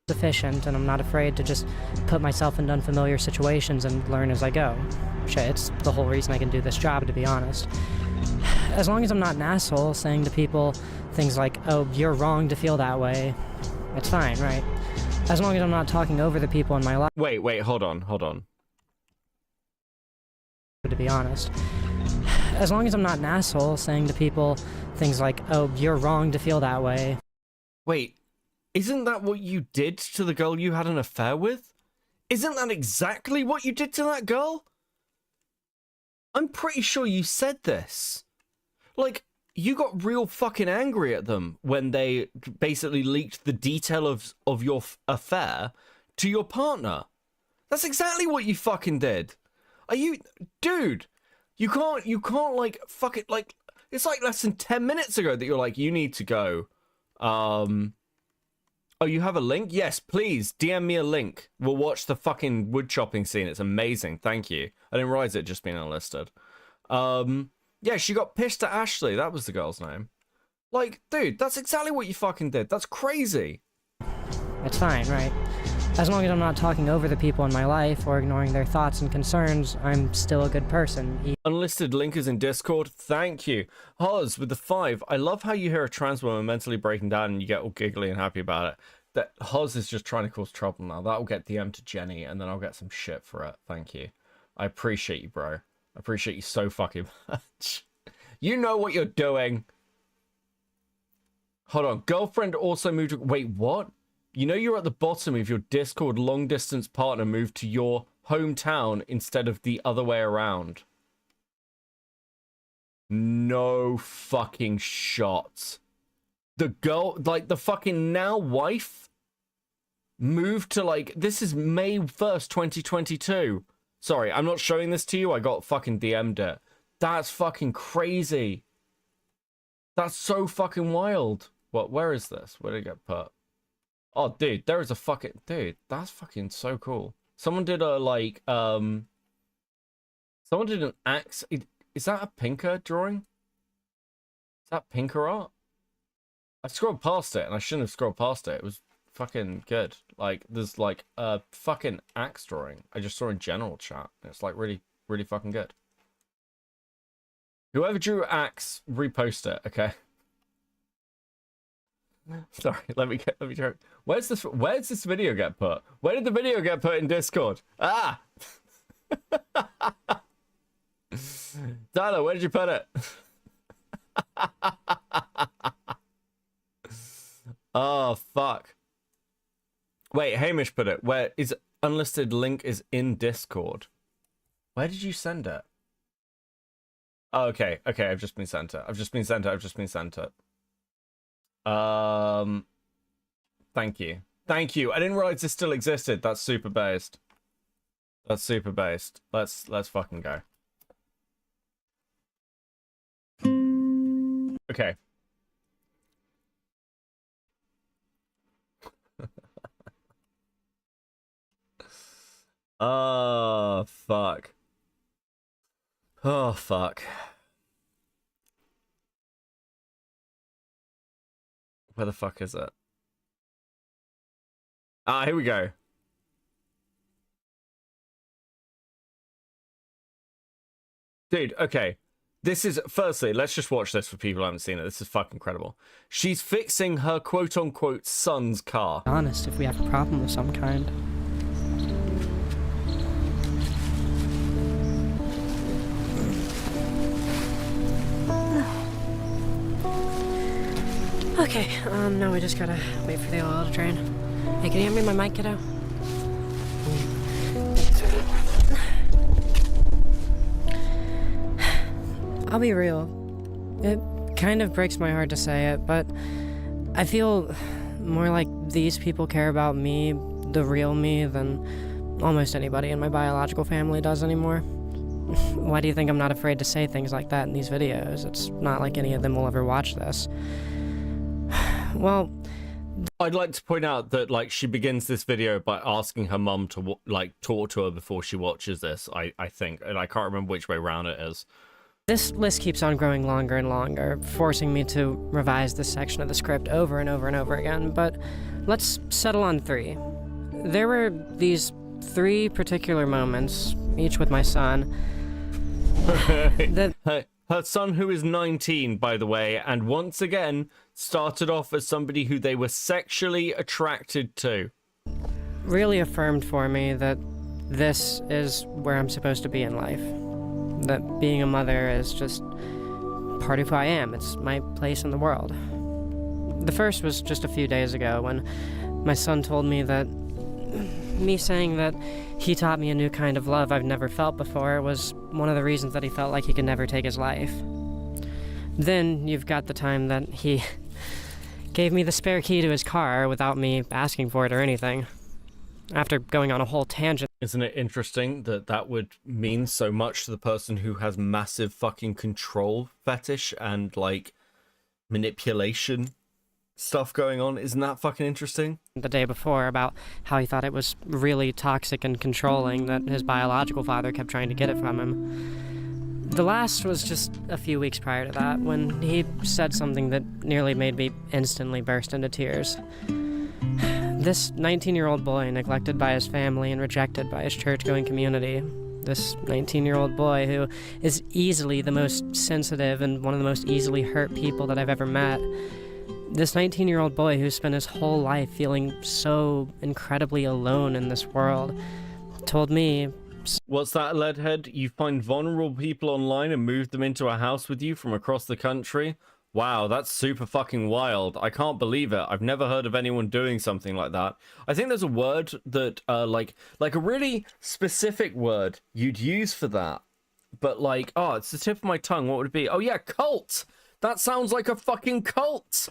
Speaker 4: Sufficient, and I'm not afraid to just put myself in unfamiliar situations and learn as I go. Shit, it's the whole reason I can do this job, to be honest. As long as I'm not an asshole saying to people things like, oh, you're wrong to feel that way, it's fine, right? As long as I'm not talking over the people in my life.
Speaker 3: Wait, hold on.
Speaker 4: To be honest. As long as I'm not an asshole saying to people things like, oh, you're wrong to feel that way.
Speaker 3: Wait. Isn't that what you did to the girl you had an affair with? Isn't that exactly what you did to that girl? I'm pretty sure you said this. Like, you got real fucking angry at them when they basically leaked the detail of your affair to your partner. That's exactly what you fucking did. Are you... Dude, you can't like, fuck it, like... It's like less than 10 minutes ago that you're like, you need to go. Oh, you have a link? Yes, please, DM me a link. We'll watch the fucking wood chopping scene. It's amazing. Thank you. I didn't realize it had just been unlisted. Yeah, she got pissed at Ashley. That was the girl's name. Like, dude, that's exactly what you fucking did. That's crazy.
Speaker 4: It's fine, right? As long as I'm not talking over the people in my life or ignoring their thoughts and concerns, I'm still a good person.
Speaker 3: Unlisted link is in Discord. Thank you. Hoz with the 5. I love how you hear a trans woman mentally breaking down and you get all giggly and happy about it. That Hoz is just trying to cause trouble now. That'll get DM to Jenny and then I'll get some shit for it. Thank you. I appreciate you, bro. I appreciate you so fucking much. You know what you're doing. Hold on. Girlfriend also moved... Wait, what? You know you're at the bottom of your Discord long-distance partner moved to your hometown instead of the other way around. No fucking shot. The girl, like, the fucking now wife moved to, like, this is May 1st, 2022. Sorry, I'm not showing this to you. I got fucking DM'd it. That's fucking crazy. That's so fucking wild. What, where is this? Where did it get put? Oh, dude, there is a fucking... Dude, that's fucking so cool. Someone did a, like, Someone did an axe... Is that a Pinker drawing? Is that Pinker art? I scrolled past it, and I shouldn't have scrolled past it. It was fucking good. Like, there's, like, a fucking axe drawing I just saw in general chat. It's, like, really, really fucking good. Whoever drew axe, repost it, okay? Sorry, let me joke. Where's this video get put? Where did the video get put in Discord? Ah! Tyler, where did you put it? Oh, fuck. Wait, Hamish put it. Where is unlisted link is in Discord. Where did you send it? Oh, okay. Okay, I've just been sent it. I've just been sent it. Thank you. Thank you. I didn't realize this still existed. That's super based. Let's fucking go. Okay. Oh, fuck. Oh, fuck. Where the fuck is it? Ah, here we go. Dude, okay. This is, firstly, let's just watch this for people who haven't seen it. This is fucking incredible. She's fixing her quote-unquote son's car.
Speaker 4: Honest, if we have a problem of some kind.
Speaker 6: Okay, now we just gotta wait for the oil to drain. Hey, can you hand me my mic, kiddo? I'll be real. It kind of breaks my heart to say it, but I feel more like these people care about me, the real me, than almost anybody in my biological family does anymore. Why do you think I'm not afraid to say things like that in these videos? It's not like any of them will ever watch this. Well,
Speaker 3: I'd like to point out that, like, she begins this video by asking her mum to, like, talk to her before she watches this, I think. And I can't remember which way round it is.
Speaker 6: this list keeps on growing longer and longer, forcing me to revise this section of the script over and over and over again, but let's settle on 3. There were these 3 particular moments, each with my son, that...
Speaker 3: Her son, who is 19, by the way, and once again started off as somebody who they were sexually attracted to.
Speaker 6: really affirmed for me that this is where I'm supposed to be in life. That being a mother is just part of who I am. It's my place in the world. The first was just a few days ago when my son told me that me saying that he taught me a new kind of love I've never felt before was one of the reasons that he felt like he could never take his life. Then you've got the time that he gave me the spare key to his car without me asking for it or anything. After going on a whole tangent.
Speaker 3: Isn't it interesting that that would mean so much to the person who has massive fucking control fetish and, like, manipulation stuff going on? Isn't that fucking interesting?
Speaker 6: The day before about how he thought it was really toxic and controlling that his biological father kept trying to get it from him. The last was just a few weeks prior to that when he said something that nearly made me instantly burst into tears. This 19-year-old boy, neglected by his family and rejected by his church-going community. This 19-year-old boy who is easily the most sensitive and one of the most easily hurt people that I've ever met. This 19-year-old boy who spent his whole life feeling so incredibly alone in this world told me...
Speaker 3: What's that, Leadhead? You find vulnerable people online and move them into a house with you from across the country? Wow, that's super fucking wild. I can't believe it. I've never heard of anyone doing something like that. I think there's a word that, like a really specific word you'd use for that. But, like, oh, it's the tip of my tongue. What would it be? Oh, yeah, cult! That sounds like a fucking cult!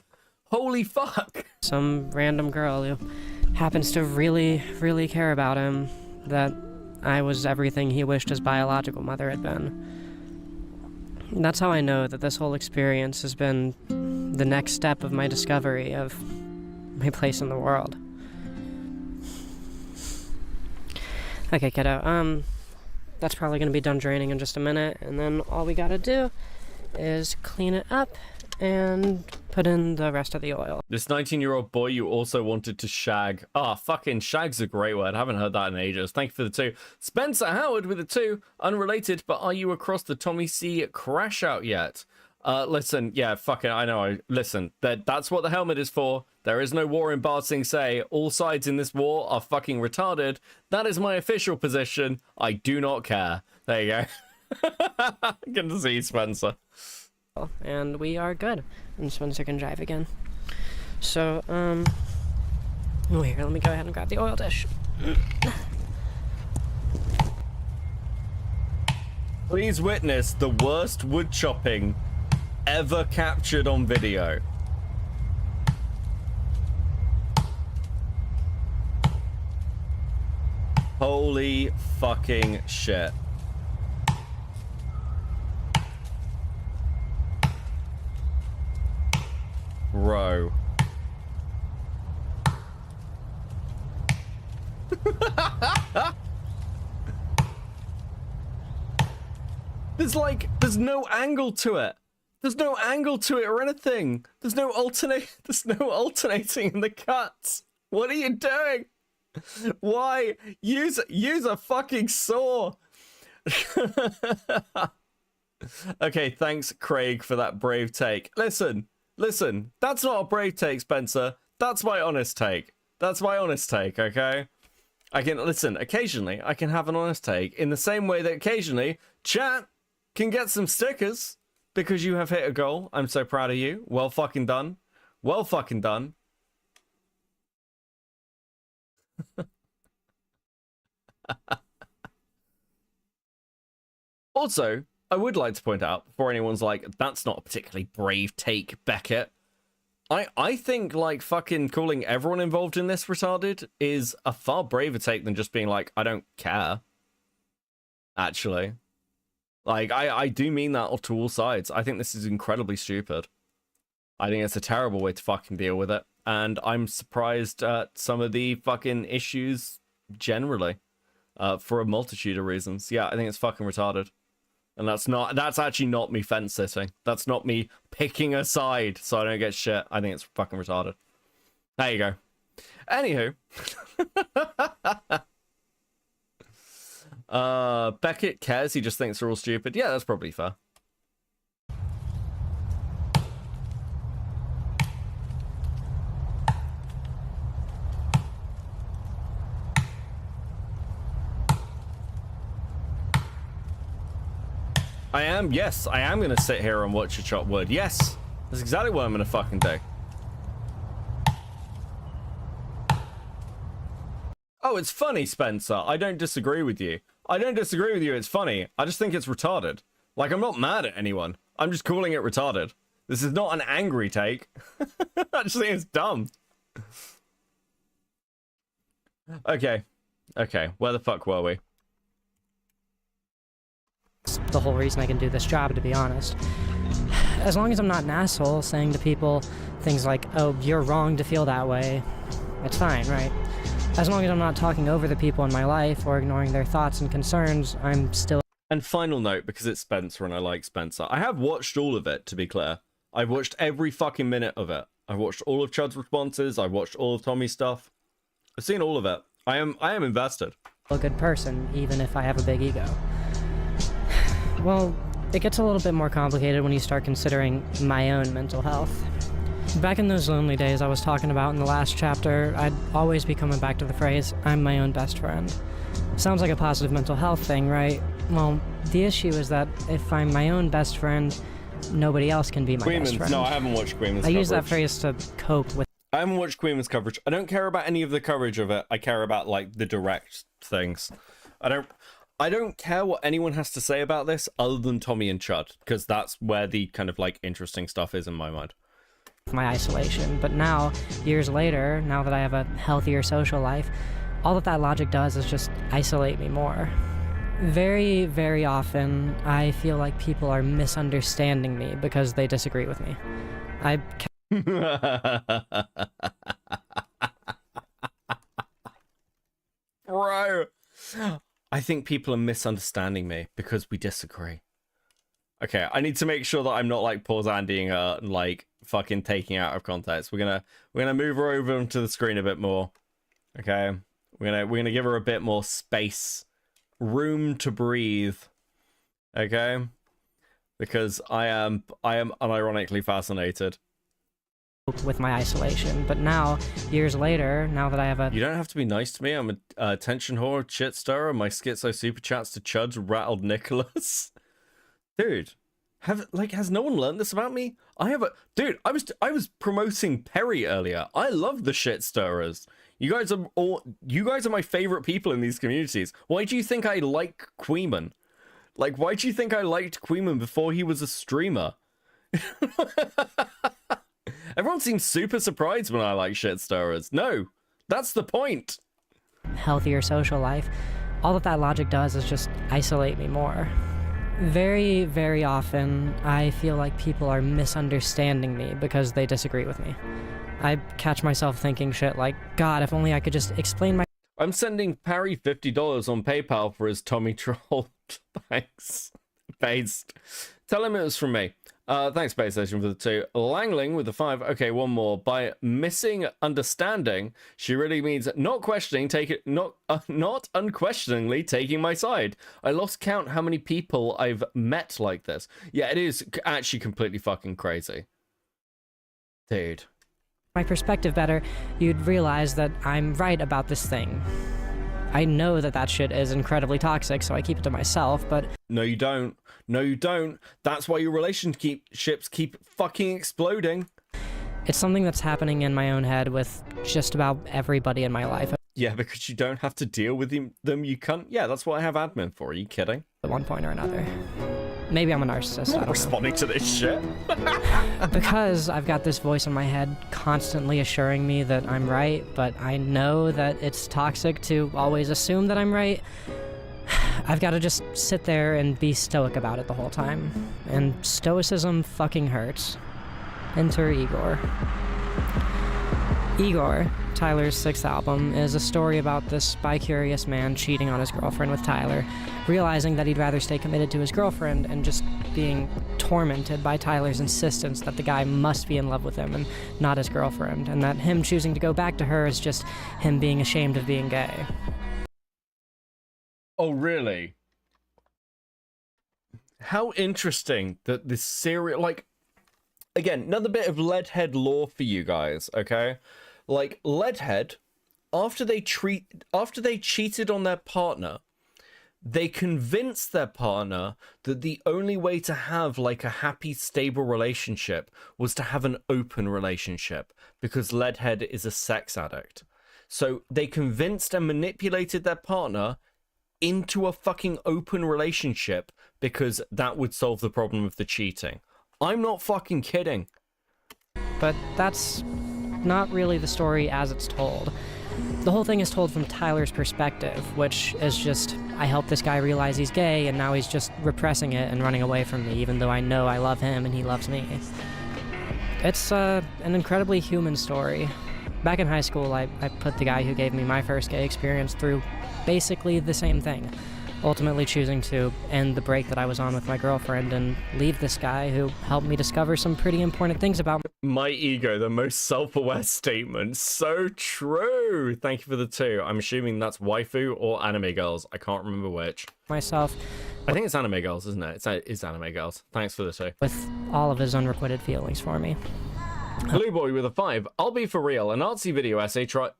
Speaker 3: Holy fuck!
Speaker 6: Some random girl who happens to really, really care about him. That I was everything he wished his biological mother had been. That's how I know that this whole experience has been the next step of my discovery of my place in the world. Okay, kiddo, that's probably gonna be done draining in just a minute, and then all we gotta do is clean it up and put in the rest of the oil.
Speaker 3: This 19-year-old boy you also wanted to shag. Ah, fucking shag's a great word. I haven't heard that in ages. Thank you for the 2. Spencer Howard with a 2. Unrelated, but are you across the Tommy C crash out yet? Listen, yeah, fucking, I know. Listen, that's what the helmet is for. There is no war in Ba Sing Se. All sides in this war are fucking retarded. That is my official position. I do not care. There you go. Good to see you, Spencer.
Speaker 6: And we are good, and Spencer can drive again. So, Oh, here, let me go ahead and grab the oil dish.
Speaker 3: Please witness the worst wood chopping ever captured on video. Holy fucking shit. Bro. There's no angle to it. There's no angle to it or anything. There's no alternating in the cuts. What are you doing? Why? Use a fucking saw. Okay, thanks Craig for that brave take. Listen, that's not a brave take, Spencer. That's my honest take. Okay? I can listen, occasionally I can have an honest take in the same way that occasionally chat can get some stickers because you have hit a goal. I'm so proud of you. Well fucking done. Also, I would like to point out, before anyone's like, that's not a particularly brave take, Beckett. I think, like, fucking calling everyone involved in this retarded is a far braver take than just being like, I don't care. Actually. Like, I do mean that to all sides. I think this is incredibly stupid. I think it's a terrible way to fucking deal with it. And I'm surprised at some of the fucking issues generally. For a multitude of reasons. Yeah, I think it's fucking retarded. And that's actually not me fence sitting. That's not me picking a side so I don't get shit. I think it's fucking retarded. There you go. Anywho. Beckett cares, he just thinks they're all stupid. Yeah, that's probably fair. Yes, I am gonna sit here and watch you chop wood. Yes, that's exactly what I'm gonna fucking do. Oh, it's funny, Spencer. I don't disagree with you. It's funny. I just think it's retarded. Like, I'm not mad at anyone. I'm just calling it retarded. This is not an angry take. I just think it's dumb. Okay. Where the fuck were we?
Speaker 4: The whole reason I can do this job, to be honest. As long as I'm not an asshole saying to people things like, oh, you're wrong to feel that way, it's fine, right? As long as I'm not talking over the people in my life or ignoring their thoughts and concerns, I'm still...
Speaker 3: And final note, because it's Spencer and I like Spencer, I have watched all of it, to be clear. I've watched every fucking minute of it. I've watched all of Chud's responses, I've watched all of Tommy's stuff. I've seen all of it. I am invested.
Speaker 4: A good person, even if I have a big ego. Well, it gets a little bit more complicated when you start considering my own mental health. Back in those lonely days I was talking about in the last chapter, I'd always be coming back to the phrase, I'm my own best friend. Sounds like a positive mental health thing, right? Well, the issue is that if I'm my own best friend, nobody else can be my best friend.
Speaker 3: No, I haven't watched Queenman's
Speaker 4: coverage. I use
Speaker 3: that
Speaker 4: phrase to cope with...
Speaker 3: I haven't watched Queenman's coverage. I don't care about any of the coverage of it. I care about, like, the direct things. I don't care what anyone has to say about this other than Tommy and Chud, because that's where the kind of, like, interesting stuff is in my mind.
Speaker 4: My isolation, but now, years later, now that I have a healthier social life, all that logic does is just isolate me more. Very, very often, I feel like people are misunderstanding me because they disagree with me.
Speaker 3: Bro, I think people are misunderstanding me because we disagree. Okay, I need to make sure that I'm not like pause Andying her and like fucking taking out of context. We're gonna move her over to the screen a bit more. Okay, we're gonna give her a bit more space, room to breathe. Okay, because I am unironically fascinated
Speaker 4: with my isolation, but now, years later, now that I have a...
Speaker 3: You don't have to be nice to me. I'm a attention whore, shit stirrer. My schizo super chats to Chuds rattled Nicholas. Dude, has no one learned this about me? Dude, I was promoting Perry earlier. I love the shit stirrers. You guys are my favorite people in these communities. Why do you think I like Queeman? Like, why do you think I liked Queeman before he was a streamer? Everyone seems super surprised when I like shit stirrers. No, that's the point.
Speaker 4: Healthier social life, all that logic does is just isolate me more. Very, very often, I feel like people are misunderstanding me because they disagree with me. I catch myself thinking shit like, God, if only I could just explain my...
Speaker 3: I'm sending Parry $50 on PayPal for his Tommy Troll. Thanks. Based. Tell him it was from me. Thanks, Space Station, for the 2. Langling with the 5. Okay, one more. By missing understanding, she really means not questioning, not unquestioningly taking my side. I lost count how many people I've met like this. Yeah, it is actually completely fucking crazy. Dude.
Speaker 4: My perspective better, you'd realize that I'm right about this thing. I know that shit is incredibly toxic, so I keep it to myself, but...
Speaker 3: No, you don't. No, you don't. That's why your relationships keep fucking exploding.
Speaker 4: It's something that's happening in my own head with just about everybody in my life.
Speaker 3: Yeah, because you don't have to deal with them, you can't... Yeah, that's what I have admin for. Are you kidding?
Speaker 4: At one point or another. Maybe I'm a narcissist.
Speaker 3: I'm not responding to this shit.
Speaker 4: Because I've got this voice in my head constantly assuring me that I'm right, but I know that it's toxic to always assume that I'm right. I've got to just sit there and be stoic about it the whole time. And stoicism fucking hurts. Enter Igor. Igor, Tyler's 6th album, is a story about this bi-curious man cheating on his girlfriend with Tyler, realizing that he'd rather stay committed to his girlfriend and just being tormented by Tyler's insistence that the guy must be in love with him and not his girlfriend, and that him choosing to go back to her is just him being ashamed of being gay.
Speaker 3: Oh, really? How interesting that this serial, like, again, another bit of Leadhead lore for you guys, okay? Like, Leadhead, after they cheated on their partner, they convinced their partner that the only way to have, like, a happy, stable relationship was to have an open relationship, because Leadhead is a sex addict. So they convinced and manipulated their partner into a fucking open relationship because that would solve the problem of the cheating. I'm not fucking kidding.
Speaker 4: But that's not really the story as it's told. The whole thing is told from Tyler's perspective, which is just, I helped this guy realize he's gay, and now he's just repressing it and running away from me, even though I know I love him and he loves me. It's an incredibly human story. Back in high school, I put the guy who gave me my first gay experience through basically the same thing, ultimately choosing to end the break that I was on with my girlfriend and leave this guy who helped me discover some pretty important things about
Speaker 3: my ego, the most self-aware statement. So true. Thank you for the 2. I'm assuming that's waifu or anime girls. I can't remember which.
Speaker 4: Myself.
Speaker 3: I think it's anime girls, isn't it? It's anime girls. Thanks for the 2.
Speaker 4: With all of his unrequited feelings for me.
Speaker 3: Blue Boy with a 5. I'll be for real. An artsy video essay try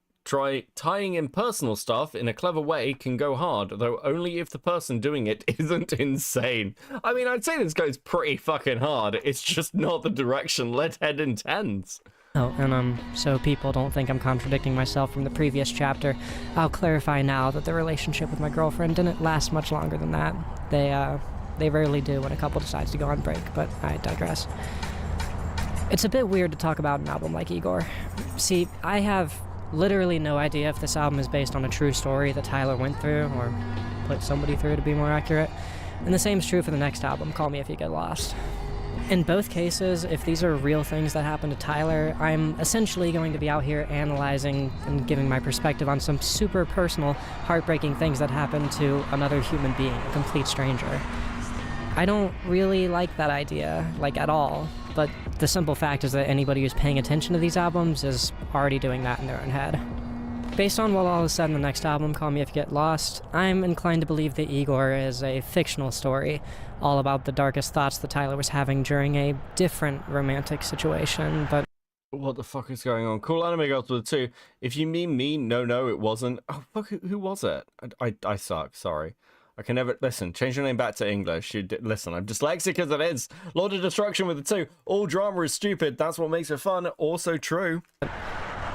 Speaker 3: tying in personal stuff in a clever way can go hard, though only if the person doing it isn't insane. I mean, I'd say this goes pretty fucking hard. It's just not the direction Leadhead intends.
Speaker 4: Oh, and so people don't think I'm contradicting myself from the previous chapter, I'll clarify now that the relationship with my girlfriend didn't last much longer than that. They rarely do when a couple decides to go on break, but I digress. It's a bit weird to talk about an album like Igor. See, I have literally no idea if this album is based on a true story that Tyler went through, or put somebody through to be more accurate. And the same is true for the next album, Call Me If You Get Lost. In both cases, if these are real things that happened to Tyler, I'm essentially going to be out here analyzing and giving my perspective on some super personal, heartbreaking things that happened to another human being, a complete stranger. I don't really like that idea, like, at all, but the simple fact is that anybody who's paying attention to these albums is already doing that in their own head. Based on what all is said in the next album, Call Me If You Get Lost, I'm inclined to believe that Igor is a fictional story, all about the darkest thoughts that Tyler was having during a different romantic situation, but...
Speaker 3: What the fuck is going on? Cool Anime Girls with 2. If you mean me, no, it wasn't. Oh, fuck, who was it? I suck, sorry. I can never... Listen, change your name back to English. Listen, I'm dyslexic as it is. Lord of Destruction with the 2. All drama is stupid. That's what makes it fun. Also true.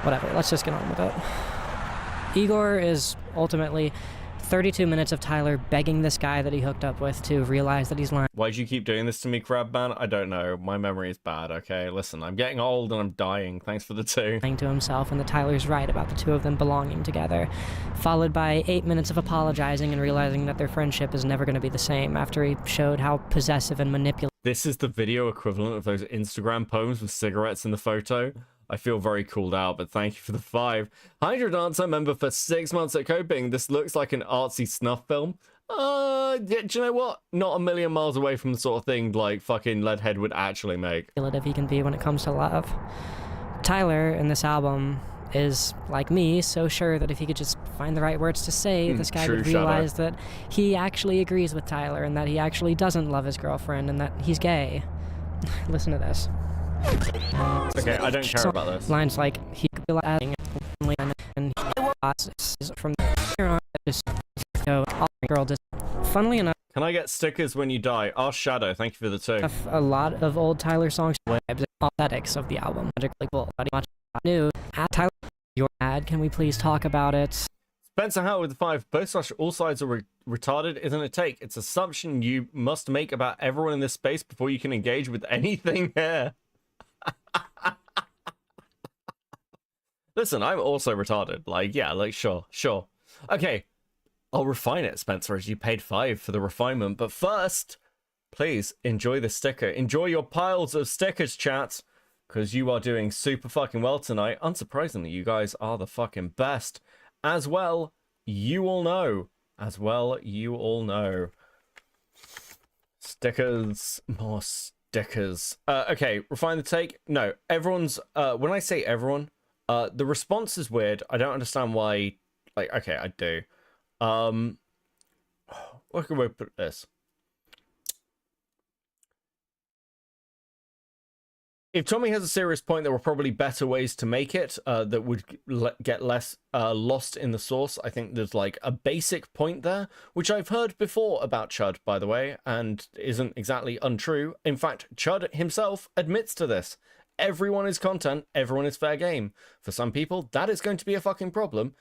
Speaker 4: Whatever, let's just get on with it.
Speaker 6: Igor is ultimately 32 minutes of Tyler begging this guy that he hooked up with to realize that he's lying.
Speaker 3: Why'd you keep doing this to me, Crabman? I don't know. My memory is bad, okay? Listen, I'm getting old and I'm dying. Thanks for the 2.
Speaker 6: Lying to himself, and that Tyler's right about the 2 of them belonging together, followed by 8 minutes of apologizing and realizing that their friendship is never going to be the same after he showed how possessive and manipulative.
Speaker 3: This is the video equivalent of those Instagram poems with cigarettes in the photo. I feel very called out, but thank you for the 5. Hydra Dancer member for 6 months at Coping. This looks like an artsy snuff film. Do you know what? Not a million miles away from the sort of thing like fucking Leadhead would actually make.
Speaker 6: He can be when it comes to love. Tyler in this album is, like me, so sure that if he could just find the right words to say, this guy would realize that he actually agrees with Tyler and that he actually doesn't love his girlfriend and that he's gay. Listen to this.
Speaker 3: Okay, I don't care about this.
Speaker 6: Lines like, he could be laughing and he from there on, just go, all girl just, funnily enough.
Speaker 3: Can I get stickers when you die? Oh, Shadow, thank you for the 2.
Speaker 6: A lot of old Tyler songs, aesthetics of the album, magically cool, much new. Tyler, your ad, can we please talk about it?
Speaker 3: Spencer Howard with the 5. Both all sides are retarded isn't a take. It's assumption you must make about everyone in this space before you can engage with anything here. Listen, I'm also retarded. Like, yeah, like, sure. Okay, I'll refine it, Spencer, as you paid 5 for the refinement. But first, please enjoy the sticker. Enjoy your piles of stickers, chat, because you are doing super fucking well tonight. Unsurprisingly, you guys are the fucking best. As well, you all know. Stickers, more stickers. Okay, refine the take. No, everyone's, when I say everyone, the response is weird. I don't understand why, like, okay, I do. What can we put this? If Tommy has a serious point, there were probably better ways to make it that would get less lost in the source. I think there's like a basic point there, which I've heard before about Chud, by the way, and isn't exactly untrue. In fact, Chud himself admits to this. Everyone is content, everyone is fair game. For some people, that is going to be a fucking problem.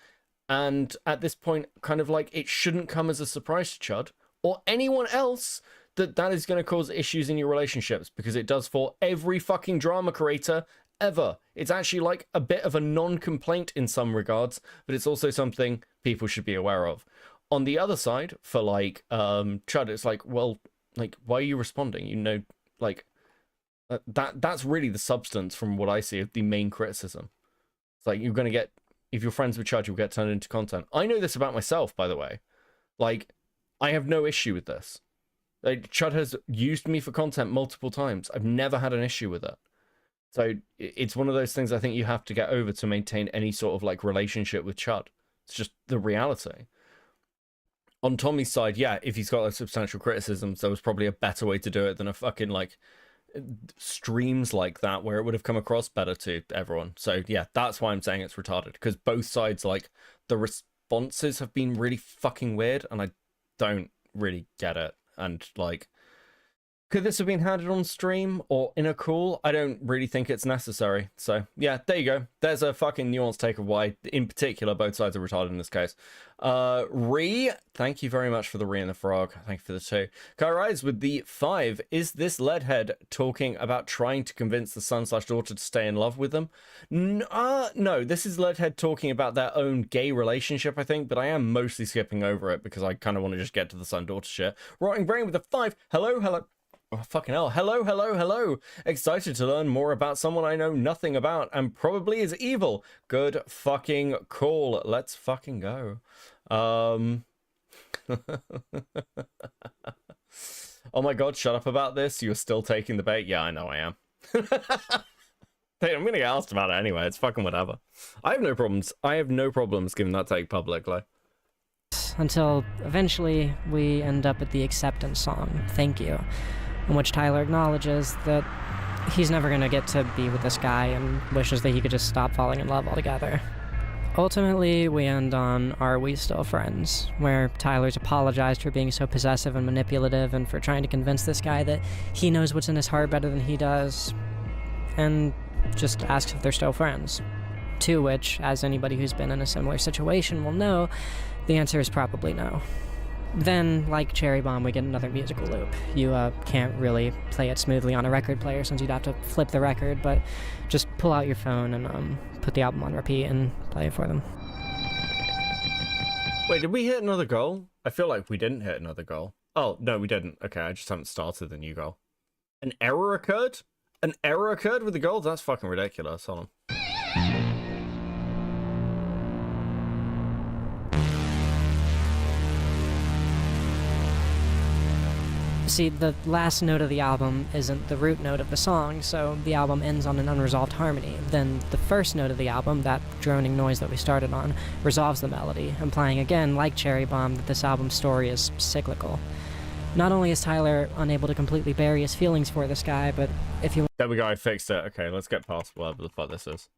Speaker 3: And at this point, kind of like, it shouldn't come as a surprise to Chud or anyone else that is going to cause issues in your relationships, because it does for every fucking drama creator ever. It's actually like a bit of a non-complaint in some regards, but it's also something people should be aware of. On the other side, for like Chud, it's like, well, like, why are you responding? You know, like, that's really the substance from what I see of the main criticism. It's like, you're going to get, if you're friends with Chud, you'll get turned into content. I know this about myself, by the way. Like, I have no issue with this. Like, Chud has used me for content multiple times. I've never had an issue with it. So it's one of those things I think you have to get over to maintain any sort of like relationship with Chud. It's just the reality. On Tommy's side, yeah, if he's got like substantial criticisms, there was probably a better way to do it than a fucking like streams like that where it would have come across better to everyone. So yeah, that's why I'm saying it's retarded, because both sides, like, the responses have been really fucking weird and I don't really get it. And like, could this have been handled on stream or in a call? I don't really think it's necessary. So yeah, there you go. There's a fucking nuanced take of why, in particular, both sides are retarded in this case. Thank you very much for the Ree and the Frog. Thank you for the 2. Kai Rise with the 5. Is this Leadhead talking about trying to convince the son/daughter to stay in love with them? No, this is Leadhead talking about their own gay relationship, I think, but I am mostly skipping over it because I kind of want to just get to the son-daughter shit. Rotting Brain with the 5. Hello. Oh, fucking hell. Hello. Excited to learn more about someone I know nothing about and probably is evil. Good fucking call. Let's fucking go. Oh my god, shut up about this. You're still taking the bait? Yeah, I know I am. Hey, I'm gonna get asked about it anyway. It's fucking whatever. I have no problems giving that take publicly.
Speaker 6: Until eventually we end up at the acceptance song, Thank You, in which Tyler acknowledges that he's never going to get to be with this guy and wishes that he could just stop falling in love altogether. Ultimately, we end on Are We Still Friends, where Tyler's apologized for being so possessive and manipulative and for trying to convince this guy that he knows what's in his heart better than he does, and just asks if they're still friends. To which, as anybody who's been in a similar situation will know, the answer is probably no. Then, like Cherry Bomb, we get another musical loop. You can't really play it smoothly on a record player since you'd have to flip the record, but just pull out your phone and put the album on repeat and play it for them.
Speaker 3: Wait, did we hit another goal? I feel like we didn't hit another goal. Oh, no, we didn't. Okay, I just haven't started the new goal. An error occurred? An error occurred with the goal? That's fucking ridiculous. Hold on.
Speaker 6: See, the last note of the album isn't the root note of the song, so the album ends on an unresolved harmony. Then the first note of the album, that droning noise that we started on, resolves the melody, implying again, like Cherry Bomb, that this album's story is cyclical. Not only is Tyler unable to completely bury his feelings for this guy, but if you...
Speaker 3: There we go, I fixed it. Okay, let's get past whatever the fuck this is.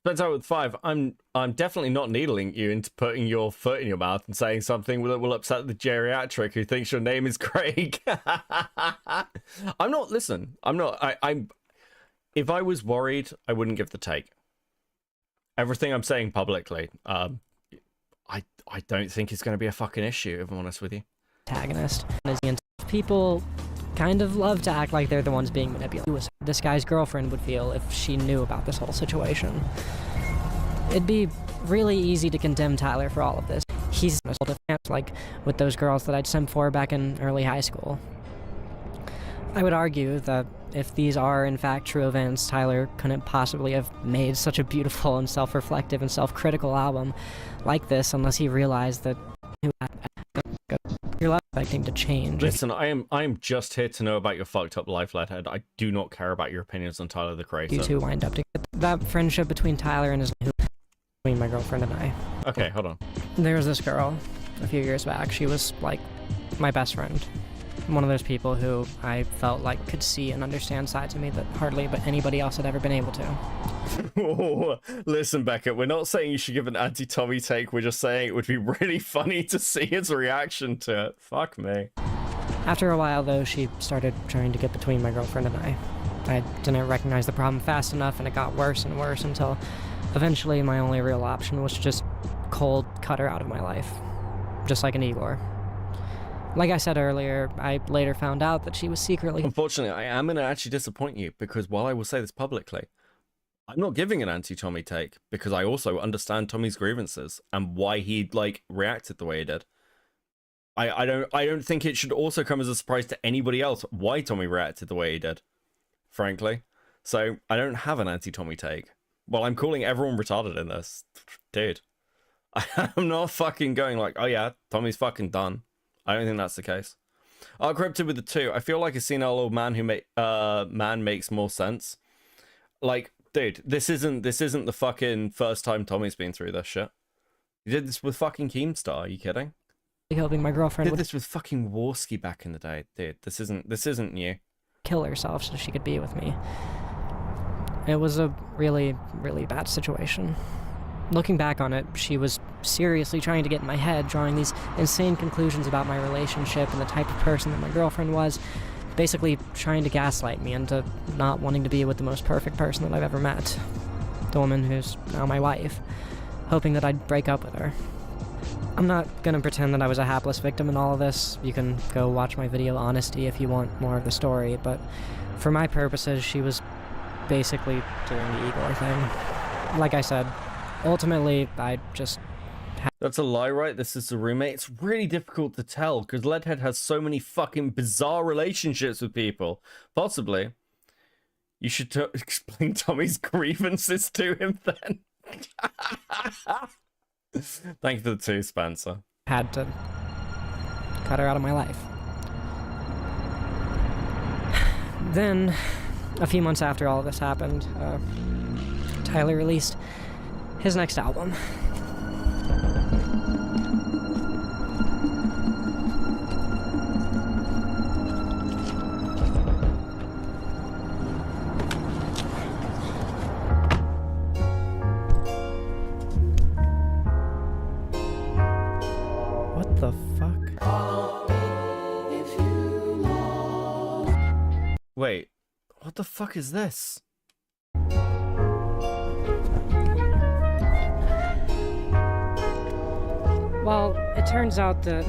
Speaker 3: Spends out with 5. I'm definitely not needling you into putting your foot in your mouth and saying something that will upset the geriatric who thinks your name is Craig. I'm not. Listen, I'm not. I'm. If I was worried, I wouldn't give the take. Everything I'm saying publicly, I don't think it's going to be a fucking issue. If I'm honest with you.
Speaker 6: Antagonist. People kind of love to act like they're the ones being manipulated. This guy's girlfriend would feel if she knew about this whole situation. It'd be really easy to condemn Tyler for all of this. He's like with those girls that I'd simp for back in early high school. I would argue that if these are in fact true events, Tyler couldn't possibly have made such a beautiful and self-reflective and self-critical album like this unless he realized that you're expecting to change.
Speaker 3: Listen, I am just here to know about your fucked up life, Leadhead. I do not care about your opinions on Tyler the Creator.
Speaker 6: You two wind up together. That friendship between Tyler and between my girlfriend and I.
Speaker 3: Okay, hold on.
Speaker 6: There was this girl a few years back. She was like my best friend. One of those people who I felt like could see and understand sides of me that hardly but anybody else had ever been able to.
Speaker 3: Oh, listen, Beckett, we're not saying you should give an anti-Tommy take. We're just saying it would be really funny to see his reaction to it. Fuck me.
Speaker 6: After a while, though, she started trying to get between my girlfriend and I. I didn't recognize the problem fast enough, and it got worse and worse until eventually my only real option was to just cold cut her out of my life. Just like an Igor. Like I said earlier, I later found out that she was secretly...
Speaker 3: Unfortunately, I am going to actually disappoint you, because while I will say this publicly, I'm not giving an anti-Tommy take, because I also understand Tommy's grievances and why he, like, reacted the way he did. I don't think it should also come as a surprise to anybody else why Tommy reacted the way he did, frankly. So, I don't have an anti-Tommy take. Well, I'm calling everyone retarded in this. Dude. I'm not fucking going like, oh yeah, Tommy's fucking done. I don't think that's the case. Cryptid with the 2. I feel like a senile old man who man makes more sense. Like, dude, this isn't the fucking first time Tommy's been through this shit. He did this with fucking Keemstar. Are you kidding?
Speaker 6: Helping my girlfriend.
Speaker 3: Did this with fucking Warski back in the day, dude. This isn't new.
Speaker 6: Kill herself so she could be with me. It was a really, really bad situation. Looking back on it, she was seriously trying to get in my head, drawing these insane conclusions about my relationship and the type of person that my girlfriend was, basically trying to gaslight me into not wanting to be with the most perfect person that I've ever met, the woman who's now my wife, hoping that I'd break up with her. I'm not gonna pretend that I was a hapless victim in all of this. You can go watch my video Honesty if you want more of the story, but for my purposes, she was basically doing the Igor thing. Like I said, ultimately, I just...
Speaker 3: That's a lie, right? This is the roommate. It's really difficult to tell, because Leadhead has so many fucking bizarre relationships with people. Possibly, you should explain Tommy's grievances to him then. Thank you for the 2, Spencer.
Speaker 6: Had to cut her out of my life. Then, a few months after all of this happened, Tyler released his next album. What the fuck?
Speaker 3: Wait, what the fuck is this?
Speaker 4: Well, it turns out that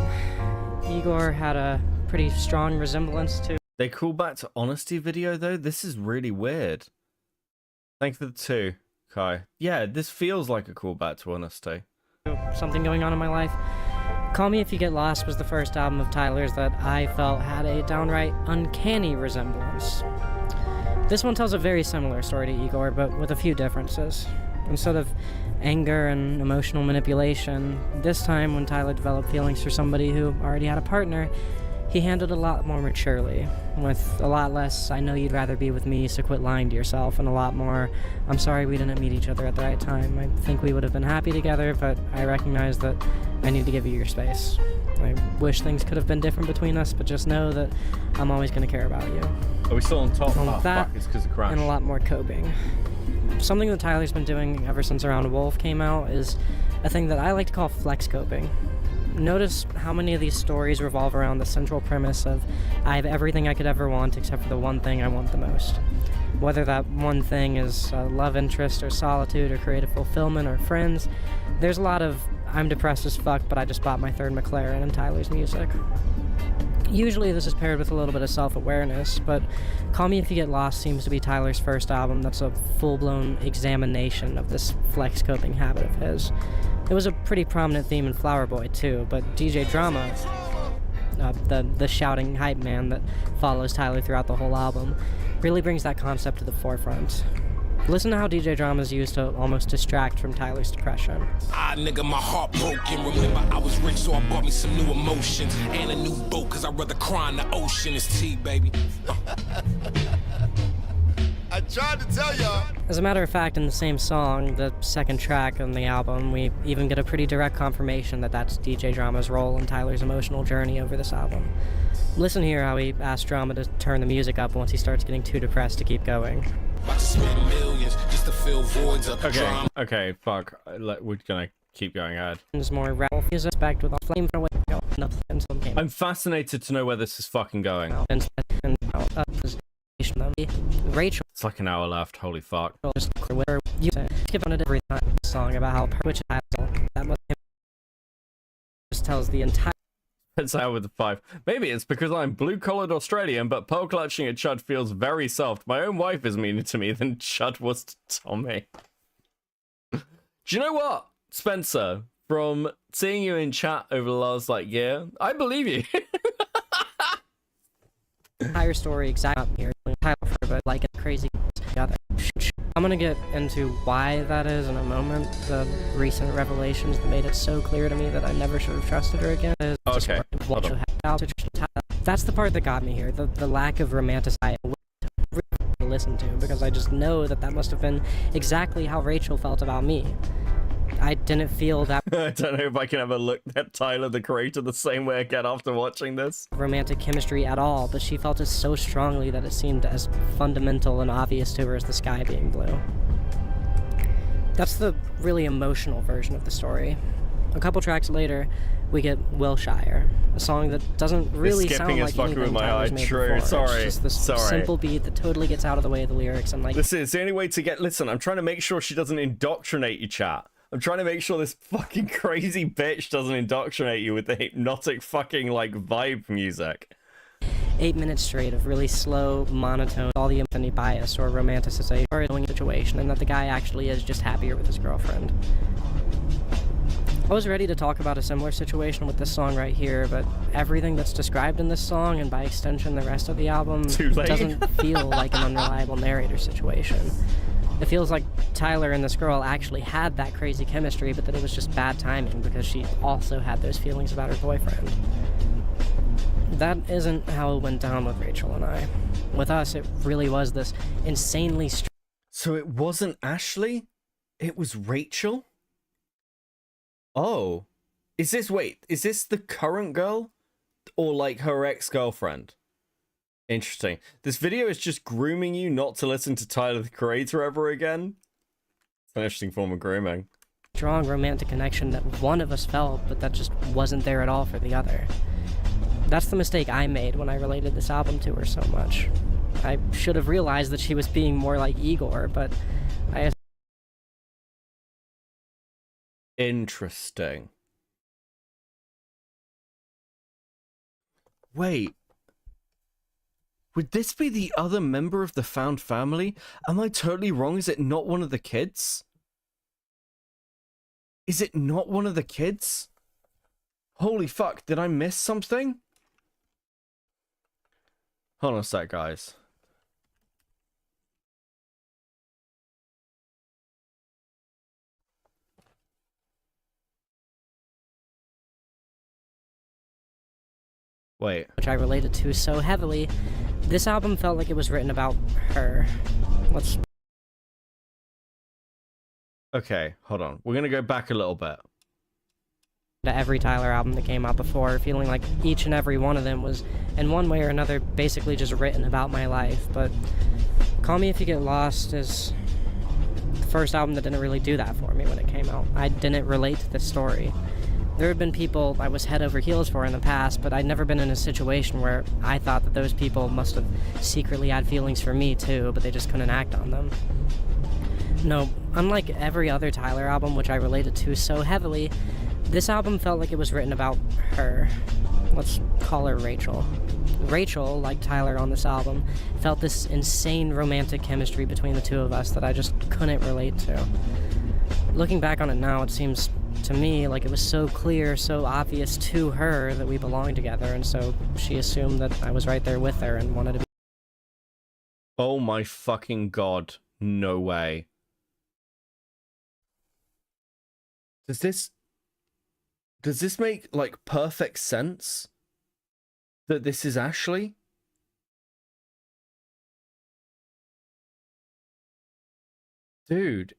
Speaker 4: Igor had a pretty strong resemblance to...
Speaker 3: They call back to Honesty video, though? This is really weird. Thank you for the 2, Kai. Yeah, this feels like a callback to Honesty.
Speaker 4: Something going on in my life. Call Me If You Get Lost was the first album of Tyler's that I felt had a downright uncanny resemblance. This one tells a very similar story to Igor, but with a few differences. Instead of anger and emotional manipulation, this time when Tyler developed feelings for somebody who already had a partner, he handled it a lot more maturely, with a lot less, I know you'd rather be with me, so quit lying to yourself, and a lot more, I'm sorry we didn't meet each other at the right time. I think we would have been happy together, but I recognize that I need to give you your space. I wish things could have been different between us, but just know that I'm always going to care about you.
Speaker 3: Are we still on top?
Speaker 4: And
Speaker 3: Oh,
Speaker 4: with that,
Speaker 3: fuck, it's because of Crash.
Speaker 4: and a lot more coping. Something that Tyler's been doing ever since Around Wolf came out is a thing that I like to call flex coping. Notice how many of these stories revolve around the central premise of I have everything I could ever want except for the one thing I want the most. Whether that one thing is a love interest or solitude or creative fulfillment or friends, there's a lot of I'm depressed as fuck but I just bought my third McLaren in Tyler's music. Usually this is paired with a little bit of self-awareness, but Call Me If You Get Lost seems to be Tyler's first album that's a full-blown examination of this flex coping habit of his. It was a pretty prominent theme in Flower Boy too, but DJ Drama, the shouting hype man that follows Tyler throughout the whole album, really brings that concept to the forefront. Listen to how DJ Drama is used to almost distract from Tyler's depression.
Speaker 5: Ah, nigga, my heart broken. Remember, I was rich, so I bought me some new emotions and a new boat, cause I'd rather cry in the ocean. It's tea, baby.
Speaker 8: I tried to tell y'all.
Speaker 4: As a matter of fact, in the same song, the second track on the album, we even get a pretty direct confirmation that that's DJ Drama's role in Tyler's emotional journey over this album. Listen here how he asks Drama to turn the music up once he starts getting too depressed to keep going.
Speaker 5: About to spend millions just to fill voids up.
Speaker 3: Okay, fuck. We're gonna keep going ahead.
Speaker 4: There's more rap music backed with a flame from a
Speaker 3: I'm fascinated to know where this is fucking going.
Speaker 4: Rachel
Speaker 3: It's like an hour left, holy fuck.
Speaker 4: just where you skip on it every time song about how which that was just tells the entire
Speaker 3: It's out with the 5. Maybe it's because I'm blue-collared Australian, but pearl clutching at Chud feels very soft. My own wife is meaner to me than Chud was to Tommy. Do you know what, Spencer? From seeing you in chat over the last, year, I believe you.
Speaker 4: entire story exactly here, but like a crazy together. I'm gonna get into why that is in a moment. The recent revelations that made it so clear to me that I never should have trusted her again.
Speaker 3: Okay, hold on.
Speaker 4: That's the part that got me here. The lack of romanticizing to listen to, because I just know that must have been exactly how Rachel felt about me. I didn't feel that
Speaker 3: I don't know if I can ever look at Tyler, the creator, the same way again after watching this.
Speaker 4: romantic chemistry at all, but she felt it so strongly that it seemed as fundamental and obvious to her as the sky being blue. That's the really emotional version of the story. A couple tracks later, we get Wilshire, a song that doesn't really sound like anything Tyler's made before.
Speaker 3: Sorry.
Speaker 4: It's just this simple beat that totally gets out of the way of the lyrics and
Speaker 3: Listen, it's the only way to get... Listen, I'm trying to make sure she doesn't indoctrinate you, chat. I'm trying to make sure this fucking crazy bitch doesn't indoctrinate you with the hypnotic fucking, vibe music.
Speaker 4: 8 minutes straight of really slow, monotone, all the infinity bias or romanticization or a situation, and that the guy actually is just happier with his girlfriend. I was ready to talk about a similar situation with this song right here, but everything that's described in this song, and by extension the rest of the album, doesn't feel like an unreliable narrator situation. It feels like Tyler and this girl actually had that crazy chemistry, but that it was just bad timing because she also had those feelings about her boyfriend. That isn't how it went down with Rachel and I. With us, it really was this insanely
Speaker 3: So it wasn't Ashley? It was Rachel? Oh. Is this the current girl? Or, her ex-girlfriend? Interesting. This video is just grooming you not to listen to Tyler, the Creator ever again? It's an interesting form of grooming.
Speaker 4: strong romantic connection that one of us felt, but that just wasn't there at all for the other. That's the mistake I made when I related this album to her so much. I should have realized that she was being more like Igor, but I...
Speaker 3: Interesting. Wait. Would this be the other member of the found family? Am I totally wrong? Is it not one of the kids? Is it not one of the kids? Holy fuck, did I miss something? Hold on a sec, guys. Wait.
Speaker 4: Which I related to so heavily. This album felt like it was written about her. Let's...
Speaker 3: Okay, hold on. We're gonna go back a little bit.
Speaker 4: To every Tyler album that came out before, feeling like each and every one of them was, in one way or another, basically just written about my life. But Call Me If You Get Lost is the first album that didn't really do that for me when it came out. I didn't relate to the story. There had been people I was head over heels for in the past, but I'd never been in a situation where I thought that those people must have secretly had feelings for me too, but they just couldn't act on them. No, unlike every other Tyler album, which I related to so heavily, this album felt like it was written about her. Let's call her Rachel. Rachel, like Tyler on this album, felt this insane romantic chemistry between the two of us that I just couldn't relate to. Looking back on it now, it seems to me like it was so clear, so obvious to her that we belonged together, and so she assumed that I was right there with her and wanted to be.
Speaker 3: Oh my fucking god. No way. Does this make, like, perfect sense? That this is Ashley? Dude.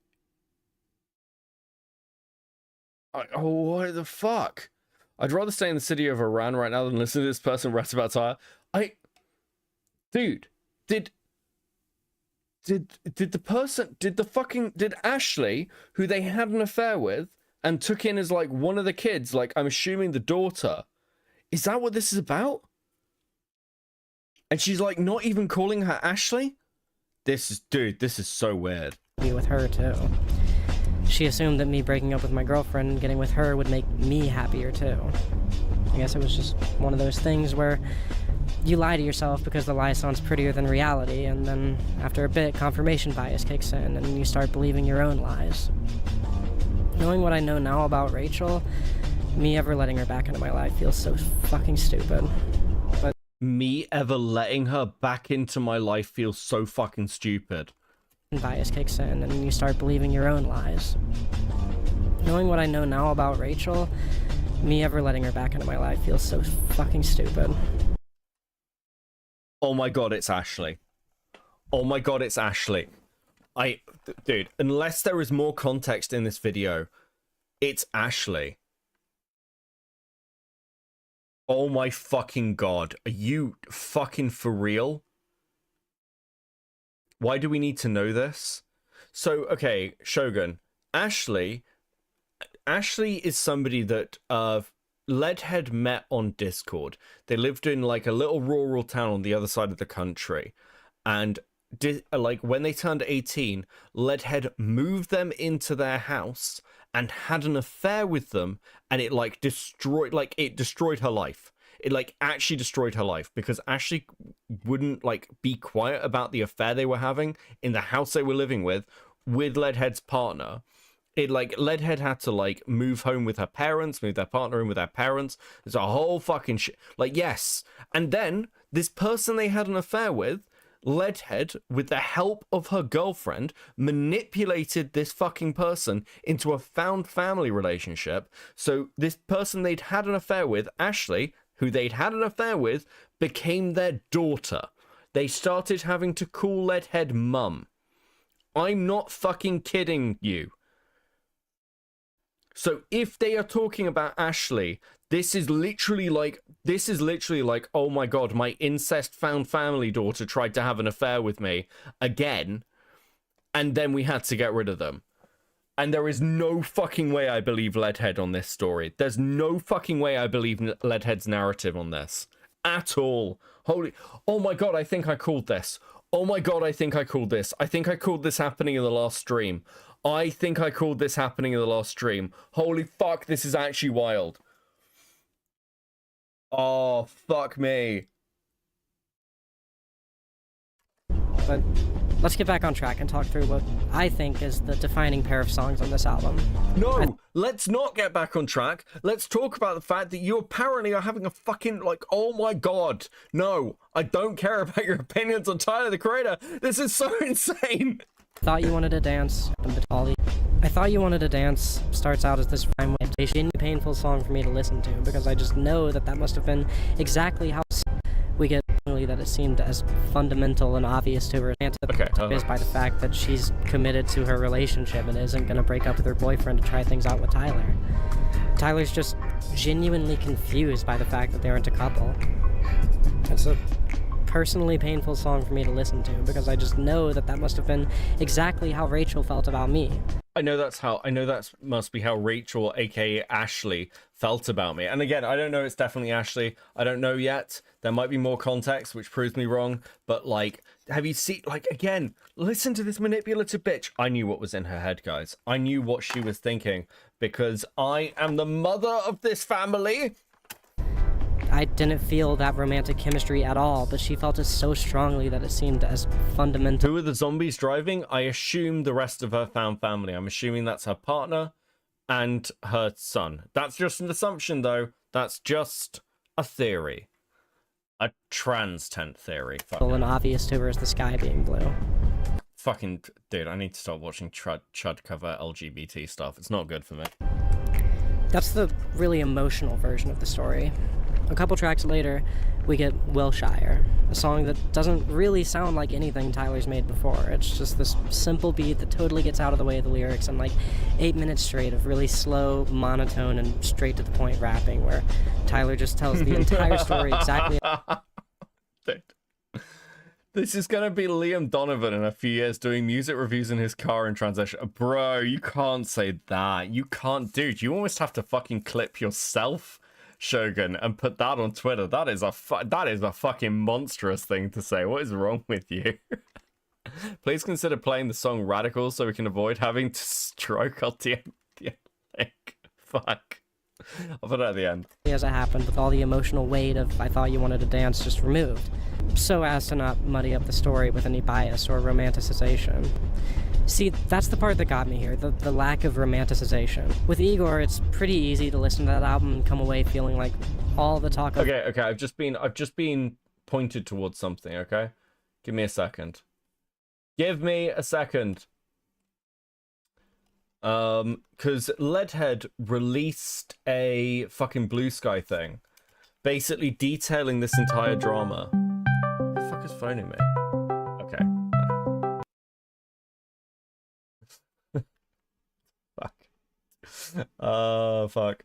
Speaker 3: Oh, what the fuck? I'd rather stay in the city of Iran right now than listen to this person rant about Tyler. Dude, did Ashley, who they had an affair with and took in as, like, one of the kids, like, I'm assuming the daughter, is that what this is about? And she's, like, not even calling her Ashley? Dude, this is so weird.
Speaker 4: Be with her too. She assumed that me breaking up with my girlfriend and getting with her would make me happier too. I guess it was just one of those things where you lie to yourself because the lie sounds prettier than reality, and then after a bit, confirmation bias kicks in and you start believing your own lies. Knowing what I know now about Rachel, me ever letting her back into my life feels so fucking stupid. But
Speaker 3: me ever letting her back into my life feels so fucking stupid.
Speaker 4: Bias kicks in and you start believing your own lies. Knowing what I know now about Rachel, me ever letting her back into my life feels so fucking stupid.
Speaker 3: Oh my god, it's Ashley. Oh my god, it's Ashley. Dude, unless there is more context in this video, it's Ashley. Oh my fucking god. Are you fucking for real? Why do we need to know this? So, okay, Shogun. Ashley is somebody that Leadhead met on Discord. They lived in, like, a little rural town on the other side of the country. And like, when they turned 18, Leadhead moved them into their house and had an affair with them, and it, like, destroyed her life. It, like, actually destroyed her life, because Ashley wouldn't, like, be quiet about the affair they were having in the house they were living with Leadhead's partner. It, like, Leadhead had to, like, move home with her parents, move their partner in with their parents. There's a whole fucking shit. Like, yes. And then, this person they had an affair with, Leadhead, with the help of her girlfriend, manipulated this fucking person into a found family relationship. So this person they'd had an affair with, Ashley, who they'd had an affair with, became their daughter. They started having to call Leadhead mum. I'm not fucking kidding you. So if they are talking about Ashley, this is literally like, oh my god, my incest found family daughter tried to have an affair with me again, and then we had to get rid of them. And there is no fucking way I believe Leadhead on this story. There's no fucking way I believe Leadhead's narrative on this. At all. Oh my god, I think I called this. Oh my god, I think I called this. I think I called this happening in the last stream. I think I called this happening in the last stream. Holy fuck, this is actually wild. Oh, fuck me.
Speaker 4: But let's get back on track and talk through what I think is the defining pair of songs on this album.
Speaker 3: No, let's not get back on track. Let's talk about the fact that you apparently are having a fucking, like, oh my god. No, I don't care about your opinions on Tyler, the Creator. This is so insane.
Speaker 4: Thought You Wanted to Dance, I Thought You Wanted to Dance starts out as this rhyme with a genuinely painful song for me to listen to, because I just know that that must have been exactly how we get that it seemed as fundamental and obvious to her is by the fact that she's committed to her relationship and isn't going to break up with her boyfriend to try things out with Tyler. Tyler's just genuinely confused by the fact that they aren't a couple. It's a personally painful song for me to listen to, because I just know that that must have been exactly how Rachel felt about me.
Speaker 3: I know that must be how Rachel, aka Ashley, felt about me. And again, I don't know, it's definitely Ashley. I don't know yet. There might be more context, which proves me wrong. But, like, have you seen, like, again, listen to this manipulative bitch. I knew what was in her head, guys. I knew what she was thinking, because I am the mother of this family.
Speaker 4: I didn't feel that romantic chemistry at all, but she felt it so strongly that it seemed as fundamental.
Speaker 3: Who are the zombies driving? I assume the rest of her found family. I'm assuming that's her partner and her son. That's just an assumption, though. That's just a theory. A trans tent theory.
Speaker 4: And obvious to her is the sky being blue.
Speaker 3: Fucking, dude, I need to stop watching Chud cover LGBT stuff. It's not good for me.
Speaker 4: That's the really emotional version of the story. A couple tracks later, we get Wilshire, a song that doesn't really sound like anything Tyler's made before. It's just this simple beat that totally gets out of the way of the lyrics, and like 8 minutes straight of really slow, monotone, and straight to the point rapping, where Tyler just tells the entire story exactly.
Speaker 3: Dude. This is gonna be Liam Donovan in a few years doing music reviews in his car in transition. Bro, you can't say that. You can't, dude. You almost have to fucking clip yourself, Shogun, and put that on Twitter. That is a fucking monstrous thing to say. What is wrong with you? Please consider playing the song Radical so we can avoid having to stroke our DM link. Fuck. I'll put it at the end.
Speaker 4: As it happened, with all the emotional weight of I Thought You Wanted to Dance just removed, so as to not muddy up the story with any bias or romanticization. See, that's the part that got me here, the lack of romanticization. With Igor, it's pretty easy to listen to that album and come away feeling like all the talk of...
Speaker 3: Okay, I've just been pointed towards something, okay? Give me a second. Give me a second. Because Leadhead released a fucking Blue Sky thing, basically detailing this entire drama. Who the fuck is phoning me? Okay. Fuck. Fuck.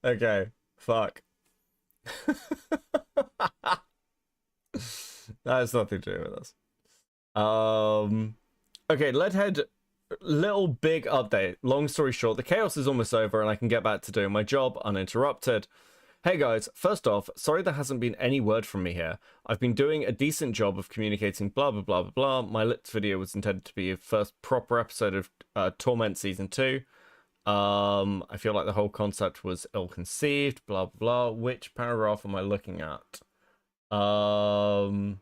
Speaker 3: Okay. Fuck. That has nothing to do with us. Okay, Leadhead, little big update. Long story short, the chaos is almost over and I can get back to doing my job uninterrupted. Hey guys, first off, sorry there hasn't been any word from me here. I've been doing a decent job of communicating blah blah blah blah blah. My Lips video was intended to be a first proper episode of Torment Season 2. I feel like the whole concept was ill-conceived, blah blah blah. Which paragraph am I looking at? One,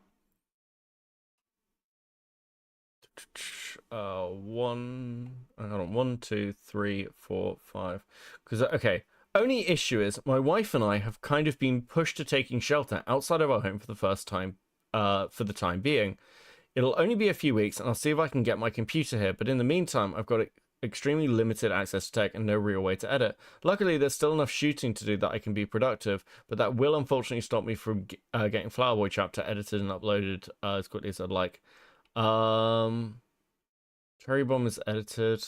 Speaker 3: two, three, four, five. Because okay, only issue is my wife and I have kind of been pushed to taking shelter outside of our home for the first time, for the time being. It'll only be a few weeks, and I'll see if I can get my computer here. But in the meantime, I've got extremely limited access to tech and no real way to edit. Luckily, there's still enough shooting to do that I can be productive, but that will unfortunately stop me from getting Flower Boy chapter edited and uploaded as quickly as I'd like. Cherry Bomb is edited.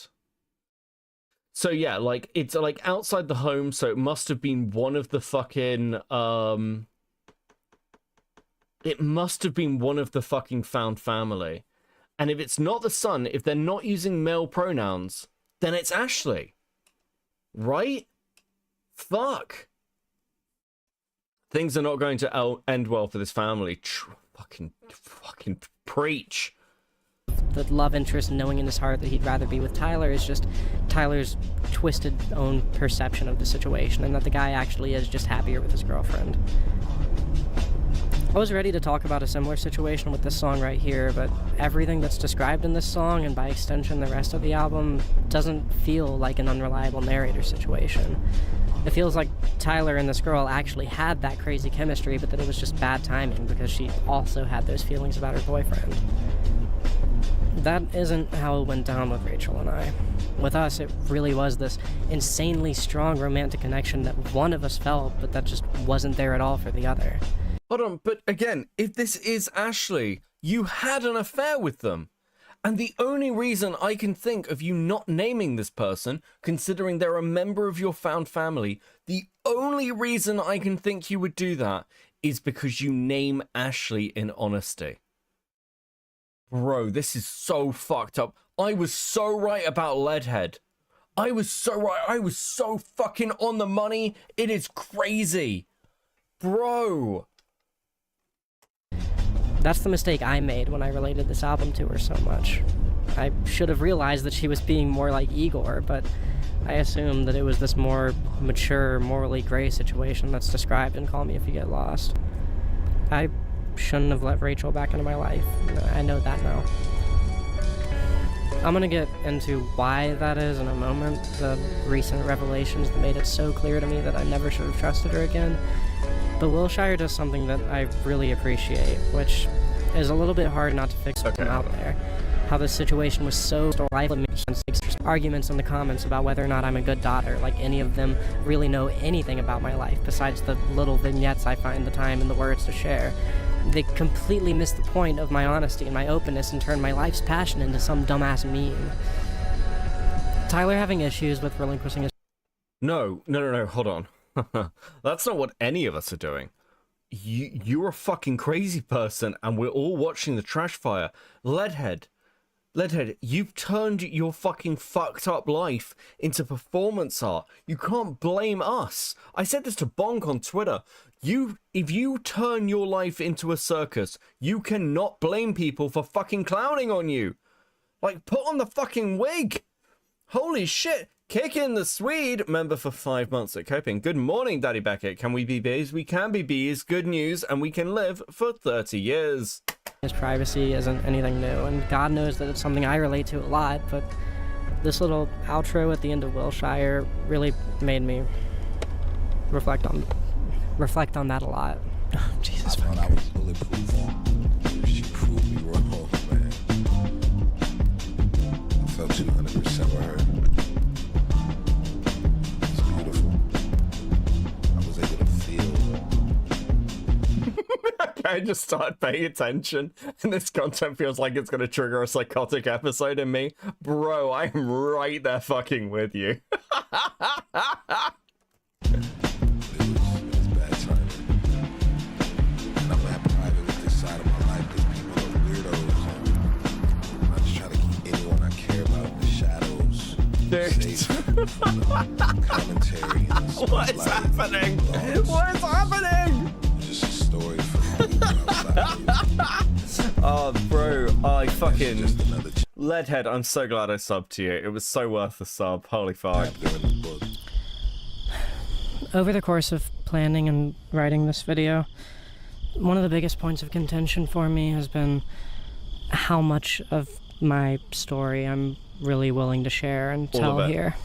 Speaker 3: So yeah, like it's like outside the home, so it must have been one of the fucking it must have been one of the fucking found family. And if it's not the son, if they're not using male pronouns, then it's Ashley. Right? Fuck. Things are not going to end well for this family. Fucking preach.
Speaker 4: the love interest knowing in his heart that he'd rather be with Tyler is just Tyler's twisted own perception of the situation, and that the guy actually is just happier with his girlfriend. I was ready to talk about a similar situation with this song right here, but everything that's described in this song, and by extension the rest of the album, doesn't feel like an unreliable narrator situation. It feels like Tyler and this girl actually had that crazy chemistry, but that it was just bad timing because she also had those feelings about her boyfriend. That isn't how it went down with Rachel and I. With us, it really was this insanely strong romantic connection that one of us felt, but that just wasn't there at all for the other.
Speaker 3: Hold on, but again, if this is Ashley, you had an affair with them. And the only reason I can think of you not naming this person, considering they're a member of your found family, the only reason I can think you would do that is because you name Ashley in honesty. Bro, this is so fucked up. I was so right about Leadhead. I was so right. I was so fucking on the money. It is crazy. Bro.
Speaker 4: That's the mistake I made when I related this album to her so much. I should have realized that she was being more like Igor, but I assumed that it was this more mature, morally gray situation that's described in Call Me If You Get Lost. I shouldn't have let Rachel back into my life. I know that now. I'm gonna get into why that is in a moment, the recent revelations that made it so clear to me that I never should have trusted her again. But Wilshire does something that I really appreciate, which is a little bit hard not to fix from out there. How this situation was so lifeless. Arguments in the comments about whether or not I'm a good daughter, like any of them really know anything about my life, besides the little vignettes I find the time and the words to share. They completely miss the point of my honesty and my openness and turn my life's passion into some dumbass meme. Tyler having issues with relinquishing his...
Speaker 3: No, hold on. That's not what any of us are doing. You're a fucking crazy person, and we're all watching the trash fire. Leadhead, you've turned your fucking fucked up life into performance art. You can't blame us. I said this to Bonk on Twitter. If you turn your life into a circus, you cannot blame people for fucking clowning on you. Like, put on the fucking wig. Holy shit. Kick in the Swede, member for 5 months at Coping. Good morning, Daddy Beckett. Can we be bees? We can be bees. Good news, and we can live for 30 years.
Speaker 4: His privacy isn't anything new, and God knows that it's something I relate to a lot, but this little outro at the end of Wilshire really made me reflect on that a lot. Jesus fucking
Speaker 5: I was bulletproof. She proved me wrong, man. I felt 200% with her.
Speaker 3: I just started paying attention, and this content feels like it's going to trigger a psychotic episode in me. Bro, I am right there fucking with you.
Speaker 5: It was bad timing. And I'm not private with this side of my life because people are weirdos. And I just try to keep anyone I care about in the shadows. Safe. Commentary. And
Speaker 3: What is happening? What is happening?
Speaker 5: Just a story for
Speaker 3: Oh, bro, I fucking... Leadhead, I'm so glad I subbed to you. It was so worth the sub. Holy fuck.
Speaker 4: Over the course of planning and writing this video, one of the biggest points of contention for me has been how much of my story I'm really willing to share and tell here.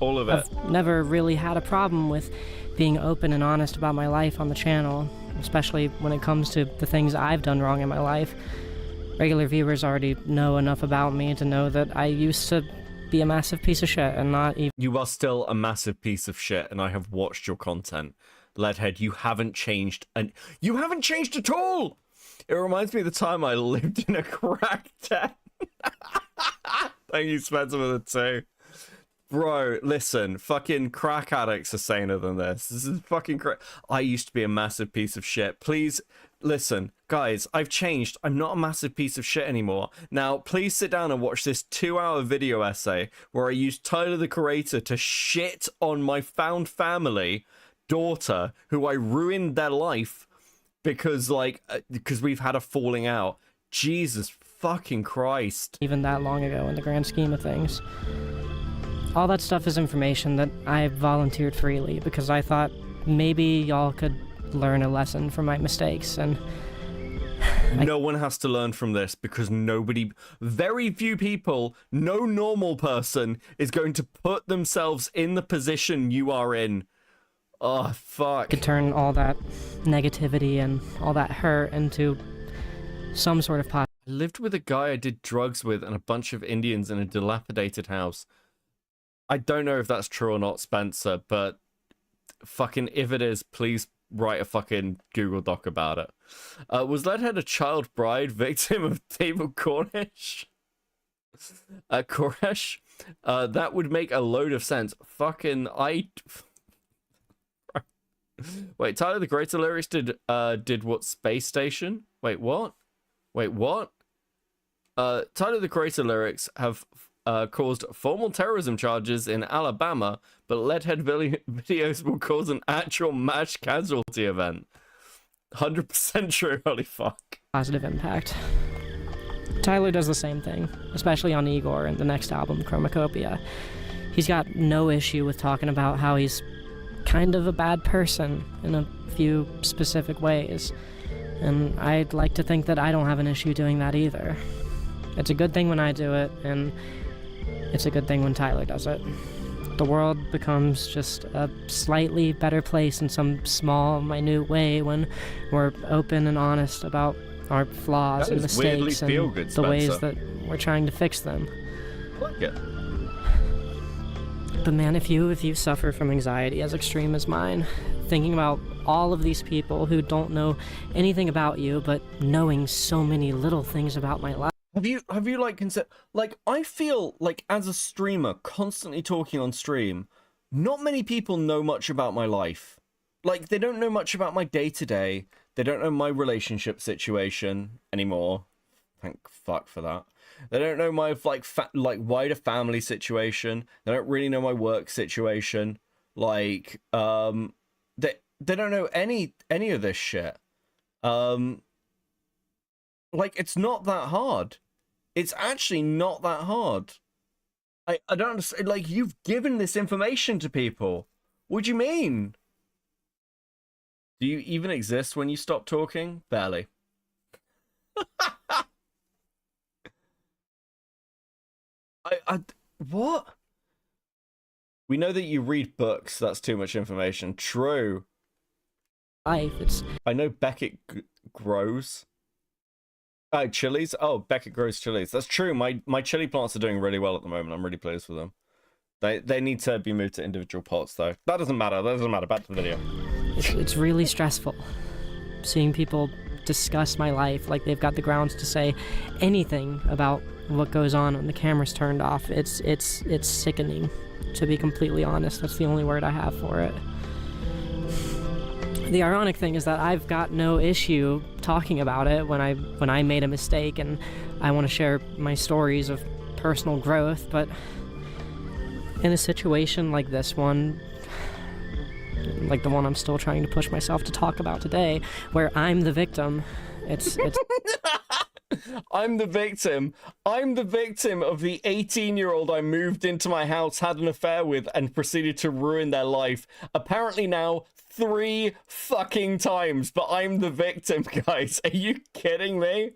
Speaker 3: All of it.
Speaker 4: I've never really had a problem with being open and honest about my life on the channel, especially when it comes to the things I've done wrong in my life. Regular viewers already know enough about me to know that I used to be a massive piece of shit and not even...
Speaker 3: You are still a massive piece of shit, and I have watched your content. Leadhead, you haven't changed, and you haven't changed at all! It reminds me of the time I lived in a crack den. Thank you, Spencer, for the 2. Bro, listen, fucking crack addicts are saner than this. This is fucking crack. I used to be a massive piece of shit. Please, listen, guys, I've changed. I'm not a massive piece of shit anymore. Now, please sit down and watch this 2-hour video essay where I used Tyler the Creator to shit on my found family daughter, who I ruined their life because we've had a falling out. Jesus fucking Christ.
Speaker 6: Even that long ago in the grand scheme of things. All that stuff is information that I volunteered freely because I thought maybe y'all could learn a lesson from my mistakes, and
Speaker 3: no one has to learn from this because very few people, no normal person is going to put themselves in the position you are in. Oh, fuck.
Speaker 6: could turn all that negativity and all that hurt into some sort of
Speaker 3: I lived with a guy I did drugs with and a bunch of Indians in a dilapidated house. I don't know if that's true or not, Spencer, but fucking if it is, please write a fucking Google Doc about it. Was Leadhead a child bride victim of table Cornish? Koresh? That would make a load of sense. Fucking Wait, Tyler the Creator lyrics did what? Space Station? Wait, what? Tyler the Creator lyrics have caused formal terrorism charges in Alabama, but Leadhead videos will cause an actual mass casualty event. 100% true, holy fuck.
Speaker 6: positive impact. Tyler does the same thing, especially on Igor and the next album, Chromacopia. He's got no issue with talking about how he's kind of a bad person in a few specific ways, and I'd like to think that I don't have an issue doing that either. It's a good thing when I do it, and it's a good thing when Tyler does it. The world becomes just a slightly better place in some small, minute way when we're open and honest about our flaws and mistakes and
Speaker 3: feel-good,
Speaker 6: the ways
Speaker 3: Spencer.
Speaker 6: that we're trying to fix them.
Speaker 3: I like it.
Speaker 6: But man, if you suffer from anxiety as extreme as mine, thinking about all of these people who don't know anything about you, but knowing so many little things about my life.
Speaker 3: Have you like consider, like, I feel like as a streamer constantly talking on stream, not many people know much about my life. Like, they don't know much about my day-to-day. They don't know my relationship situation anymore. Thank fuck for that. They don't know my like wider family situation. They don't really know my work situation. Like, they don't know any of this shit. Like, it's not that hard. It's actually not that hard. I don't understand. Like, you've given this information to people. What do you mean? Do you even exist when you stop talking? Barely. What? We know that you read books. That's too much information. True.
Speaker 6: It's
Speaker 3: I know Beckett grows. Chilies? Oh, Beckett grows chilies. That's true. My chili plants are doing really well at the moment. I'm really pleased with them. They need to be moved to individual pots, though. That doesn't matter. That doesn't matter. Back to the video.
Speaker 6: it's really stressful seeing people discuss my life like they've got the grounds to say anything about what goes on when the camera's turned off. It's sickening, to be completely honest. That's the only word I have for it. The ironic thing is that I've got no issue talking about it when I made a mistake and I want to share my stories of personal growth, but in a situation like this one, like the one I'm still trying to push myself to talk about today, where I'm the victim, it's
Speaker 3: I'm the victim. I'm the victim of the 18-year-old I moved into my house, had an affair with, and proceeded to ruin their life. Apparently now 3 fucking times, but I'm the victim, guys. Are you kidding me?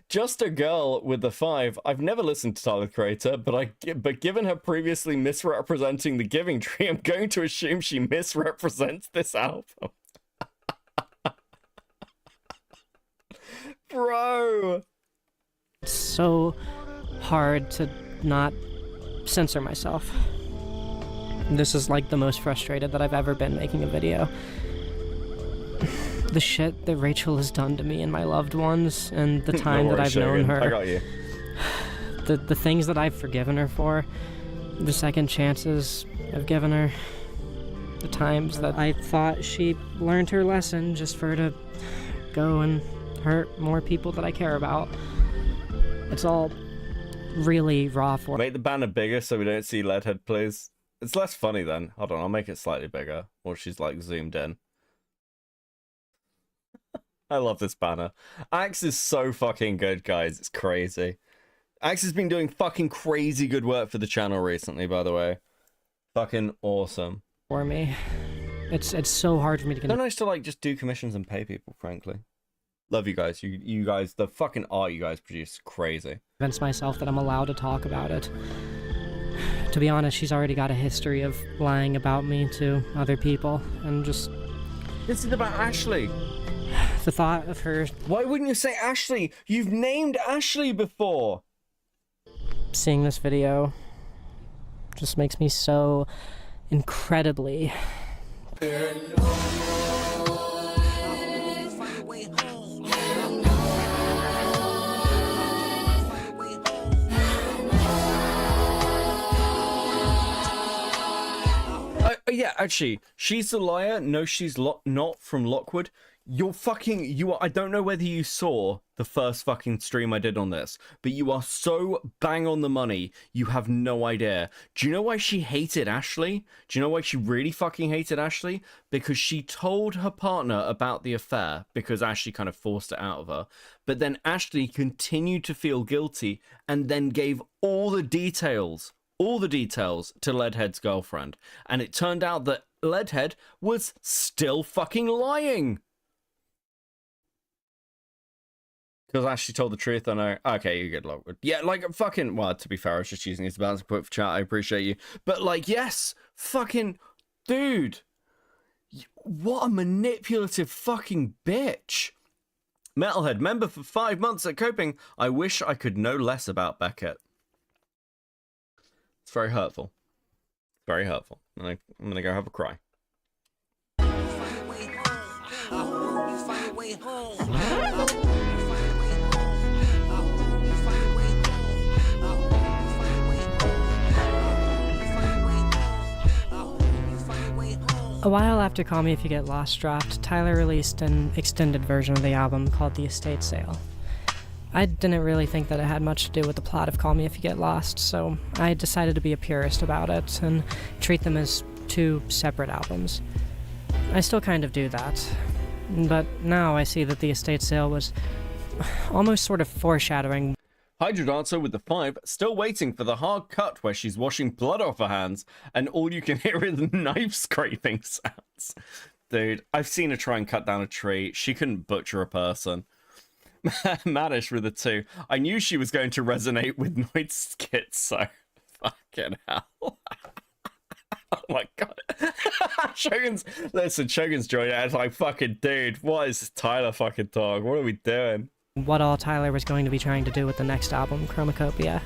Speaker 3: Just a girl with the 5. I've never listened to Tyler the Creator, but given her previously misrepresenting the Giving Tree, I'm going to assume she misrepresents this album. Bro.
Speaker 6: It's so hard to not censor myself. This is like the most frustrated that I've ever been making a video. The shit that Rachel has done to me and my loved ones, and the time that I've known her.
Speaker 3: I got you.
Speaker 6: The things that I've forgiven her for, the second chances I've given her, the times that I thought she learned her lesson just for her to go and hurt more people that I care about. It's all really raw for me.
Speaker 3: Make the banner bigger so we don't see Leadhead, please. It's less funny then. Hold on, I'll make it slightly bigger. Or she's like zoomed in. I love this banner. Axe is so fucking good, guys. It's crazy. Axe has been doing fucking crazy good work for the channel recently, by the way. Fucking awesome.
Speaker 4: For me. It's so hard for me to
Speaker 3: It's so nice to like just do commissions and pay people, frankly. Love you guys. You guys, the fucking art you guys produce, crazy.
Speaker 4: Convince myself that I'm allowed to talk about it. To be honest, she's already got a history of lying about me to other people, and just...
Speaker 3: This is about Ashley.
Speaker 4: The thought of her...
Speaker 3: Why wouldn't you say Ashley? You've named Ashley before.
Speaker 4: Seeing this video just makes me so incredibly...
Speaker 3: Yeah, actually, she's the liar. No, she's not from Lockwood. You're fucking... You are... I don't know whether you saw the first fucking stream I did on this, but you are so bang on the money, you have no idea. Do you know why she hated Ashley? Do you know why she really fucking hated Ashley? Because she told her partner about the affair, because Ashley kind of forced it out of her. But then Ashley continued to feel guilty, and then gave all the details to Leadhead's girlfriend. And it turned out that Leadhead was still fucking lying. Because Ashley told the truth, I know. Okay, you're good, Lockwood. Yeah, like, fucking... Well, to be fair, I was just using this balancing point for chat. I appreciate you. But, like, yes, fucking... Dude. What a manipulative fucking bitch. Metalhead, member for 5 months at Coping. I wish I could know less about Beckett. It's very hurtful. Very hurtful. I'm gonna go have a cry.
Speaker 4: A while after Call Me If You Get Lost dropped, Tyler released an extended version of the album called The Estate Sale. I didn't really think that it had much to do with the plot of Call Me If You Get Lost, so I decided to be a purist about it and treat them as two separate albums. I still kind of do that, but now I see that The Estate Sale was almost sort of foreshadowing.
Speaker 3: Hydra Dancer with the 5, still waiting for the hard cut where she's washing blood off her hands and all you can hear is knife scraping sounds. Dude, I've seen her try and cut down a tree. She couldn't butcher a person. Manish with a 2. I knew she was going to resonate with Noid's schizo. Fucking hell. Oh my god. Shogun's joining it. It's like, fucking dude, what is this Tyler fucking talk? What are we doing?
Speaker 4: What all Tyler was going to be trying to do with the next album, Chromacopia.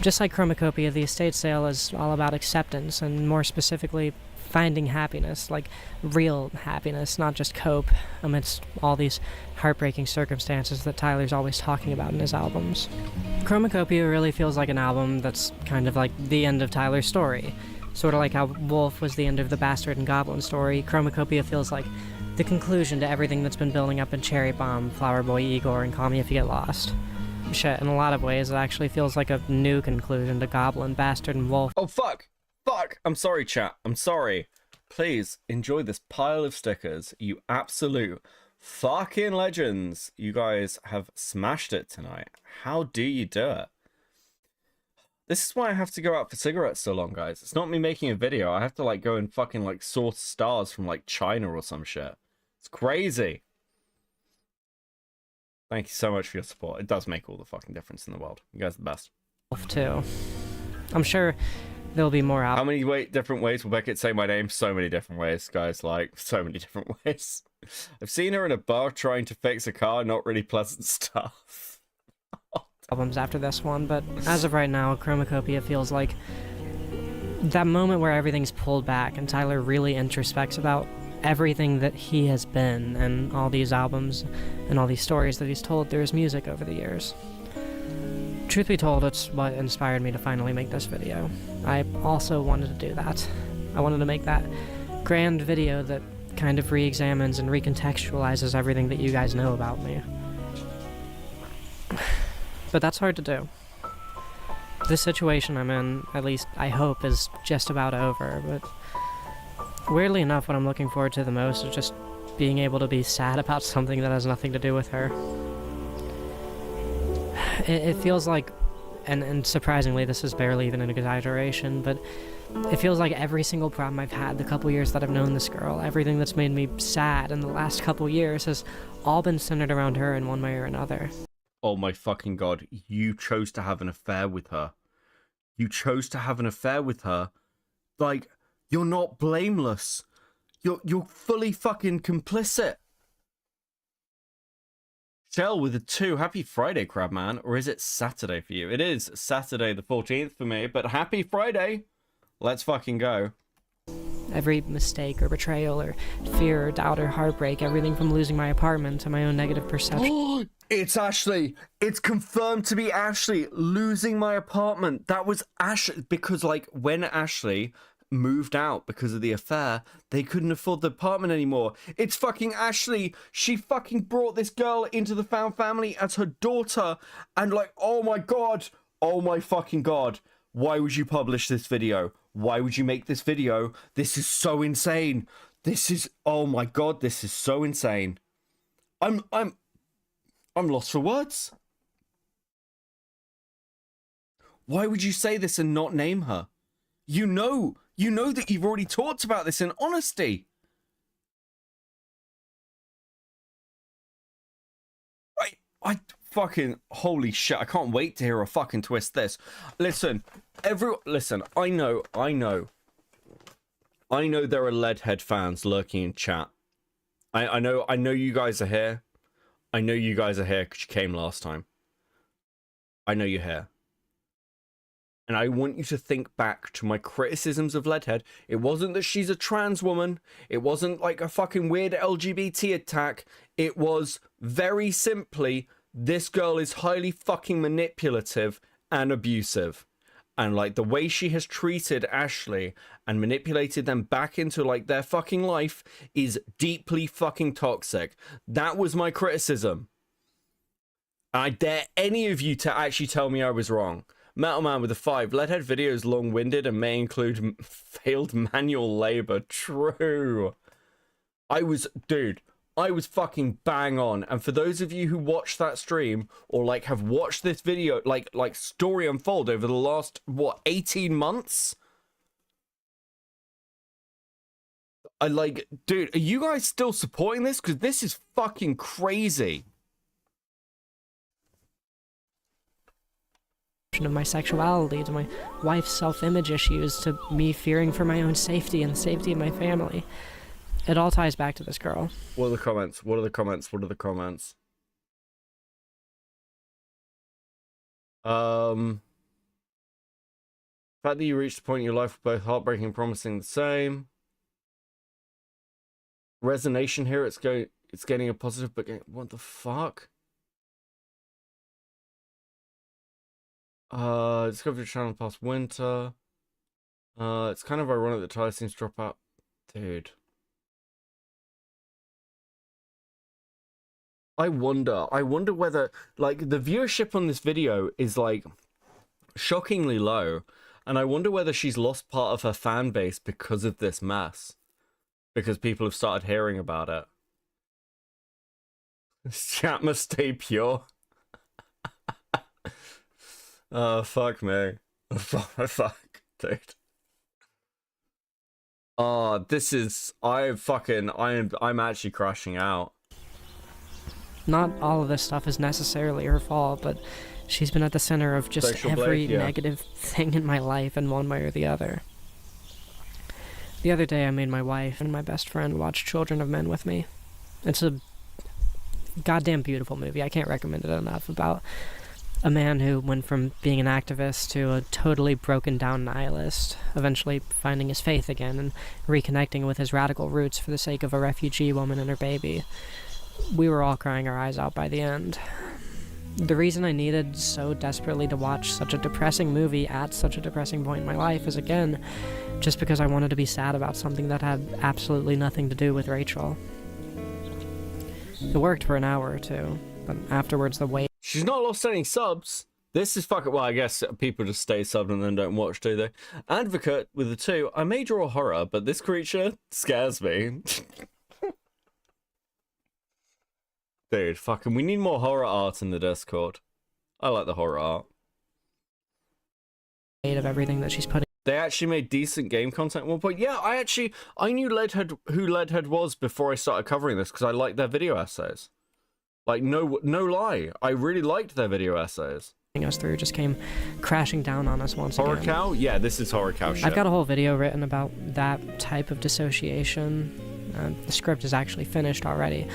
Speaker 4: Just like Chromacopia, The Estate Sale is all about acceptance, and more specifically, finding happiness, like real happiness, not just cope amidst all these heartbreaking circumstances that Tyler's always talking about in his albums. Chromacopia really feels like an album that's kind of like the end of Tyler's story. Sort of like how Wolf was the end of the Bastard and Goblin story, Chromacopia feels like the conclusion to everything that's been building up in Cherry Bomb, Flower Boy Igor, and Call Me If You Get Lost. Shit, in a lot of ways, it actually feels like a new conclusion to Goblin, Bastard, and Wolf.
Speaker 3: Oh, fuck! Fuck! I'm sorry, chat. I'm sorry. Please, enjoy this pile of stickers, you absolute fucking legends. You guys have smashed it tonight. How do you do it? This is why I have to go out for cigarettes so long, guys. It's not me making a video. I have to, like, go and fucking, like, source stars from, like, China or some shit. It's crazy. Thank you so much for your support. It does make all the fucking difference in the world. You guys are the best.
Speaker 4: Wolf, too. I'm sure there'll be more out.
Speaker 3: How many different ways will Beckett say my name? So many different ways, guys. Like, so many different ways. I've seen her in a bar trying to fix a car. Not really pleasant stuff.
Speaker 4: Albums after this one, but as of right now, Chromacopia feels like that moment where everything's pulled back and Tyler really introspects about everything that he has been and all these albums and all these stories that he's told through his music over the years. Truth be told, it's what inspired me to finally make this video. I also wanted to do that. I wanted to make that grand video that kind of re-examines and recontextualizes everything that you guys know about me. But that's hard to do. This situation I'm in, at least I hope, is just about over, but weirdly enough, what I'm looking forward to the most is just
Speaker 6: being able to be sad about something that has nothing to do with her. It feels like, and surprisingly, this is barely even an exaggeration, but it feels like every single problem I've had the couple years that I've known this girl, everything that's made me sad in the last couple years has all been centered around her in one way or another.
Speaker 3: Oh my fucking god, you chose to have an affair with her. You chose to have an affair with her. Like, you're not blameless. You're fully fucking complicit. Shell with a 2. Happy Friday, Crabman. Or is it Saturday for you? It is Saturday the 14th for me, but happy Friday. Let's fucking go.
Speaker 6: Every mistake or betrayal or fear or doubt or heartbreak, everything from losing my apartment to my own negative perception.
Speaker 3: It's Ashley. It's confirmed to be Ashley. Losing my apartment. That was Ashley. Because, like, when Ashley moved out because of the affair, they couldn't afford the apartment anymore. It's fucking Ashley. She fucking brought this girl into the found family as her daughter. And, like, oh my god. Oh my fucking god. Why would you publish this video? Why would you make this video? This is so insane. This is, oh my god, this is so insane. I'm lost for words. Why would you say this and not name her? You know that you've already talked about this in honesty. I fucking, holy shit, I can't wait to hear her fucking twist this. Listen, I know there are Leadhead fans lurking in chat. I know you guys are here. I know you guys are here because you came last time. I know you're here. And I want you to think back to my criticisms of Leadhead. It wasn't that she's a trans woman. It wasn't like a fucking weird LGBT attack. It was very simply, this girl is highly fucking manipulative and abusive. And like the way she has treated Ashley and manipulated them back into like their fucking life is deeply fucking toxic. That was my criticism. I dare any of you to actually tell me I was wrong. Metal Man with a 5. Leadhead videos long-winded and may include failed manual labor. True. I was fucking bang on. And for those of you who watched that stream or like have watched this video, like story unfold over the last, what, 18 months? I like, dude, are you guys still supporting this? Because this is fucking crazy.
Speaker 6: Of my sexuality, to my wife's self-image issues, to me fearing for my own safety and the safety of my family. It all ties back to this girl.
Speaker 3: What are the comments? What are the comments? What are the comments? The fact that you reached the point in your life both heartbreaking and promising the same. Resonation here, it's getting a positive, but what the fuck? Discovered your channel past winter. It's kind of ironic that Tyler seems to drop out. Dude. I wonder whether, like, the viewership on this video is, like, shockingly low. And I wonder whether she's lost part of her fan base because of this mess. Because people have started hearing about it. This chat must stay pure. Fuck me. Fuck, dude. This is, I'm actually crashing out.
Speaker 6: Not all of this stuff is necessarily her fault, but she's been at the center of just
Speaker 3: Social
Speaker 6: every
Speaker 3: blade, yeah.
Speaker 6: negative thing in my life in one way or the other. The other day I made my wife and my best friend watch Children of Men with me. It's a goddamn beautiful movie. I can't recommend it enough. About a man who went from being an activist to a totally broken down nihilist, eventually finding his faith again and reconnecting with his radical roots for the sake of a refugee woman and her baby. We were all crying our eyes out by the end. The reason I needed so desperately to watch such a depressing movie at such a depressing point in my life is, again, just because I wanted to be sad about something that had absolutely nothing to do with Rachel. It worked for an hour or two, but afterwards the weight...
Speaker 3: She's not lost any subs. This is fucking... Well, I guess people just stay subbed and then don't watch, do they? Advocate with a 2. I may draw horror, but this creature scares me. Dude, fucking, we need more horror art in the Discord. I like the horror art.
Speaker 6: Of everything that she's putting.
Speaker 3: They actually made decent game content at one point. Yeah, I knew Leadhead, who Leadhead was before I started covering this, because I liked their video essays. Like, no lie, I really liked their video essays.
Speaker 6: Us through just came crashing down on us once
Speaker 3: Horror
Speaker 6: again.
Speaker 3: Cow? Yeah, this is Horror Cow shit.
Speaker 6: I've got a whole video written about that type of dissociation. The script is actually finished already.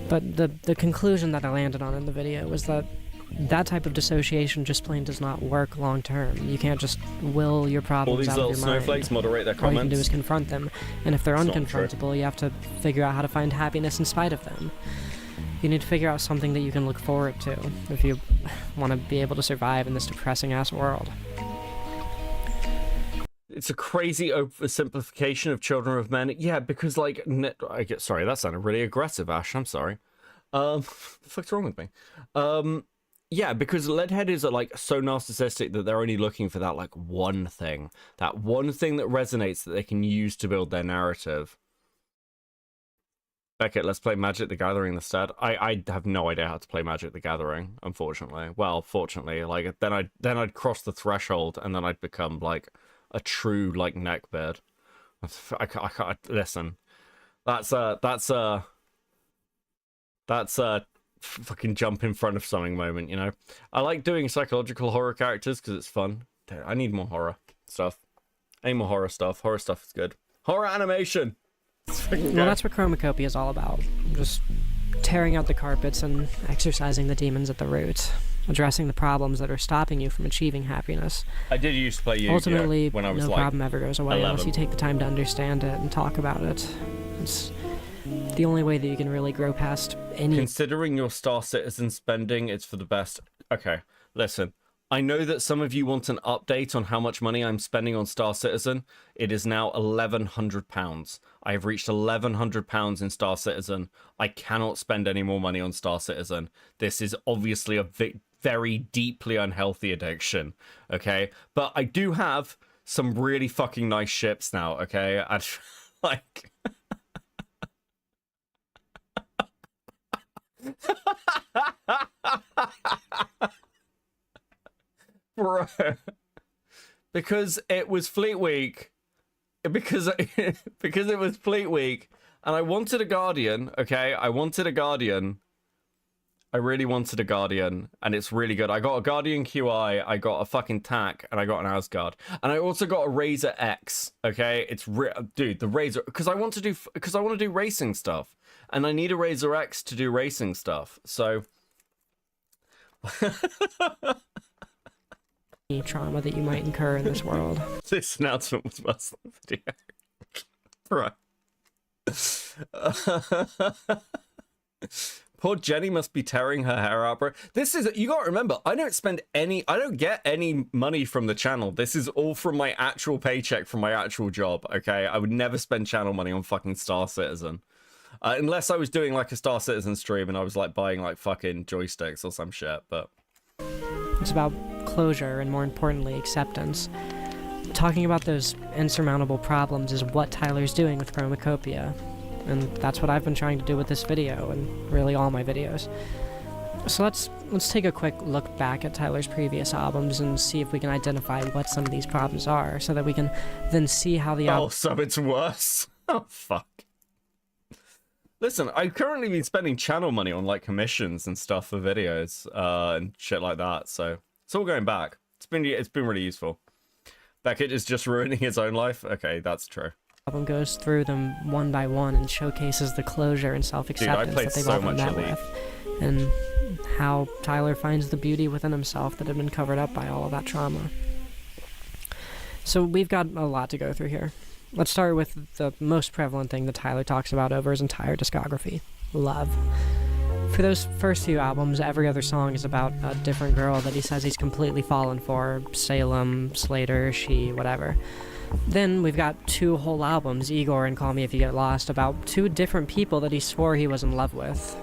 Speaker 6: But the conclusion that I landed on in the video was that that type of dissociation just plain does not work long term. You can't just will your problems out of your mind.
Speaker 3: All these little snowflakes moderate their comments.
Speaker 6: All you can do is confront them. And if they're unconfrontable, you have to figure out how to find happiness in spite of them. You need to figure out something that you can look forward to if you want to be able to survive in this depressing-ass world.
Speaker 3: It's a crazy oversimplification of Children of Men. Yeah, because, like, sorry, that sounded really aggressive, Ash. I'm sorry. The fuck's wrong with me? Yeah, because Leadhead is, like, so narcissistic that they're only looking for that, like, one thing. That one thing that resonates that they can use to build their narrative. Okay, let's play Magic the Gathering instead. I have no idea how to play Magic the Gathering, unfortunately. Well, fortunately, like, then I'd cross the threshold, and then I'd become, like, a true, like, neckbeard. I can't listen. That's a fucking jump in front of something moment, you know? I like doing psychological horror characters because it's fun. I need more horror stuff. I need more horror stuff. Horror stuff is good. Horror animation!
Speaker 6: Well, that's what Chromacopia is all about. Just tearing out the carpets and exorcising the demons at the root. Addressing the problems that are stopping you from achieving happiness.
Speaker 3: I did used to play Yu-Gi-Oh!
Speaker 6: Ultimately,
Speaker 3: when I was
Speaker 6: no
Speaker 3: like
Speaker 6: problem ever goes away
Speaker 3: 11.
Speaker 6: unless you take the time to understand it and talk about it. It's the only way that you can really grow past any...
Speaker 3: Considering your Star Citizen spending, it's for the best. Okay, listen. I know that some of you want an update on how much money I'm spending on Star Citizen. It is now £1,100. I have reached £1,100 in Star Citizen. I cannot spend any more money on Star Citizen. This is obviously a very deeply unhealthy addiction, okay? But I do have some really fucking nice ships now, okay? And, like... Bro, because it was Fleet Week, because it was Fleet Week, and I wanted a Guardian, okay? I wanted a Guardian. I really wanted a Guardian, and it's really good. I got a Guardian QI, I got a fucking TAC, and I got an Asgard. And I also got a Razor X, okay? It's dude, the Razor, because I want to do racing stuff, and I need a Razor X to do racing stuff. So
Speaker 6: trauma that you might incur in this world.
Speaker 3: This announcement was worse than the video. Right. Poor Jenny must be tearing her hair out, bro. This is, you gotta remember, I don't get any money from the channel. This is all from my actual paycheck from my actual job, okay? I would never spend channel money on fucking Star Citizen. Unless I was doing like a Star Citizen stream and I was like buying like fucking joysticks or some shit, but...
Speaker 6: It's about closure and, more importantly, acceptance. Talking about those insurmountable problems is what Tyler's doing with Chromacopia, and that's what I've been trying to do with this video, and really all my videos. So let's take a quick look back at Tyler's previous albums and see if we can identify what some of these problems are, so that we can then see how the album...
Speaker 3: Oh, so it's worse? Oh, fuck. Listen, I've currently been spending channel money on, like, commissions and stuff for videos, and shit like that, so it's all going back. It's been really useful. Beckett is just ruining his own life? Okay, that's true.
Speaker 6: The album goes through them one by one and showcases the closure and self-acceptance that they've all been met with, and how Tyler finds the beauty within himself that had been covered up by all of that trauma. So we've got a lot to go through here. Let's start with the most prevalent thing that Tyler talks about over his entire discography: love. For those first few albums, every other song is about a different girl that he says he's completely fallen for. Salem, Slater, She, whatever. Then we've got 2 whole albums, Igor and Call Me If You Get Lost, about 2 different people that he swore he was in love with.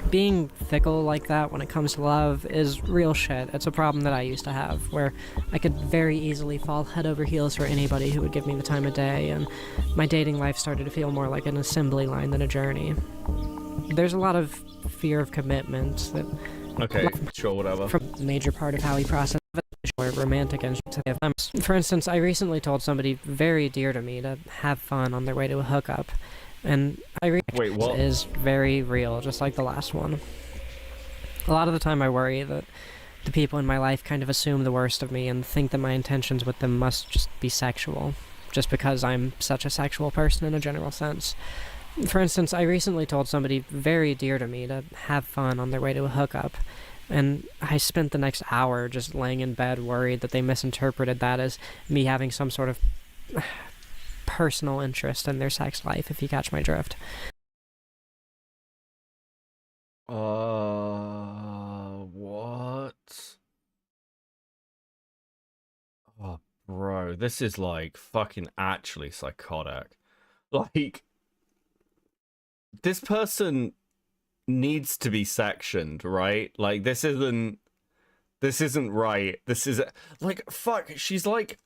Speaker 6: Being fickle like that when it comes to love is real shit. It's a problem that I used to have, where I could very easily fall head over heels for anybody who would give me the time of day, and my dating life started to feel more like an assembly line than a journey. There's a lot of fear of commitment that
Speaker 3: Okay, sure, whatever.
Speaker 6: from a major part of how we process romantic and for instance, I recently told somebody very dear to me to have fun on their way to a hookup, and
Speaker 3: Wait, what?
Speaker 6: is very real, just like the last one. A lot of the time I worry that the people in my life kind of assume the worst of me and think that my intentions with them must just be sexual, just because I'm such a sexual person in a general sense. For instance, I recently told somebody very dear to me to have fun on their way to a hookup, and I spent the next hour just laying in bed worried that they misinterpreted that as me having some sort of personal interest in their sex life, if you catch my drift.
Speaker 3: What? Oh, bro, this is like fucking actually psychotic. Like, this person needs to be sectioned, right? Like, this isn't right. This is like, fuck, she's like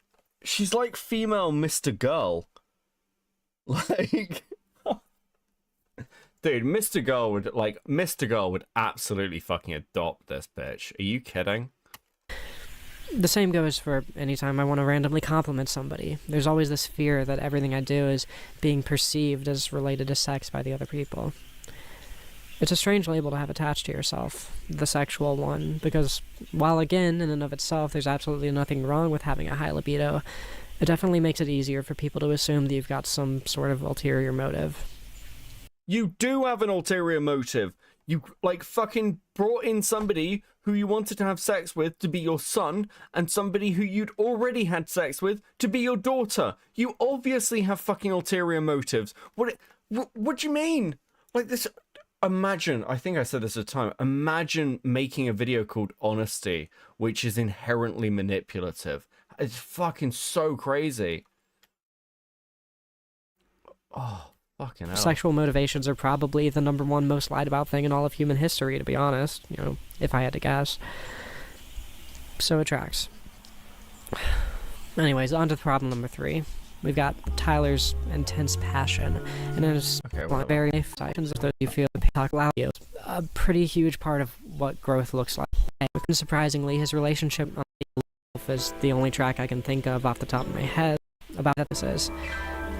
Speaker 3: female Mr. Girl. Like, dude, Mr. Girl would absolutely fucking adopt this bitch. Are you kidding?
Speaker 6: The same goes for any time I want to randomly compliment somebody. There's always this fear that everything I do is being perceived as related to sex by the other people. It's a strange label to have attached to yourself, the sexual one, because while again, in and of itself, there's absolutely nothing wrong with having a high libido, it definitely makes it easier for people to assume that you've got some sort of ulterior motive.
Speaker 3: You do have an ulterior motive. You, like, fucking brought in somebody who you wanted to have sex with to be your son, and somebody who you'd already had sex with to be your daughter. You obviously have fucking ulterior motives. What do you mean? Like, this... Imagine, I think I said this at the time, imagine making a video called Honesty, which is inherently manipulative. It's fucking so crazy. Oh, fucking hell.
Speaker 6: Sexual motivations are probably the #1 most lied about thing in all of human history, to be honest, you know, if I had to guess. So it tracks. Anyways, on to problem number 3. We've got Tyler's intense passion, and it's very exciting that you feel talk loud. A pretty huge part of what growth looks like. Unsurprisingly, his relationship is the only track I can think of off the top of my head about this is.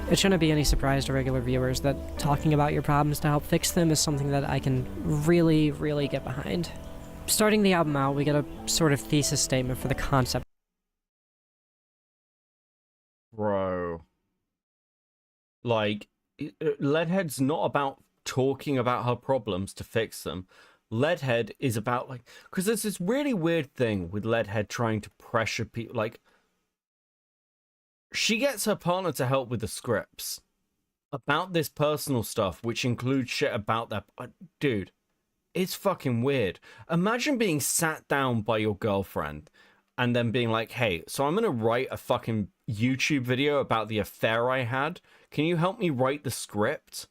Speaker 6: It shouldn't be any surprise to regular viewers that talking about your problems to help fix them is something that I can really, really get behind. Starting the album out, we get a sort of thesis statement for the concept.
Speaker 3: Bro. Like, Leadhead's not about talking about her problems to fix them. Leadhead is about, like, because there's this really weird thing with Leadhead trying to pressure people. Like, she gets her partner to help with the scripts about this personal stuff, which includes shit about that. Dude, it's fucking weird. Imagine being sat down by your girlfriend and then being like, hey, so I'm going to write a fucking YouTube video about the affair I had. Can you help me write the script?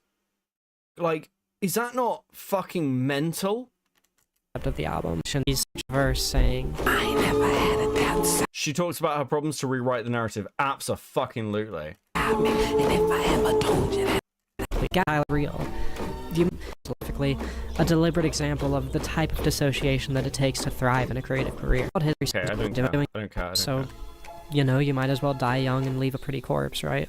Speaker 3: Like, is that not fucking mental?
Speaker 6: Of the album, she's verse saying,
Speaker 8: I never had a dance.
Speaker 3: She talks about her problems to rewrite the narrative. Abso-fucking-lutely.
Speaker 8: And if I ever told you that,
Speaker 6: we got real. Specifically, a deliberate example of the type of dissociation that it takes to thrive in a creative career.
Speaker 3: Okay, I don't care.
Speaker 6: So, you know, you might as well die young and leave a pretty corpse, right?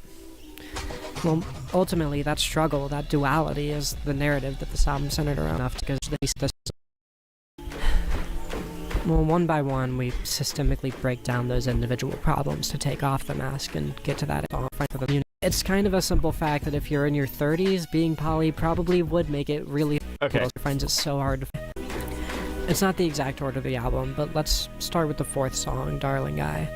Speaker 6: Well, ultimately, that struggle, that duality, is the narrative that this album centered around. Because well, one by one, we systemically break down those individual problems to take off the mask and get to that. It's kind of a simple fact that if you're in your 30s, being poly probably would make it really finds it so hard to... It's not the exact order of the album, but let's start with the 4th song, Darling Guy.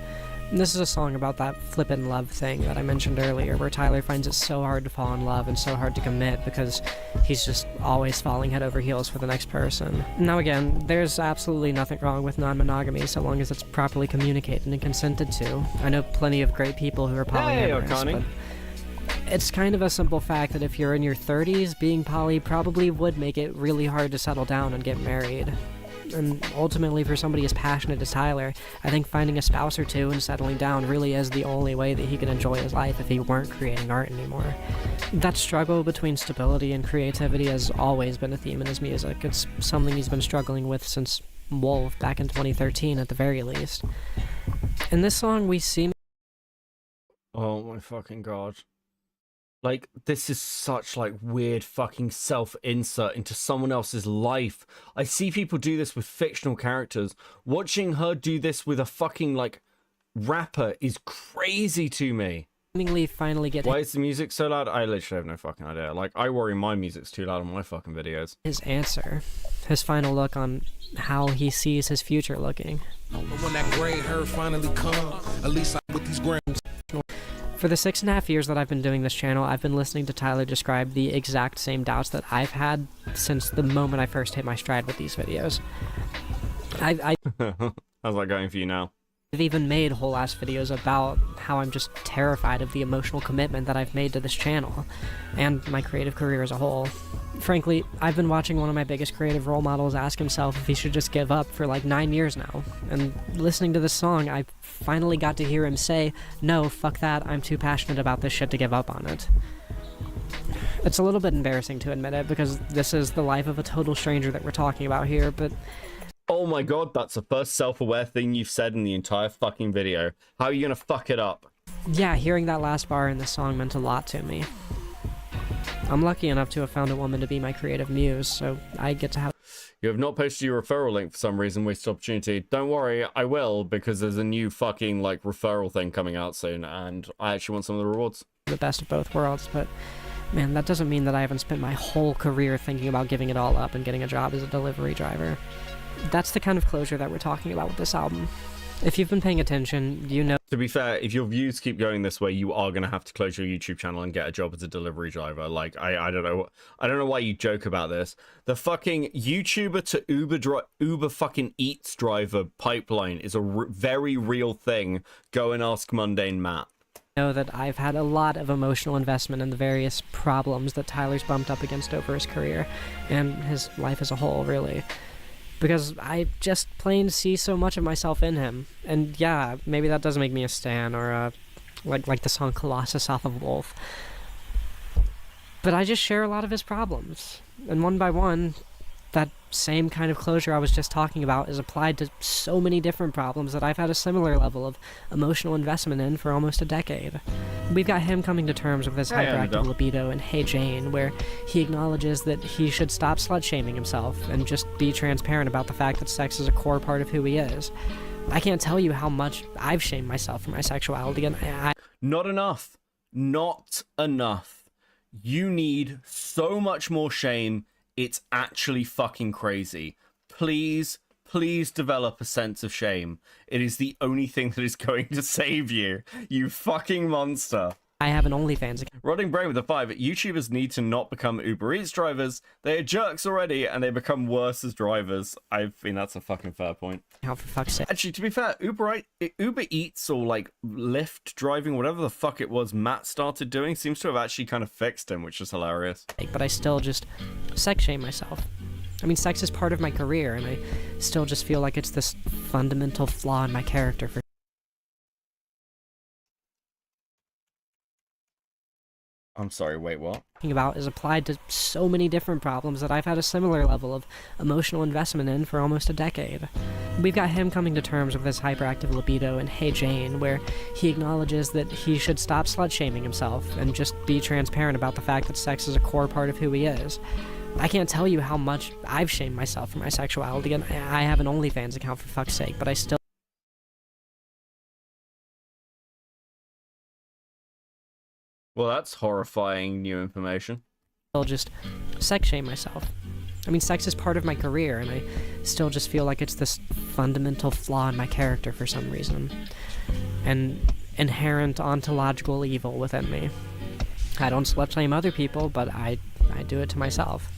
Speaker 6: And this is a song about that flippin' love thing that I mentioned earlier, where Tyler finds it so hard to fall in love and so hard to commit because he's just always falling head over heels for the next person. Now again, there's absolutely nothing wrong with non-monogamy so long as it's properly communicated and consented to. I know plenty of great people who are polyamorous, but it's kind of a simple fact that if you're in your 30s, being poly probably would make it really hard to settle down and get married. And ultimately, for somebody as passionate as Tyler, I think finding a spouse or two and settling down really is the only way that he can enjoy his life if he weren't creating art anymore. That struggle between stability and creativity has always been a theme in his music. It's something he's been struggling with since Wolf back in 2013 at the very least. In this song, we see...
Speaker 3: Oh my fucking god. Like, this is such, like, weird fucking self-insert into someone else's life. I see people do this with fictional characters. Watching her do this with a fucking, like, rapper is crazy to me.
Speaker 6: Finally get...
Speaker 3: Why is the music so loud? I literally have no fucking idea. Like, I worry my music's too loud on my fucking videos.
Speaker 6: His answer. His final look on how he sees his future looking.
Speaker 5: When that gray hair finally come, at least I with these grams.
Speaker 6: For the 6.5 years that I've been doing this channel, I've been listening to Tyler describe the exact same doubts that I've had since the moment I first hit my stride with these videos.
Speaker 3: How's that going for you now?
Speaker 6: I've even made whole ass videos about how I'm just terrified of the emotional commitment that I've made to this channel, and my creative career as a whole. Frankly, I've been watching one of my biggest creative role models ask himself if he should just give up for like 9 years now, and listening to this song, I finally got to hear him say, no, fuck that, I'm too passionate about this shit to give up on it. It's a little bit embarrassing to admit it, because this is the life of a total stranger that we're talking about here, but...
Speaker 3: Oh my god, that's the first self-aware thing you've said in the entire fucking video. How are you gonna fuck it up?
Speaker 6: Yeah, hearing that last bar in the song meant a lot to me. I'm lucky enough to have found a woman to be my creative muse, so I get to have...
Speaker 3: You have not posted your referral link for some reason, wasted opportunity. Don't worry, I will, because there's a new fucking, like, referral thing coming out soon, and I actually want some of the rewards.
Speaker 6: The best of both worlds, but... Man, that doesn't mean that I haven't spent my whole career thinking about giving it all up and getting a job as a delivery driver. That's the kind of closure that we're talking about with this album. If you've been paying attention, you know...
Speaker 3: To be fair, if your views keep going this way, you are going to have to close your YouTube channel and get a job as a delivery driver. Like, I don't know. I don't know why you joke about this. The fucking YouTuber to Uber fucking Eats driver pipeline is a very real thing. Go and ask Mundane Matt.
Speaker 6: Know that I've had a lot of emotional investment in the various problems that Tyler's bumped up against over his career, and his life as a whole, really. Because I just plain see so much of myself in him. And yeah, maybe that doesn't make me a stan or like the song Colossus off of Wolf. But I just share a lot of his problems. And one by one, that same kind of closure I was just talking about is applied to so many different problems that I've had a similar level of emotional investment in for almost a decade. We've got him coming to terms with his hyperactive libido in Hey Jane, where he acknowledges that he should stop slut-shaming himself and just be transparent about the fact that sex is a core part of who he is. I can't tell you how much I've shamed myself for my sexuality, and
Speaker 3: Not enough. Not enough. You need so much more shame. It's actually fucking crazy. Please, please develop a sense of shame. It is the only thing that is going to save you, you fucking monster.
Speaker 6: I have an OnlyFans account.
Speaker 3: Rotting Brain with a 5. YouTubers need to not become Uber Eats drivers. They are jerks already, and they become worse as drivers. I think that's a fucking fair point.
Speaker 6: For fuck's sake.
Speaker 3: Actually, to be fair, Uber Eats or, like, Lyft driving, whatever the fuck it was Matt started doing, seems to have actually kind of fixed him, which is hilarious.
Speaker 6: But I still just sex shame myself. I mean, sex is part of my career, and I still just feel like it's this fundamental flaw in my character for...
Speaker 3: I'm sorry, wait, what?
Speaker 6: About is applied to so many different problems that I've had a similar level of emotional investment in for almost a decade. We've got him coming to terms with his hyperactive libido in Hey Jane, where he acknowledges that he should stop slut-shaming himself and just be transparent about the fact that sex is a core part of who he is. I can't tell you how much I've shamed myself for my sexuality, and I have an OnlyFans account for fuck's sake, but I still...
Speaker 3: Well, that's horrifying new information.
Speaker 6: I'll just sex shame myself. I mean, sex is part of my career, and I still just feel like it's this fundamental flaw in my character for some reason. An inherent ontological evil within me. I don't slut shame other people, but I do it to myself.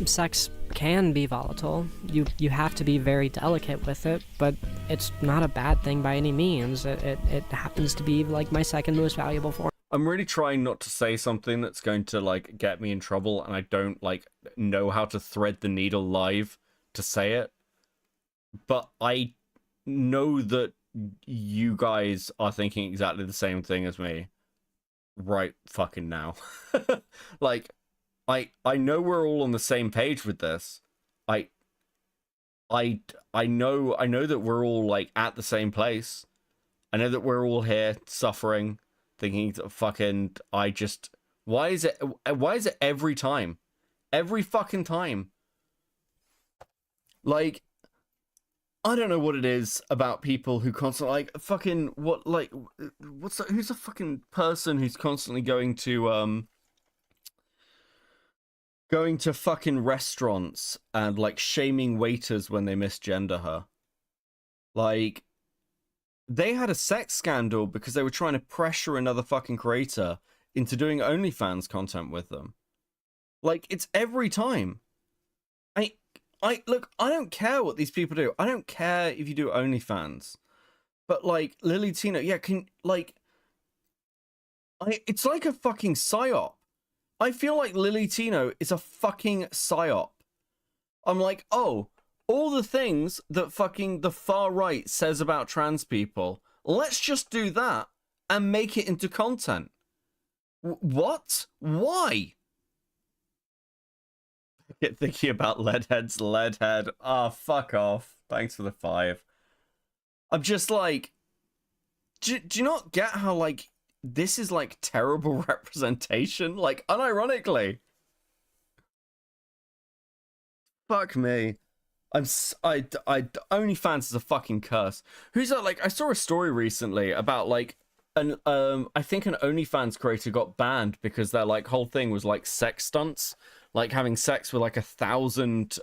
Speaker 6: Sex can be volatile. You have to be very delicate with it, but it's not a bad thing by any means. It happens to be like my second most valuable form.
Speaker 3: I'm really trying not to say something that's going to, like, get me in trouble, and I don't, like, know how to thread the needle live to say it. but I know that you guys are thinking exactly the same thing as me right fucking now. Like, I know we're all on the same page with this. I know that we're all like at the same place. I know that we're all here suffering, thinking that fucking why is it every time? Every fucking time. Like, I don't know what it is about people who constantly like fucking who's a fucking person who's constantly going to fucking restaurants and like shaming waiters when they misgender her. Like, they had a sex scandal because they were trying to pressure another fucking creator into doing OnlyFans content with them. Like, it's every time. Look, I don't care what these people do. I don't care if you do OnlyFans. But, like, Lily Tino, yeah, it's like a fucking psyop. I feel like Lily Tino is a fucking psyop. I'm like, oh, all the things that fucking the far right says about trans people, let's just do that and make it into content. What? Why? Get thinking about Leadhead's Leadhead. Ah, oh, fuck off. Thanks for the 5. I'm just like, do you not get how, like, this is like terrible representation? Like, unironically. Fuck me. OnlyFans is a fucking curse. Who's that? Like, I saw a story recently about like I think an OnlyFans creator got banned because their like whole thing was like sex stunts, like having sex with like 1,000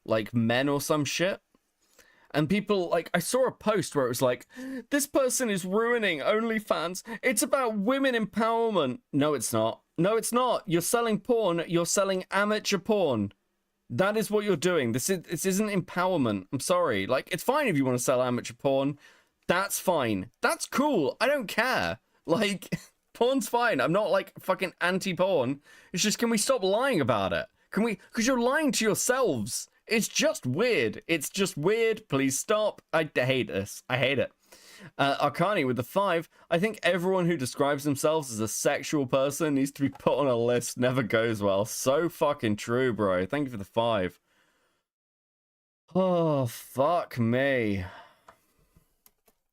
Speaker 3: like men or some shit. And people, like, I saw a post where it was like, this person is ruining OnlyFans. It's about women empowerment. No, it's not. No, it's not. You're selling porn. You're selling amateur porn. That is what you're doing. This isn't empowerment. I'm sorry. Like, it's fine if you want to sell amateur porn. That's fine. That's cool. I don't care. Like, porn's fine. I'm not, like, fucking anti-porn. It's just, can we stop lying about it? Can we? Because you're lying to yourselves. It's just weird. It's just weird. Please stop. I hate this. I hate it. Arcani with the 5. I think everyone who describes themselves as a sexual person needs to be put on a list. Never goes well. So fucking true, bro. Thank you for the 5. Oh, fuck me.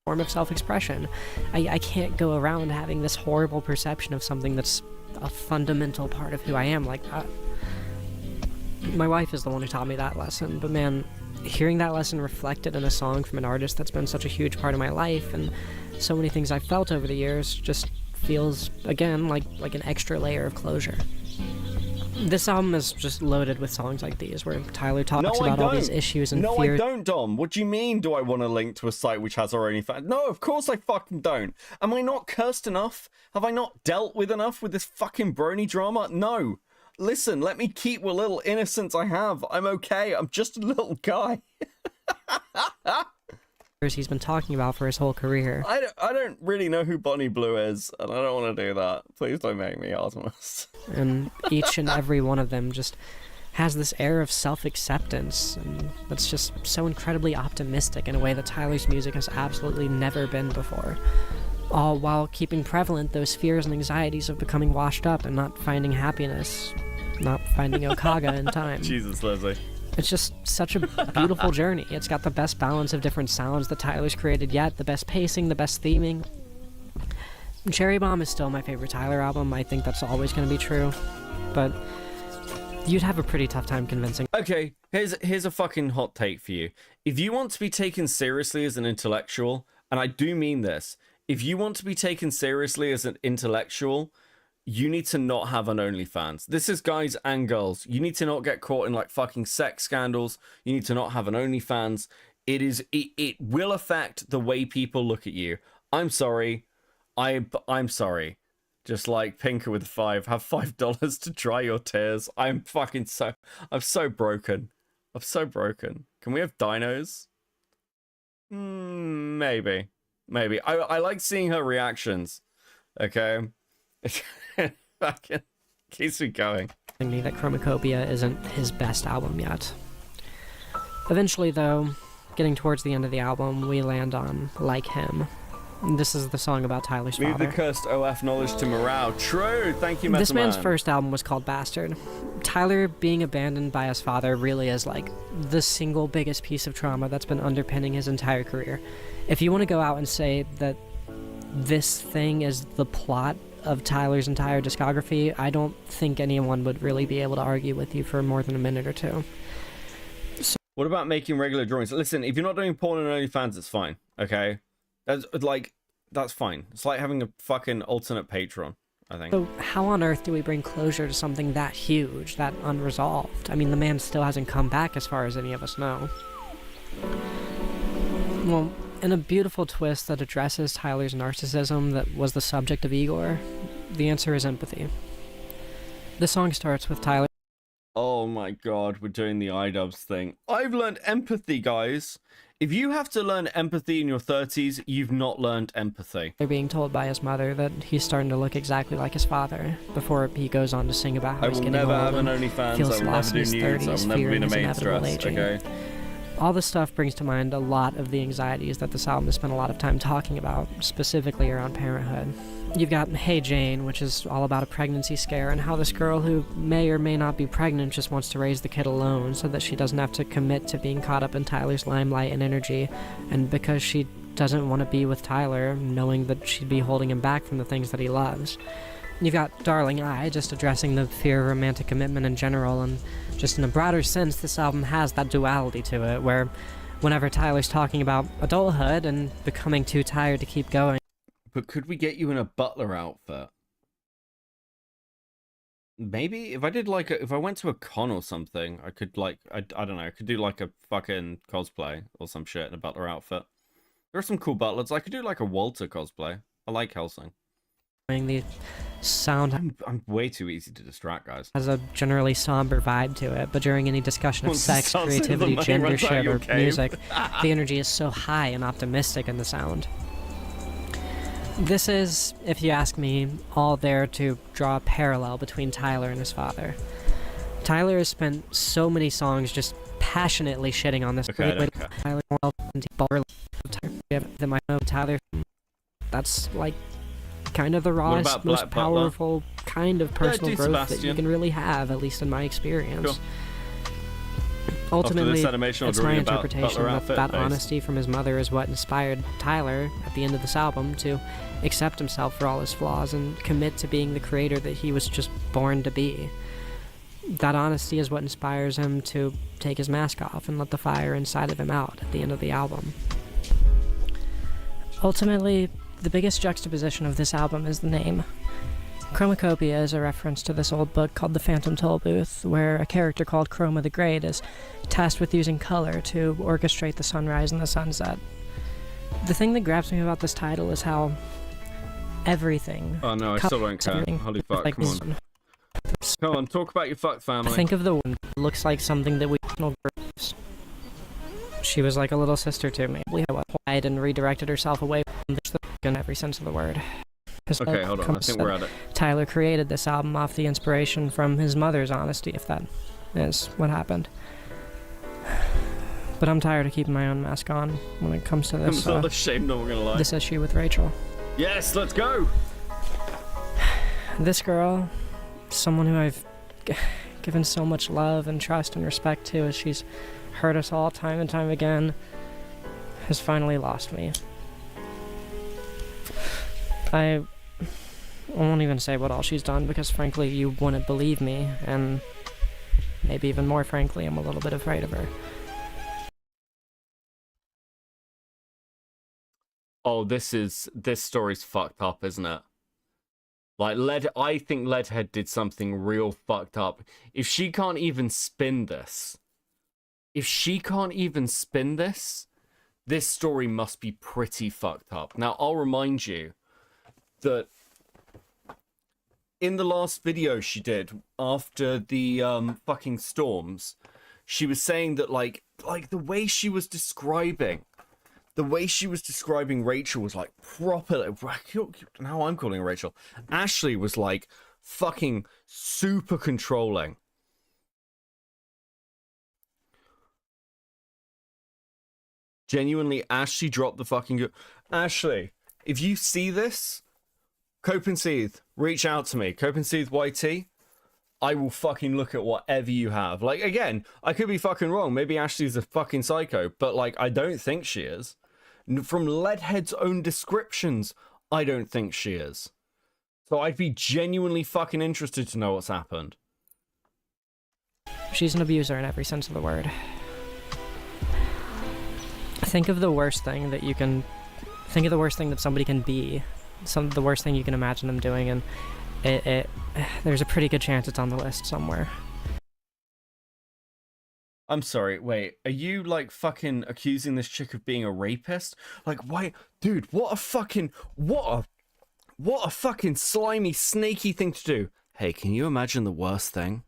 Speaker 6: Form of self-expression. I can't go around having this horrible perception of something that's a fundamental part of who I am like that. My wife is the one who taught me that lesson, but man, hearing that lesson reflected in a song from an artist that's been such a huge part of my life and so many things I've felt over the years just feels, again, like an extra layer of closure. This album is just loaded with songs like these where Tyler talks about all these issues and fears.
Speaker 3: No, I don't, Dom. What do you mean, do I want to link to a site which has our OnlyFans? No, of course I fucking don't. Am I not cursed enough? Have I not dealt with enough with this fucking brony drama? No. Listen, let me keep what little innocence I have. I'm okay. I'm just a little guy.
Speaker 6: He's been talking about for his whole career.
Speaker 3: I don't really know who Bonnie Blue is, and I don't want to do that. Please don't make me, Artemis.
Speaker 6: And each and every one of them just has this air of self-acceptance, and that's just so incredibly optimistic in a way that Tyler's music has absolutely never been before. All while keeping prevalent those fears and anxieties of becoming washed up and not finding happiness, not finding Okaga in time.
Speaker 3: Jesus, Leslie.
Speaker 6: It's just such a beautiful journey. It's got the best balance of different sounds that Tyler's created yet, the best pacing, the best theming. Cherry Bomb is still my favorite Tyler album. I think that's always going to be true. But you'd have a pretty tough time convincing.
Speaker 3: Okay, here's a fucking hot take for you. If you want to be taken seriously as an intellectual, and I do mean this, if you want to be taken seriously as an intellectual, you need to not have an OnlyFans. This is guys and girls. You need to not get caught in like fucking sex scandals. You need to not have an OnlyFans. It will affect the way people look at you. I'm sorry. I'm sorry. Just like Pinker with 5. Have $5 to dry your tears. I'm so broken. I'm so broken. Can we have dinos? Maybe. I like seeing her reactions. Okay. Fucking keeps me going.
Speaker 6: Me that Chromacopia isn't his best album yet. Eventually, though, getting towards the end of the album, we land on Like Him. This is the song about Tyler's
Speaker 3: Leave
Speaker 6: father.
Speaker 3: the cursed OF knowledge to morale. True. Thank you, Metal
Speaker 6: This man's
Speaker 3: Man.
Speaker 6: first album was called Bastard. Tyler being abandoned by his father really is like the single biggest piece of trauma that's been underpinning his entire career. If you want to go out and say that this thing is the plot of Tyler's entire discography, I don't think anyone would really be able to argue with you for more than a minute or two.
Speaker 3: What about making regular drawings? Listen, if you're not doing porn and OnlyFans, it's fine. Okay, that's fine. It's like having a fucking alternate Patreon, I think.
Speaker 6: So how on earth do we bring closure to something that huge, that unresolved? I mean, the man still hasn't come back as far as any of us know. Well, in a beautiful twist that addresses Tyler's narcissism that was the subject of Igor, the answer is empathy. The song starts with Tyler.
Speaker 3: Oh my god, we're doing the iDubbbz thing. I've learned empathy, guys. If you have to learn empathy in your 30s, you've not learned empathy.
Speaker 6: They're being told by his mother that he's starting to look exactly like his father before he goes on to sing about how
Speaker 3: I
Speaker 6: he's
Speaker 3: will
Speaker 6: getting
Speaker 3: never
Speaker 6: old
Speaker 3: have an
Speaker 6: and
Speaker 3: OnlyFans,
Speaker 6: feels
Speaker 3: I will
Speaker 6: lost
Speaker 3: never
Speaker 6: in
Speaker 3: do
Speaker 6: his
Speaker 3: nudes,
Speaker 6: 30s,
Speaker 3: I will never be
Speaker 6: fearing
Speaker 3: in a
Speaker 6: his
Speaker 3: main
Speaker 6: inevitable
Speaker 3: stress,
Speaker 6: aging.
Speaker 3: okay?
Speaker 6: All this stuff brings to mind a lot of the anxieties that this album has spent a lot of time talking about, specifically around parenthood. You've got Hey Jane, which is all about a pregnancy scare and how this girl who may or may not be pregnant just wants to raise the kid alone so that she doesn't have to commit to being caught up in Tyler's limelight and energy, and because she doesn't want to be with Tyler, knowing that she'd be holding him back from the things that he loves. You've got Darling I, just addressing the fear of romantic commitment in general, and just in a broader sense, this album has that duality to it, where whenever Tyler's talking about adulthood and becoming too tired to keep going.
Speaker 3: But could we get you in a butler outfit? Maybe? If I did like if I went to a con or something, I could like, I don't know, I could do like a fucking cosplay or some shit in a butler outfit. There are some cool butlers. I could do like a Walter cosplay. I like Helsing.
Speaker 6: The sound
Speaker 3: I'm way too easy to distract, guys.
Speaker 6: has a generally somber vibe to it, but during any discussion of
Speaker 3: Once the
Speaker 6: sex,
Speaker 3: sunset, the
Speaker 6: creativity,
Speaker 3: money
Speaker 6: gender
Speaker 3: runs out
Speaker 6: shit,
Speaker 3: your
Speaker 6: or
Speaker 3: cave.
Speaker 6: music, the energy is so high and optimistic in the sound. This is, if you ask me, all there to draw a parallel between Tyler and his father. Tyler has spent so many songs just passionately shitting on this great way. Tyler, that might know Tyler. That's like kind of the rawest,
Speaker 3: about
Speaker 6: most
Speaker 3: Black Butler?
Speaker 6: powerful kind of personal
Speaker 3: do
Speaker 6: growth that you
Speaker 3: Sebastian.
Speaker 6: can really have, at least in my experience.
Speaker 3: Sure.
Speaker 6: Ultimately,
Speaker 3: After this animation, I'll
Speaker 6: it's
Speaker 3: draw
Speaker 6: my
Speaker 3: you about
Speaker 6: interpretation
Speaker 3: butler
Speaker 6: that
Speaker 3: outfit
Speaker 6: that
Speaker 3: face.
Speaker 6: honesty from his mother is what inspired Tyler at the end of this album to accept himself for all his flaws and commit to being the creator that he was just born to be. That honesty is what inspires him to take his mask off and let the fire inside of him out at the end of the album. Ultimately, the biggest juxtaposition of this album is the name. Chromacopia is a reference to this old book called The Phantom Tollbooth, where a character called Chroma the Great is tasked with using color to orchestrate the sunrise and the sunset. The thing that grabs me about this title is how everything...
Speaker 3: Oh no, I still don't care.
Speaker 6: everything
Speaker 3: Holy fuck,
Speaker 6: like
Speaker 3: come on.
Speaker 6: this-
Speaker 3: Come on, talk about your fuck family.
Speaker 6: Think of the one. Looks like something that we... She was like a little sister to me. We had and redirected herself away from this in every sense of the word.
Speaker 3: Okay, hold on, I think we're at it.
Speaker 6: Tyler created this album off the inspiration from his mother's honesty, if that is what happened. But I'm tired of keeping my own mask on when it comes to
Speaker 3: I'm
Speaker 6: this,
Speaker 3: not ashamed, not gonna lie.
Speaker 6: this issue with Rachel.
Speaker 3: Yes, let's go!
Speaker 6: This girl, someone who I've given so much love and trust and respect to as she's hurt us all time and time again, has finally lost me. I won't even say what all she's done because frankly you wouldn't believe me, and maybe even more frankly I'm a little bit afraid of her.
Speaker 3: Oh, this story's fucked up, isn't it? Like, I think Leadhead did something real fucked up. If she can't even spin this, this story must be pretty fucked up. Now, I'll remind you that in the last video she did after the fucking storms, she was saying that like the way she was describing Rachel was like proper. Now I'm calling her Rachel. Ashley was like fucking super controlling. Genuinely, Ashley dropped the fucking... Ashley, if you see this, Cope and Seeth, reach out to me. Cope and Seeth YT, I will fucking look at whatever you have. Like, again, I could be fucking wrong. Maybe Ashley's a fucking psycho, but, like, I don't think she is. From Leadhead's own descriptions, I don't think she is. So I'd be genuinely fucking interested to know what's happened.
Speaker 6: She's an abuser in every sense of the word. Think of the worst thing that you can... Think of the worst thing that somebody can be. The worst thing you can imagine them doing, and there's a pretty good chance it's on the list somewhere.
Speaker 3: I'm sorry, wait, are you, like, fucking accusing this chick of being a rapist? Like, why? Dude, what a fucking slimy, snaky thing to do. Hey, can you imagine the worst thing?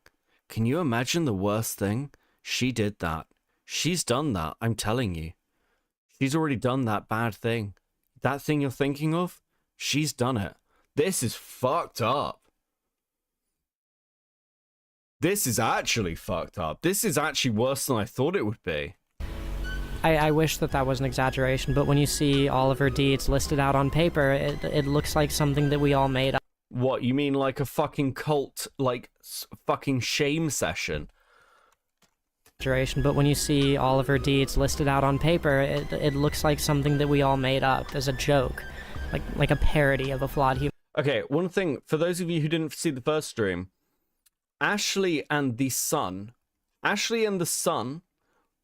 Speaker 3: Can you imagine the worst thing? She did that. She's done that, I'm telling you. She's already done that bad thing. That thing you're thinking of? She's done it. This is fucked up. This is actually fucked up. This is actually worse than I thought it would be.
Speaker 6: I wish that was an exaggeration, but when you see all of her deeds listed out on paper, it looks like something that we all made up.
Speaker 3: What, you mean like a fucking cult, like, fucking shame session?
Speaker 6: But when you see all of her deeds listed out on paper, it looks like something that we all made up as a joke. Like a parody of a flawed human.
Speaker 3: Okay, one thing, for those of you who didn't see the first stream, Ashley and the son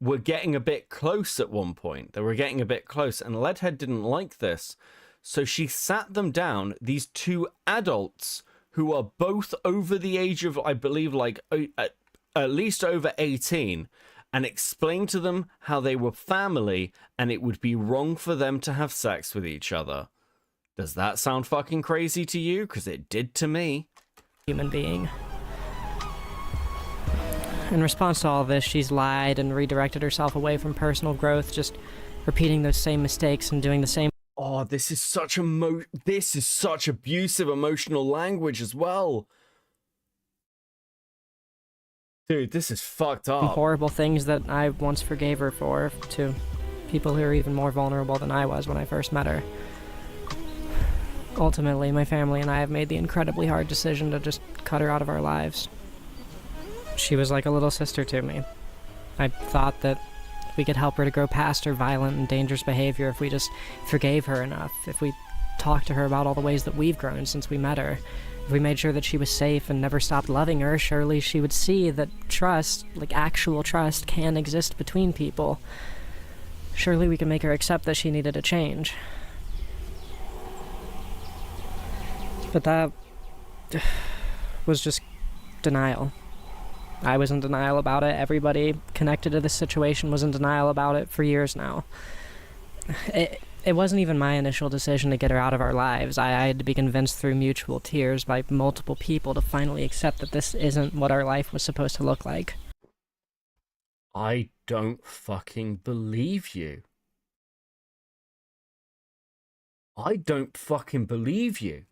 Speaker 3: were getting a bit close at one point. They were getting a bit close, and Leadhead didn't like this. So she sat them down, these two adults who are both over the age of, I believe, like, at least over 18, and explained to them how they were family and it would be wrong for them to have sex with each other. Does that sound fucking crazy to you? Because it did to me.
Speaker 6: Human being. In response to all this, she's lied and redirected herself away from personal growth, just repeating those same mistakes and doing the same.
Speaker 3: Oh, this is such abusive emotional language as well. Dude, this is fucked up.
Speaker 6: Horrible things that I once forgave her for, to people who are even more vulnerable than I was when I first met her. Ultimately, my family and I have made the incredibly hard decision to just cut her out of our lives. She was like a little sister to me. I thought that we could help her to grow past her violent and dangerous behavior if we just forgave her enough, if we talked to her about all the ways that we've grown since we met her. If we made sure that she was safe and never stopped loving her, surely she would see that trust, like actual trust, can exist between people. Surely we can make her accept that she needed a change. But that was just denial. I was in denial about it. Everybody connected to this situation was in denial about it for years now. It wasn't even my initial decision to get her out of our lives. I had to be convinced through mutual tears by multiple people to finally accept that this isn't what our life was supposed to look like.
Speaker 3: I don't fucking believe you. I don't fucking believe you.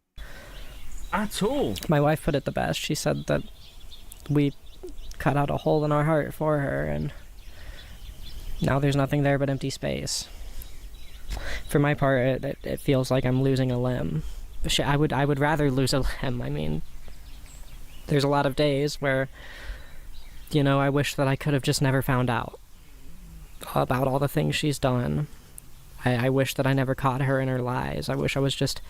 Speaker 3: At all.
Speaker 6: My wife put it the best. She said that we cut out a hole in our heart for her, and now there's nothing there but empty space. For my part, it feels like I'm losing a limb. I would rather lose a limb. I mean, there's a lot of days where, you know, I wish that I could have just never found out about all the things she's done. I wish that I never caught her in her lies. I wish I was just...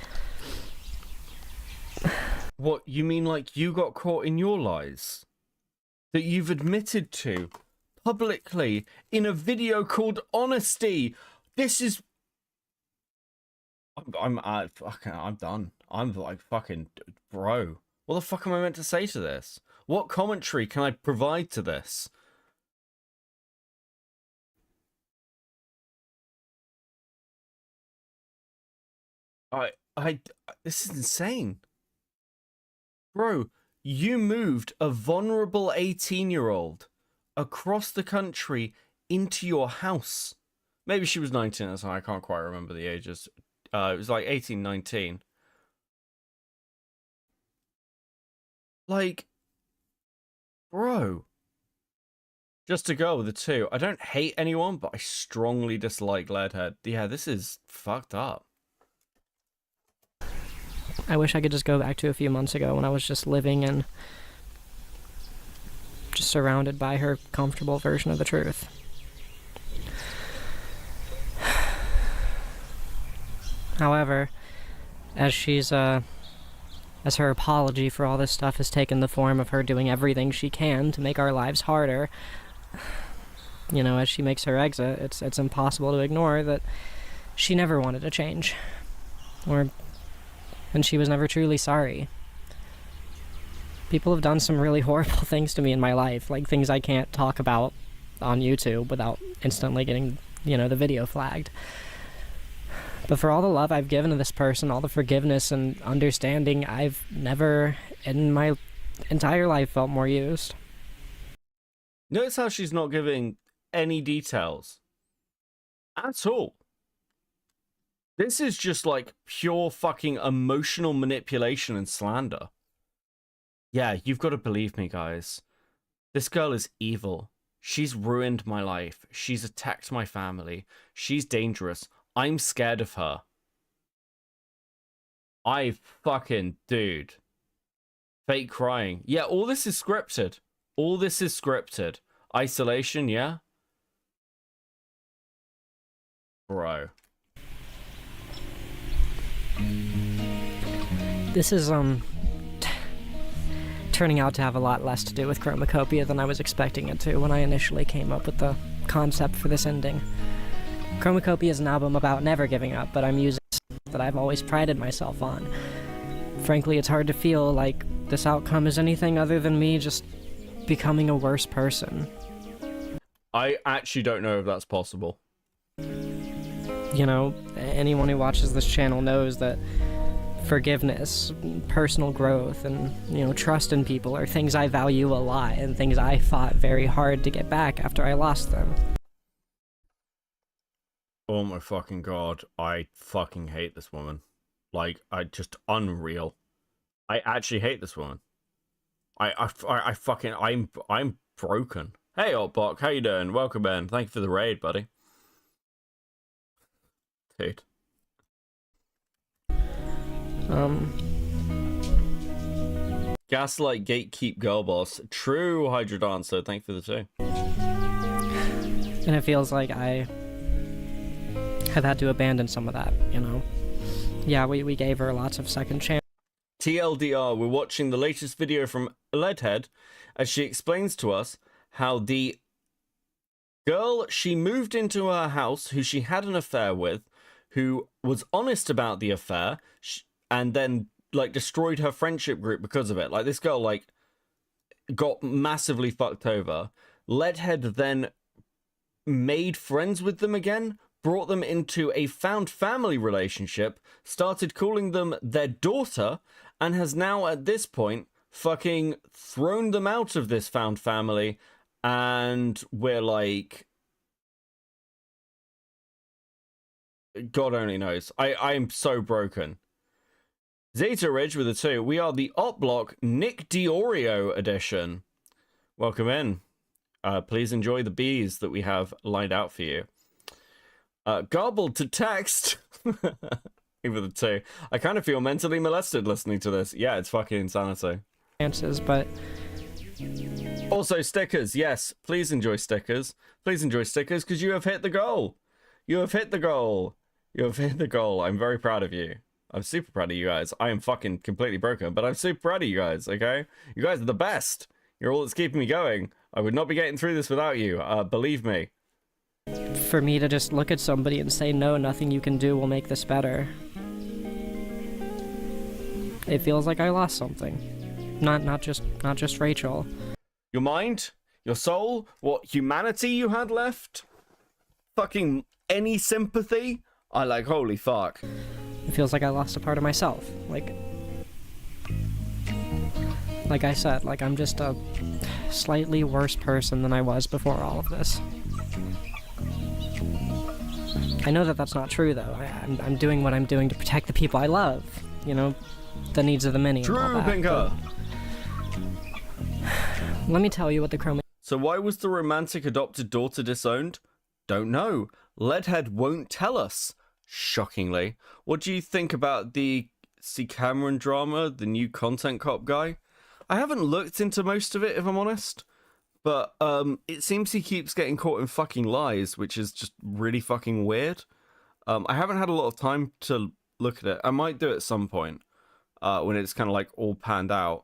Speaker 3: What, you mean like you got caught in your lies? That you've admitted to publicly in a video called Honesty? This is... I'm done. I'm like, fucking, bro. What the fuck am I meant to say to this? What commentary can I provide to this? This is insane. Bro, you moved a vulnerable 18-year-old across the country into your house. Maybe she was 19 at the time. I can't quite remember the ages. It was like 18, 19. Like, bro. Just to go with the 2. I don't hate anyone, but I strongly dislike Leadhead. Yeah, this is fucked up.
Speaker 6: I wish I could just go back to a few months ago when I was just living and just surrounded by her comfortable version of the truth. However, as her apology for all this stuff has taken the form of her doing everything she can to make our lives harder, you know, as she makes her exit, it's impossible to ignore that she never wanted to change. And she was never truly sorry. People have done some really horrible things to me in my life, like things I can't talk about on YouTube without instantly getting, you know, the video flagged. But for all the love I've given to this person, all the forgiveness and understanding, I've never in my entire life felt more used.
Speaker 3: Notice how she's not giving any details at all. This is just like pure fucking emotional manipulation and slander. Yeah, you've got to believe me, guys. This girl is evil. She's ruined my life. She's attacked my family. She's dangerous. I'm scared of her. Dude. Fake crying. Yeah, all this is scripted. All this is scripted. Isolation, yeah? Bro.
Speaker 6: This is, turning out to have a lot less to do with Chromacopia than I was expecting it to when I initially came up with the concept for this ending. Chromacopia is an album about never giving up, but I'm using that I've always prided myself on. Frankly, it's hard to feel like this outcome is anything other than me just becoming a worse person.
Speaker 3: I actually don't know if that's possible.
Speaker 6: You know, anyone who watches this channel knows that forgiveness, personal growth, and, you know, trust in people are things I value a lot and things I fought very hard to get back after I lost them.
Speaker 3: Oh my fucking god, I fucking hate this woman. Like, just unreal. I actually hate this woman. I'm broken. Hey, Otbok, how you doing? Welcome in. Thank you for the raid, buddy. Dude. Gaslight Gatekeep Girl Boss. True Hydra Dancer. Thank you for the 2.
Speaker 6: And it feels like I have had to abandon some of that, you know? Yeah, we gave her lots of second chance.
Speaker 3: TLDR, we're watching the latest video from Leadhead as she explains to us how the girl she moved into her house, who she had an affair with, who was honest about the affair, and then, like, destroyed her friendship group because of it. Like, this girl, like, got massively fucked over. Leadhead then made friends with them again, brought them into a found family relationship, started calling them their daughter, and has now, at this point, fucking thrown them out of this found family, and we're like... God only knows. I am so broken. Zeta Ridge with a 2. We are the Op Block Nick Diorio edition. Welcome in. Please enjoy the bees that we have lined out for you. Garbled to text. With a 2. I kind of feel mentally molested listening to this. Yeah, it's fucking insanity.
Speaker 6: Chances, but
Speaker 3: also stickers. Yes, please enjoy stickers. Please enjoy stickers because you have hit the goal. You have hit the goal. You have hit the goal. I'm very proud of you. I'm super proud of you guys. I am fucking completely broken, but I'm super proud of you guys, okay? You guys are the best. You're all that's keeping me going. I would not be getting through this without you. Believe me.
Speaker 6: For me to just look at somebody and say, no, nothing you can do will make this better. It feels like I lost something. Not just Rachel.
Speaker 3: Your mind? Your soul? What humanity you had left? Fucking any sympathy? I like, holy fuck.
Speaker 6: It feels like I lost a part of myself. Like I said, like I'm just a slightly worse person than I was before all of this. I know that that's not true, though. I'm doing what I'm doing to protect the people I love. You know, the needs of the many.
Speaker 3: True,
Speaker 6: and all that.
Speaker 3: Pinker.
Speaker 6: Let me tell you what the Chrome...
Speaker 3: So why was the romantic adopted daughter disowned? Don't know. Leadhead won't tell us. Shockingly. What do you think about the C. Cameron drama, the new content cop guy? I haven't looked into most of it, if I'm honest. But it seems he keeps getting caught in fucking lies, which is just really fucking weird. I haven't had a lot of time to look at it. I might do it at some point when it's kind of like all panned out.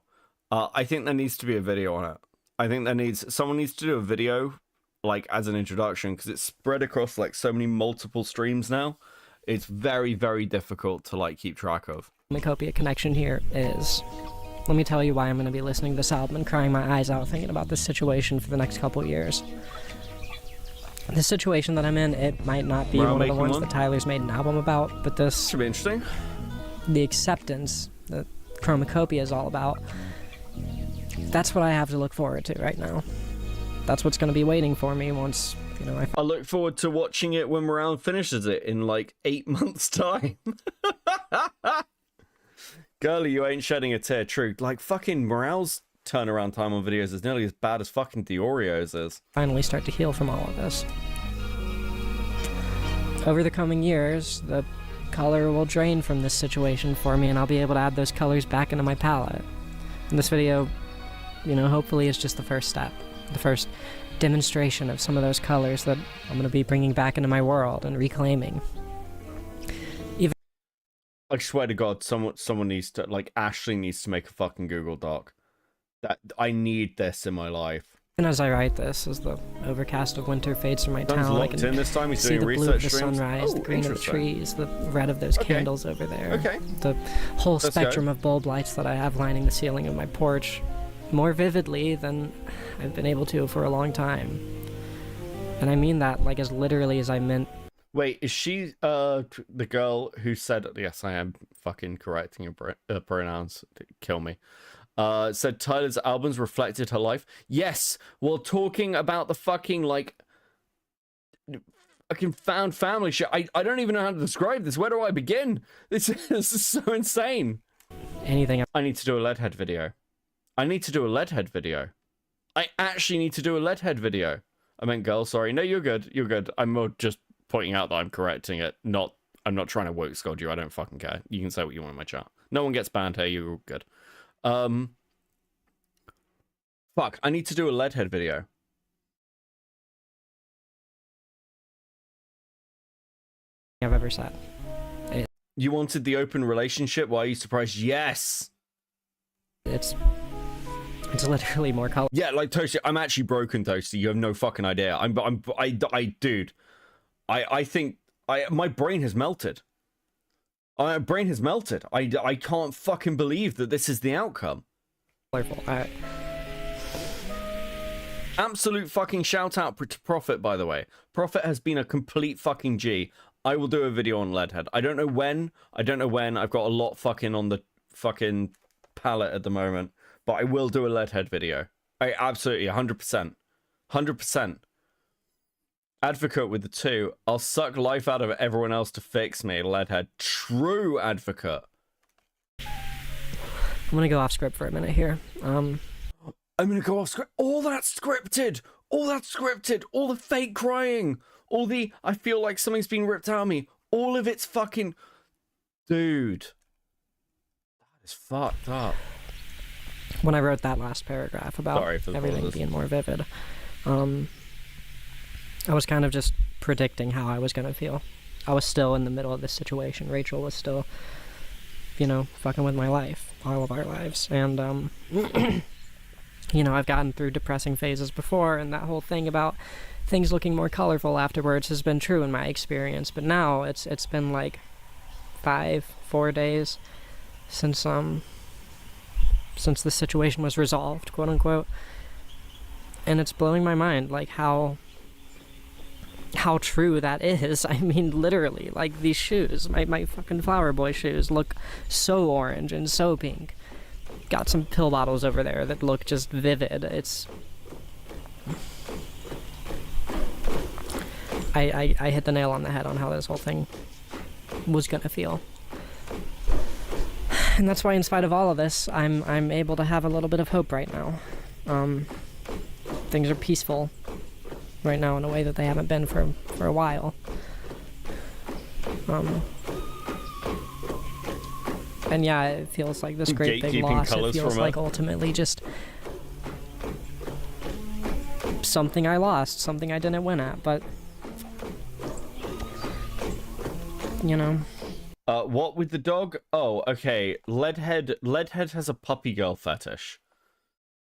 Speaker 3: I think there needs to be a video on it. I think someone needs to do a video like as an introduction, because it's spread across like so many multiple streams now. It's very, very difficult to like keep track of.
Speaker 6: The Cornucopia connection here is, let me tell you why I'm going to be listening to this album and crying my eyes out thinking about this situation for the next couple of years. The situation that I'm in, it might not be one of the ones that Tyler's made an album about, but this
Speaker 3: should be interesting.
Speaker 6: The acceptance that Cornucopia is all about, that's what I have to look forward to right now. That's what's going to be waiting for me once, you know,
Speaker 3: I look forward to watching it when Morale finishes it in like 8 months' time. Girlie, you ain't shedding a tear. True. Like, fucking Morale's turnaround time on videos is nearly as bad as fucking Dioreo's is.
Speaker 6: Finally start to heal from all of this. Over the coming years, the color will drain from this situation for me, and I'll be able to add those colors back into my palette. And this video, you know, hopefully is just the first step. The first demonstration of some of those colors that I'm going to be bringing back into my world and reclaiming.
Speaker 3: I swear to God, someone needs to, like, Ashley needs to make a fucking Google Doc. That I need this in my life.
Speaker 6: And as I write this, as the overcast of winter fades from my town, I can
Speaker 3: in this time. He's
Speaker 6: see
Speaker 3: doing
Speaker 6: the blue of the
Speaker 3: streams.
Speaker 6: sunrise, the green of the trees, the red of those candles over there.
Speaker 3: Okay.
Speaker 6: The whole
Speaker 3: Let's
Speaker 6: spectrum
Speaker 3: go.
Speaker 6: of bulb lights that I have lining the ceiling of my porch more vividly than I've been able to for a long time. And I mean that like as literally as I meant.
Speaker 3: Wait, is she the girl who said, yes, I am fucking correcting her pronouns, kill me, said Tyler's albums reflected her life? Yes, while talking about the fucking, like, fucking found family shit. I don't even know how to describe this. Where do I begin? This is so insane.
Speaker 6: Anything.
Speaker 3: I need to do a Leadhead video. I need to do a Leadhead video. I actually need to do a Leadhead video. I meant girl, sorry. No, you're good. You're good. I'm more just pointing out that I'm correcting it. I'm not trying to woke scold you. I don't fucking care. You can say what you want in my chat. No one gets banned here. You're all good. Fuck. I need to do a Leadhead video.
Speaker 6: I've ever said.
Speaker 3: You wanted the open relationship? Why are you surprised? Yes.
Speaker 6: It's literally more color.
Speaker 3: Yeah, like Toasty, I'm actually broken, Toasty. You have no fucking idea. Dude. I think my brain has melted. My brain has melted. I can't fucking believe that this is the outcome.
Speaker 6: Colorful.
Speaker 3: Absolute fucking shout out to Prophet, by the way. Prophet has been a complete fucking G. I will do a video on Leadhead. I don't know when. I've got a lot fucking on the fucking palette at the moment. But I will do a Leadhead video. I absolutely, 100%. 100%. Advocate with the 2. I'll suck life out of everyone else to fix me. Leadhead. True advocate.
Speaker 6: I'm gonna go off script for a minute here.
Speaker 3: I'm gonna go off script. All that's scripted. All that's scripted. All the fake crying. All the, I feel like something's been ripped out of me. All of it's fucking... Dude. That is fucked up.
Speaker 6: When I wrote that last paragraph about everything being more vivid, I was kind of just predicting how I was going to feel. I was still in the middle of this situation. Rachel was still, you know, fucking with my life, all of our lives. And, you know, I've gotten through depressing phases before, and that whole thing about things looking more colorful afterwards has been true in my experience. But now it's been like 4 days since the situation was resolved, quote unquote, and it's blowing my mind, like how true that is. I mean, literally, like these shoes, my fucking Flower Boy shoes look so orange and so pink. Got some pill bottles over there that look just vivid. It's... I hit the nail on the head on how this whole thing was gonna feel. And that's why, in spite of all of this, I'm able to have a little bit of hope right now. things are peaceful right now in a way that they haven't been for a while. And yeah, it feels like this great big loss. It feels like ultimately just something I lost, something I didn't win at, but you know.
Speaker 3: What with the dog? Oh, okay. Leadhead has a puppy girl fetish.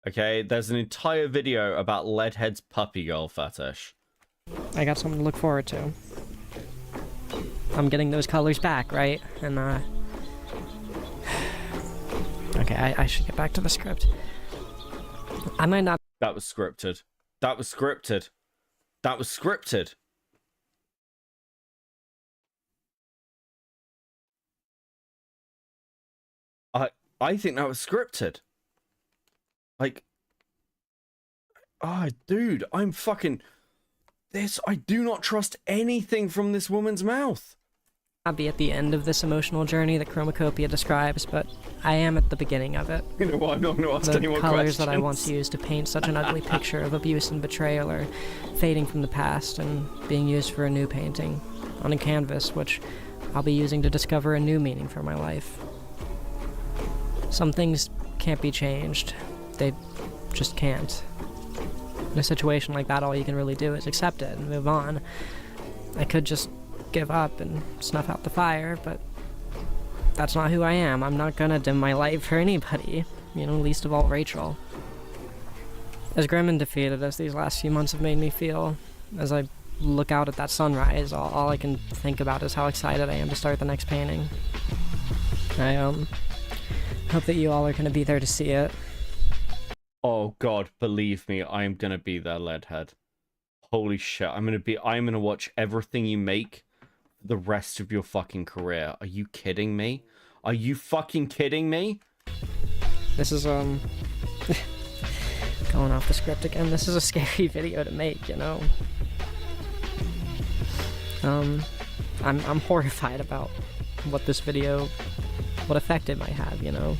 Speaker 3: Okay, there's an entire video about Leadhead's puppy girl fetish.
Speaker 6: I got something to look forward to. I'm getting those colors back, right? And okay, I should get back to the script. I might not.
Speaker 3: That was scripted. That was scripted. That was scripted. I think that was scripted. Like, dude, I'm fucking this. I do not trust anything from this woman's mouth.
Speaker 6: I'll be at the end of this emotional journey that Chromacopia describes, but I am at the beginning of it.
Speaker 3: You know what? I'm not going to ask any more
Speaker 6: questions. The colors that I once used to paint such an ugly picture of abuse and betrayal are fading from the past and being used for a new painting on a canvas, which I'll be using to discover a new meaning for my life. Some things can't be changed. They just can't. In a situation like that, all you can really do is accept it and move on. I could just give up and snuff out the fire, but that's not who I am. I'm not gonna dim my light for anybody, you know, least of all Rachel. As grim and defeated as these last few months have made me feel, as I look out at that sunrise, all I can think about is how excited I am to start the next painting. I hope that you all are gonna be there to see it.
Speaker 3: Oh god, believe me, I'm gonna be there, Leadhead. Holy shit, I'm gonna watch everything you make the rest of your fucking career. Are you kidding me? Are you fucking kidding me?
Speaker 6: This is going off the script again. This is a scary video to make, you know. I'm horrified about what this video, what effect it might have, you know.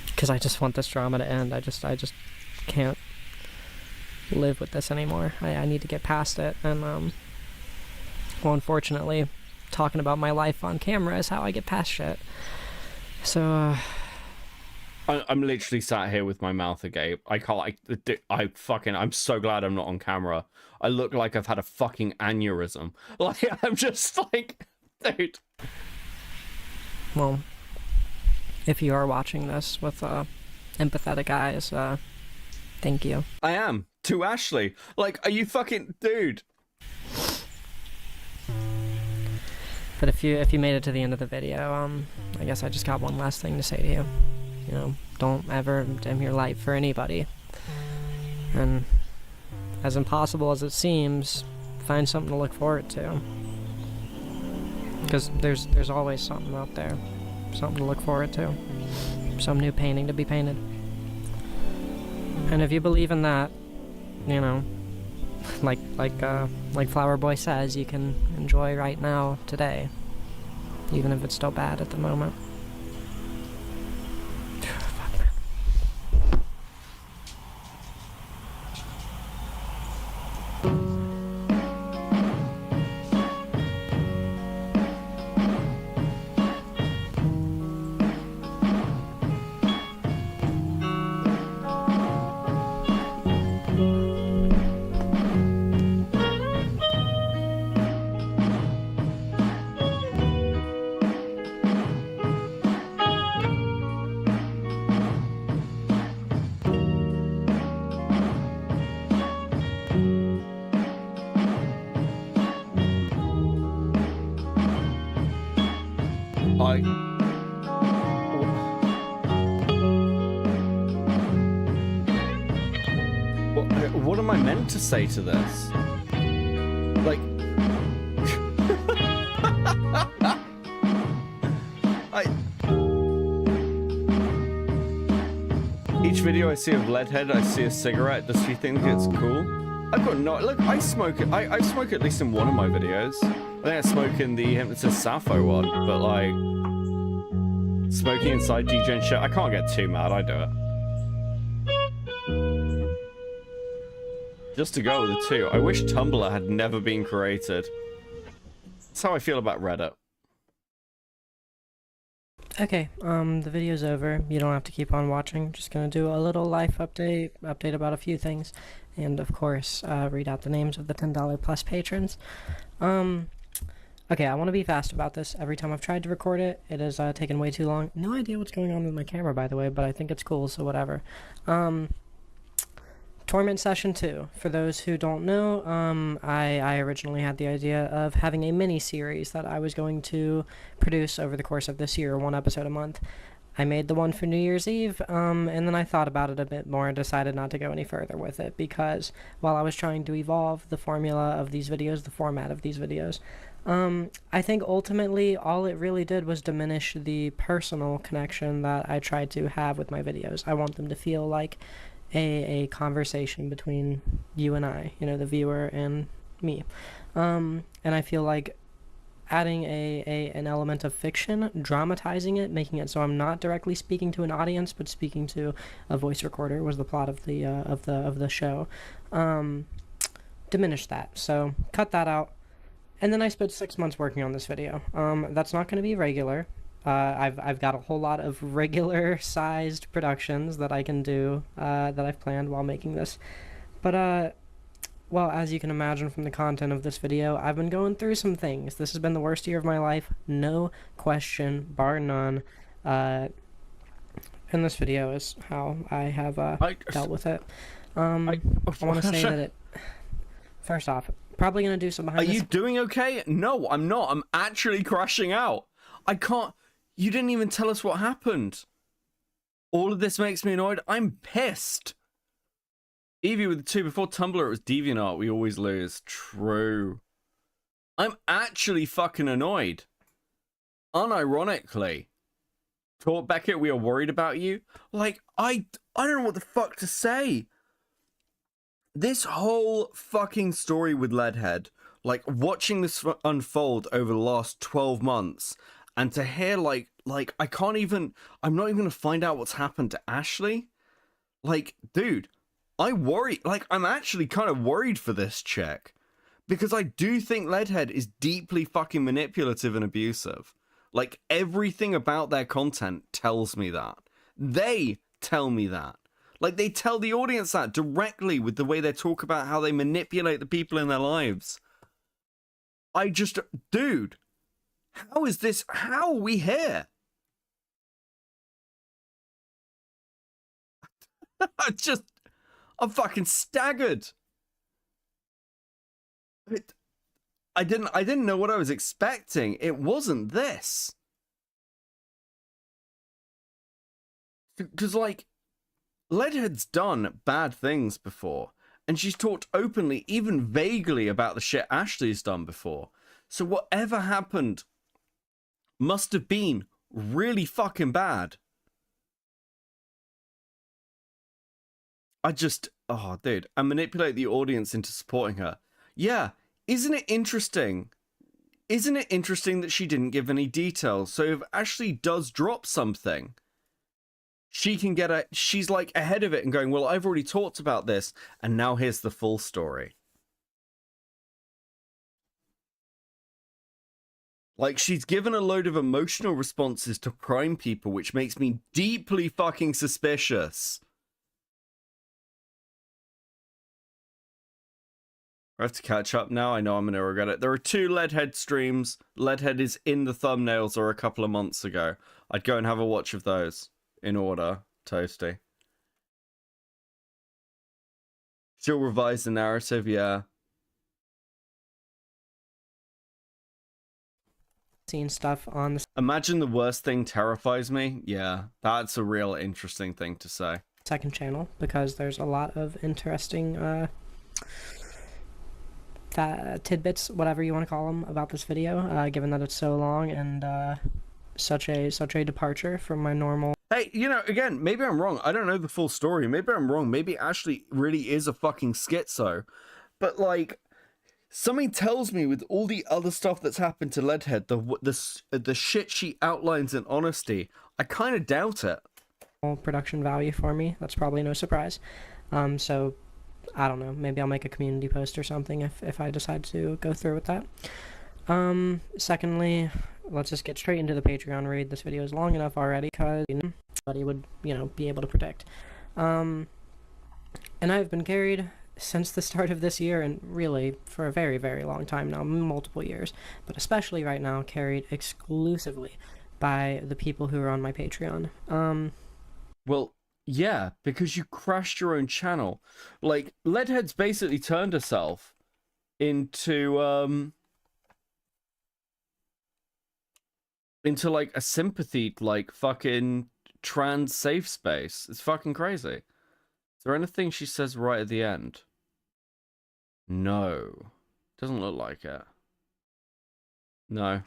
Speaker 6: Because I just want this drama to end. I just can't live with this anymore. I need to get past it. And well, unfortunately, talking about my life on camera is how I get past shit. So
Speaker 3: I'm literally sat here with my mouth agape. I'm so glad I'm not on camera. I look like I've had a fucking aneurysm. Like, I'm just like, dude.
Speaker 6: Well, if you are watching this with empathetic eyes, thank you.
Speaker 3: I am. To Ashley. Like, are you fucking... Dude.
Speaker 6: But if you made it to the end of the video, I guess I just got one last thing to say to you. You know, don't ever dim your light for anybody. And as impossible as it seems, find something to look forward to. Because there's always something out there. Something to look forward to. Some new painting to be painted. And if you believe in that, you know, like Flower Boy says, you can enjoy right now, today, even if it's still bad at the moment.
Speaker 3: What am I meant to say to this? Like... Each video I see of Leadhead, I see a cigarette. Does she think it's cool? I've got no... Look, I smoke it. I smoke at least in one of my videos. I think I smoke in the Hypnotist Sappho one, but like... Smoking inside DJ and shit, I can't get too mad, I do it. Just to go with the 2, I wish Tumblr had never been created. That's how I feel about Reddit.
Speaker 6: Okay, the video's over. You don't have to keep on watching. Just gonna do a little life update about a few things, and of course, read out the names of the $10 plus patrons. Okay, I want to be fast about this. Every time I've tried to record it, it has taken way too long. No idea what's going on with my camera, by the way, but I think it's cool, so whatever. Torment Session 2. For those who don't know, I originally had the idea of having a mini-series that I was going to produce over the course of this year, 1 episode a month. I made the one for New Year's Eve, and then I thought about it a bit more and decided not to go any further with it, because while I was trying to evolve the formula of these videos, the format of these videos, I think ultimately all it really did was diminish the personal connection that I tried to have with my videos. I want them to feel like a conversation between you and I, you know, the viewer and me. And I feel like adding an element of fiction, dramatizing it, making it so I'm not directly speaking to an audience, but speaking to a voice recorder was the plot of the show. Diminished that, so cut that out. And then I spent 6 months working on this video. That's not going to be regular. I've got a whole lot of regular-sized productions that I can do, that I've planned while making this. But, well, as you can imagine from the content of this video, I've been going through some things. This has been the worst year of my life, no question, bar none. And this video is how I have dealt with it. I want to say that it... First off, probably going to do some behind
Speaker 3: Are you doing okay? No, I'm not. I'm actually crashing out. I can't... You didn't even tell us what happened. All of this makes me annoyed. I'm pissed. Evie with the 2. Before Tumblr, it was DeviantArt. We always lose. True. I'm actually fucking annoyed. Unironically. Talk Beckett, we are worried about you. Like, I don't know what the fuck to say. This whole fucking story with Leadhead, like, watching this unfold over the last 12 months... And to hear, like, I can't even... I'm not even going to find out what's happened to Ashley. Like, dude, I worry... Like, I'm actually kind of worried for this chick. Because I do think Leadhead is deeply fucking manipulative and abusive. Like, everything about their content tells me that. They tell me that. Like, they tell the audience that directly with the way they talk about how they manipulate the people in their lives. I just... Dude... How is this? How are we here? I'm fucking staggered. I didn't know what I was expecting. It wasn't this. Because, like, Leadhead's done bad things before. And she's talked openly, even vaguely, about the shit Ashley's done before. So whatever happened must have been really fucking bad. Oh, dude, I manipulate the audience into supporting her. Yeah, isn't it interesting? Isn't it interesting that she didn't give any details? So if Ashley does drop something, she can get she's like ahead of it and going, well, I've already talked about this, and now here's the full story. Like, she's given a load of emotional responses to crime people, which makes me deeply fucking suspicious. I have to catch up now. I know I'm going to regret it. There are 2 Leadhead streams. Leadhead is in the thumbnails or a couple of months ago. I'd go and have a watch of those in order, Toasty. She'll revise the narrative, yeah.
Speaker 6: Seen stuff on the
Speaker 3: Imagine the worst thing terrifies me. Yeah, that's a real interesting thing to say.
Speaker 6: second channel, because there's a lot of interesting tidbits, whatever you want to call them, about this video, given that it's so long and such a departure from my normal.
Speaker 3: Hey, you know, again, maybe I'm wrong. I don't know the full story. Maybe I'm wrong. Maybe Ashley really is a fucking schizo. But, like, something tells me with all the other stuff that's happened to Leadhead, the shit she outlines in Honesty, I kind of doubt it.
Speaker 6: Production value for me. That's probably no surprise. So I don't know, maybe I'll make a community post or something if I decide to go through with that. Secondly, let's just get straight into the Patreon read. This video is long enough already because nobody would, be able to predict. And I've been carried since the start of this year, and really for a very, very long time now, multiple years, but especially right now, carried exclusively by the people who are on my Patreon.
Speaker 3: Well, yeah, because you crashed your own channel. Like, Leadhead's basically turned herself into like a sympathy, like, fucking trans safe space. It's fucking crazy. Is there anything she says right at the end? No. Doesn't look like it. No.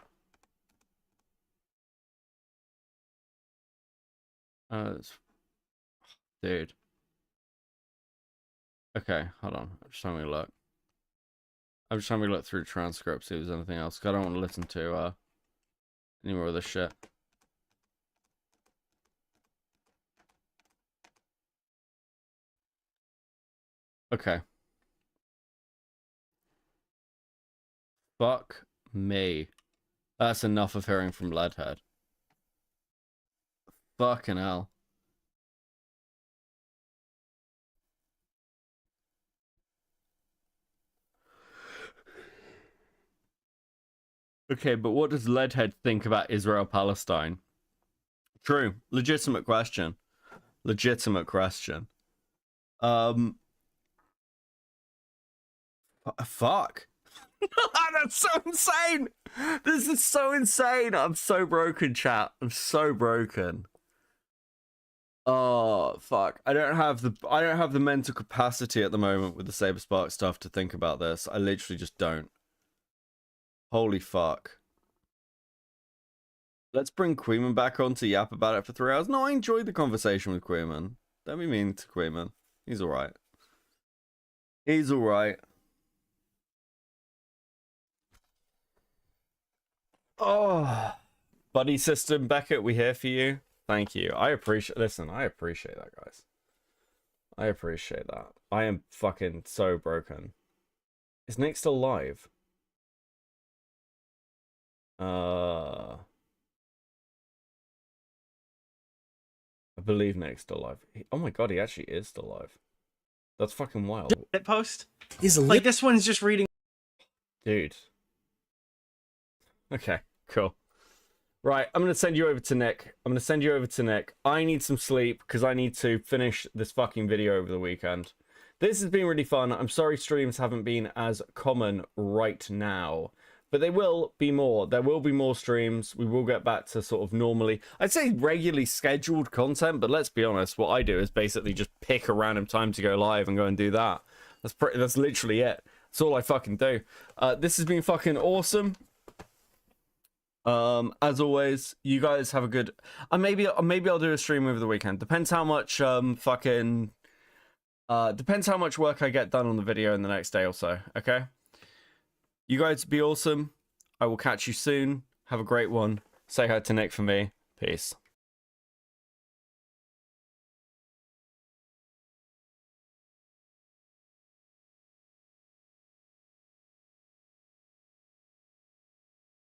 Speaker 3: Dude. Okay, hold on. I'm just having a look. I'm just having a look through transcripts, see if there's anything else, because I don't want to listen to any more of this shit. Okay. Fuck me. That's enough of hearing from Leadhead. Fucking hell. Okay, but what does Leadhead think about Israel-Palestine? True. Legitimate question. Legitimate question. Fuck. That's so insane. This is so insane. I'm so broken, chat. I'm so broken. Oh, fuck. I don't have the mental capacity at the moment with the Saber Spark stuff to think about this. I literally just don't. Holy fuck. Let's bring Queeman back on to yap about it for 3 hours. No, I enjoyed the conversation with Queeman. Don't be mean to Queeman. He's alright. He's alright. Oh. Buddy system, Beckett, we here for you. Thank you. I appreciate that, guys. I appreciate that. I am fucking so broken. Is Nick still live? I believe Nick's still alive. Oh my god, he actually is still alive. That's fucking wild.
Speaker 9: That post is like this one's just reading.
Speaker 3: Dude. Okay, cool. Right, I'm gonna send you over to Nick. I need some sleep because I need to finish this fucking video over the weekend. This has been really fun. I'm sorry streams haven't been as common right now. But they will be more. There will be more streams. We will get back to sort of normally, I'd say regularly scheduled content, but let's be honest, what I do is basically just pick a random time to go live and go and do that. That's literally it. That's all I fucking do. This has been fucking awesome. As always, you guys have a good, maybe I'll do a stream over the weekend. Depends how much depends how much work I get done on the video in the next day or so, okay? You guys be awesome. I will catch you soon. Have a great one. Say hi to Nick for me. Peace.